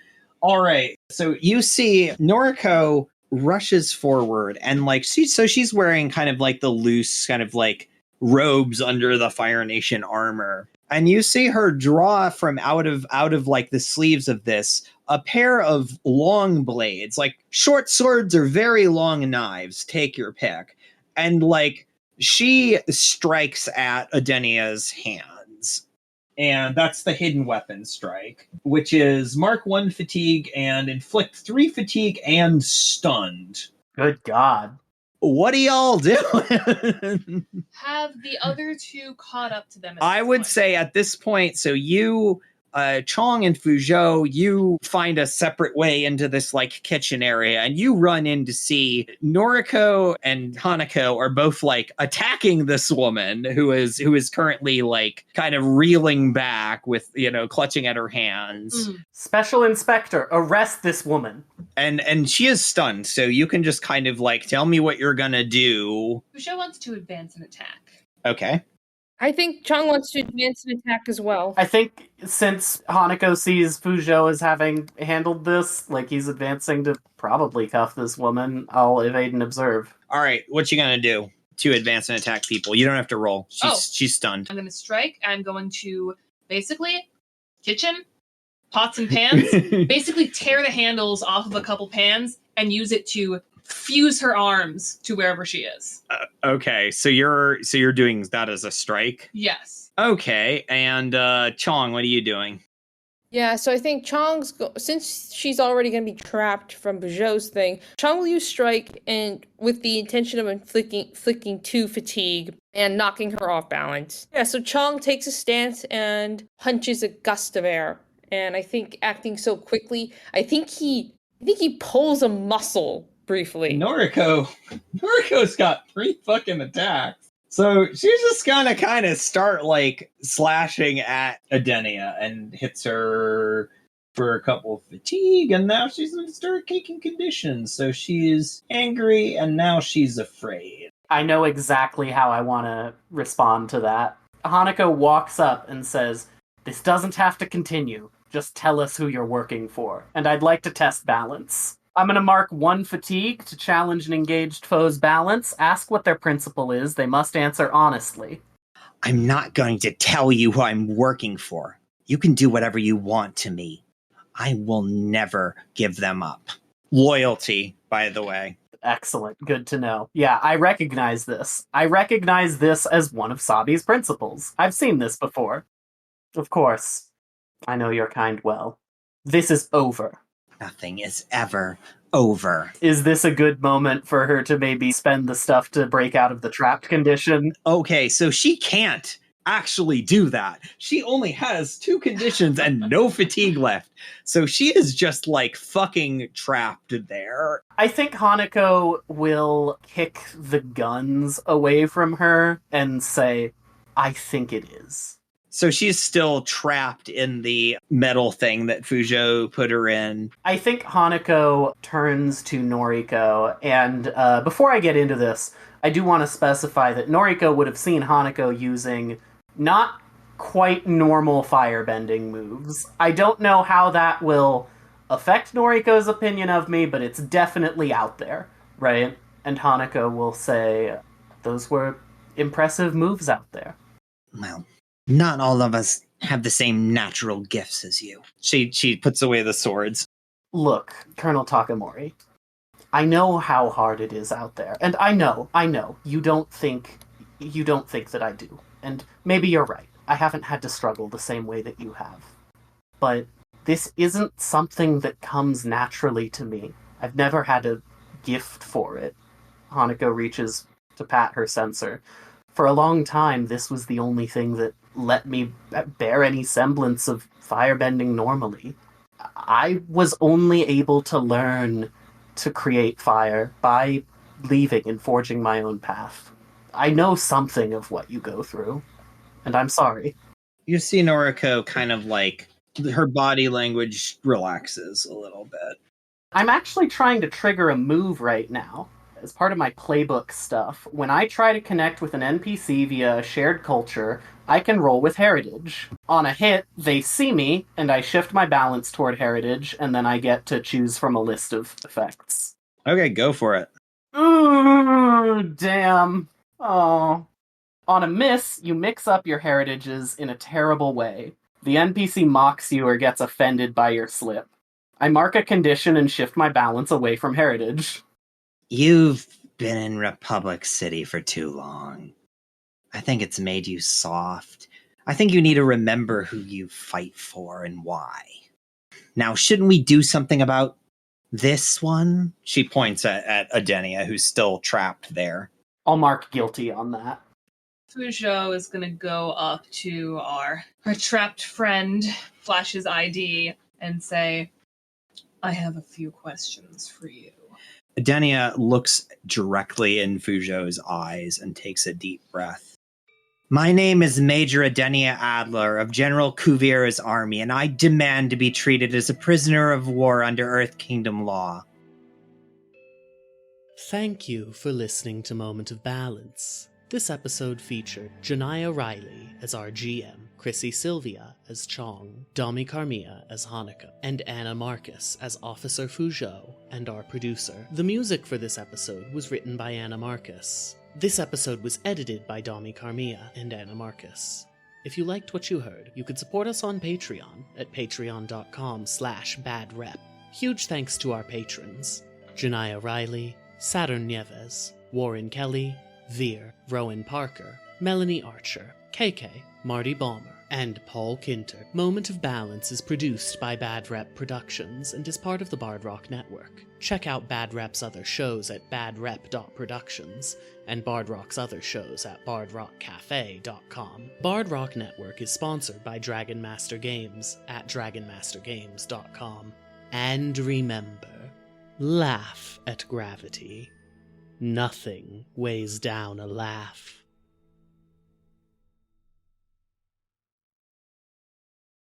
All right, so you see Noriko rushes forward, and she's wearing kind of like the loose kind of like robes under the Fire Nation armor, and you see her draw from out of like the sleeves of this a pair of long blades, like short swords or very long knives, take your pick, and she strikes at Adenia's hands. And that's the hidden weapon strike, which is mark 1 fatigue and inflict 3 fatigue and stunned. Good God. What are y'all doing? Have the other two caught up to them? I would say at this point, so you, Chong and Fuzhou, you find a separate way into this kitchen area, and you run in to see Noriko and Hanako are both attacking this woman who is currently kind of reeling back with clutching at her hands. Special Inspector, arrest this woman. And she is stunned, so you can just kind of tell me what you're gonna do. Fuzhou wants to advance and attack. Okay. I think Chong wants to advance and attack as well. I think since Hanako sees Fuzhou as having handled this, he's advancing to probably cuff this woman, I'll evade and observe. All right, what you gonna do to advance and attack people? You don't have to roll. She's stunned. I'm going to strike. I'm going to basically kitchen, pots and pans, basically tear the handles off of a couple pans and use it to fuse her arms to wherever she is. Okay, so you're doing that as a strike? Yes. Okay, and Chong, what are you doing? Yeah, so I think since she's already going to be trapped from Fuzhou's thing, Chong will use strike and with the intention of inflicting 2 fatigue and knocking her off balance. Yeah, so Chong takes a stance and punches a gust of air. And I think acting so quickly, I think he pulls a muscle briefly. Noriko's got 3 fucking attacks. So she's just gonna kind of start slashing at Adenia and hits her for a couple of fatigue, and now she's gonna start taking conditions. So she's angry and now she's afraid. I know exactly how I want to respond to that. Hanako walks up and says, "This doesn't have to continue. Just tell us who you're working for. And I'd like to test balance." I'm going to mark 1 fatigue to challenge an engaged foe's balance. Ask what their principle is. They must answer honestly. I'm not going to tell you who I'm working for. You can do whatever you want to me. I will never give them up. Loyalty, by the way. Excellent. Good to know. Yeah, I recognize this. I recognize this as one of Sabi's principles. I've seen this before. Of course. I know your kind well. This is over. Nothing is ever over. Is this a good moment for her to maybe spend the stuff to break out of the trapped condition? Okay, so she can't actually do that. She only has 2 conditions and no fatigue left. So she is just fucking trapped there. I think Hanako will kick the guns away from her and say, "I think it is." So she's still trapped in the metal thing that Fuzhou put her in. I think Hanako turns to Noriko, and before I get into this, I do want to specify that Noriko would have seen Hanako using not quite normal firebending moves. I don't know how that will affect Noriko's opinion of me, but it's definitely out there, right? And Hanako will say, those were impressive moves out there. Well, not all of us have the same natural gifts as you. She puts away the swords. Look, Colonel Takamori, I know how hard it is out there, and I know, you don't think that I do. And maybe you're right. I haven't had to struggle the same way that you have. But this isn't something that comes naturally to me. I've never had a gift for it. Hanako reaches to pat her censer. For a long time, this was the only thing that let me bear any semblance of firebending normally. I was only able to learn to create fire by leaving and forging my own path. I know something of what you go through, and I'm sorry. You see Noriko kind of like, her body language relaxes a little bit. I'm actually trying to trigger a move right now. As part of my playbook stuff, when I try to connect with an NPC via shared culture, I can roll with heritage. On a hit, they see me, and I shift my balance toward heritage, and then I get to choose from a list of effects. Okay, go for it. Ooh, damn. Oh. On a miss, you mix up your heritages in a terrible way. The NPC mocks you or gets offended by your slip. I mark a condition and shift my balance away from heritage. You've been in Republic City for too long. I think it's made you soft. I think you need to remember who you fight for and why. Now, shouldn't we do something about this one? She points at Adenia, who's still trapped there. I'll mark guilty on that. Fuzhou is going to go up to our trapped friend, flash his ID, and say, I have a few questions for you. Adenia looks directly in Fuzhou's eyes and takes a deep breath. My name is Major Adenia Adler of General Kuvira's army, and I demand to be treated as a prisoner of war under Earth Kingdom law. Thank you for listening to Moment of Balance. This episode featured Jonaya Riley as our GM, Chrissy Sylvia as Chong, Dami Carmia as Hanako, and Anna Marcus as Officer Fuzhou and our producer. The music for this episode was written by Anna Marcus. This episode was edited by Dami Carmia and Anna Marcus. If you liked what you heard, you could support us on Patreon at patreon.com/badrep. Huge thanks to our patrons: Jonaya Riley, Saturn Nieves, Warren Kelly, Veer, Rowan Parker, Melanie Archer, KK, Marty Balmer, and Paul Kinter. Moment of Balance is produced by Bad Rep Productions and is part of the Bard Rock Network. Check out Bad Rep's other shows at badrep.productions and Bard Rock's other shows at bardrockcafe.com. Bard Rock Network is sponsored by Dragon Master Games at dragonmastergames.com. And remember, laugh at gravity. Nothing weighs down a laugh.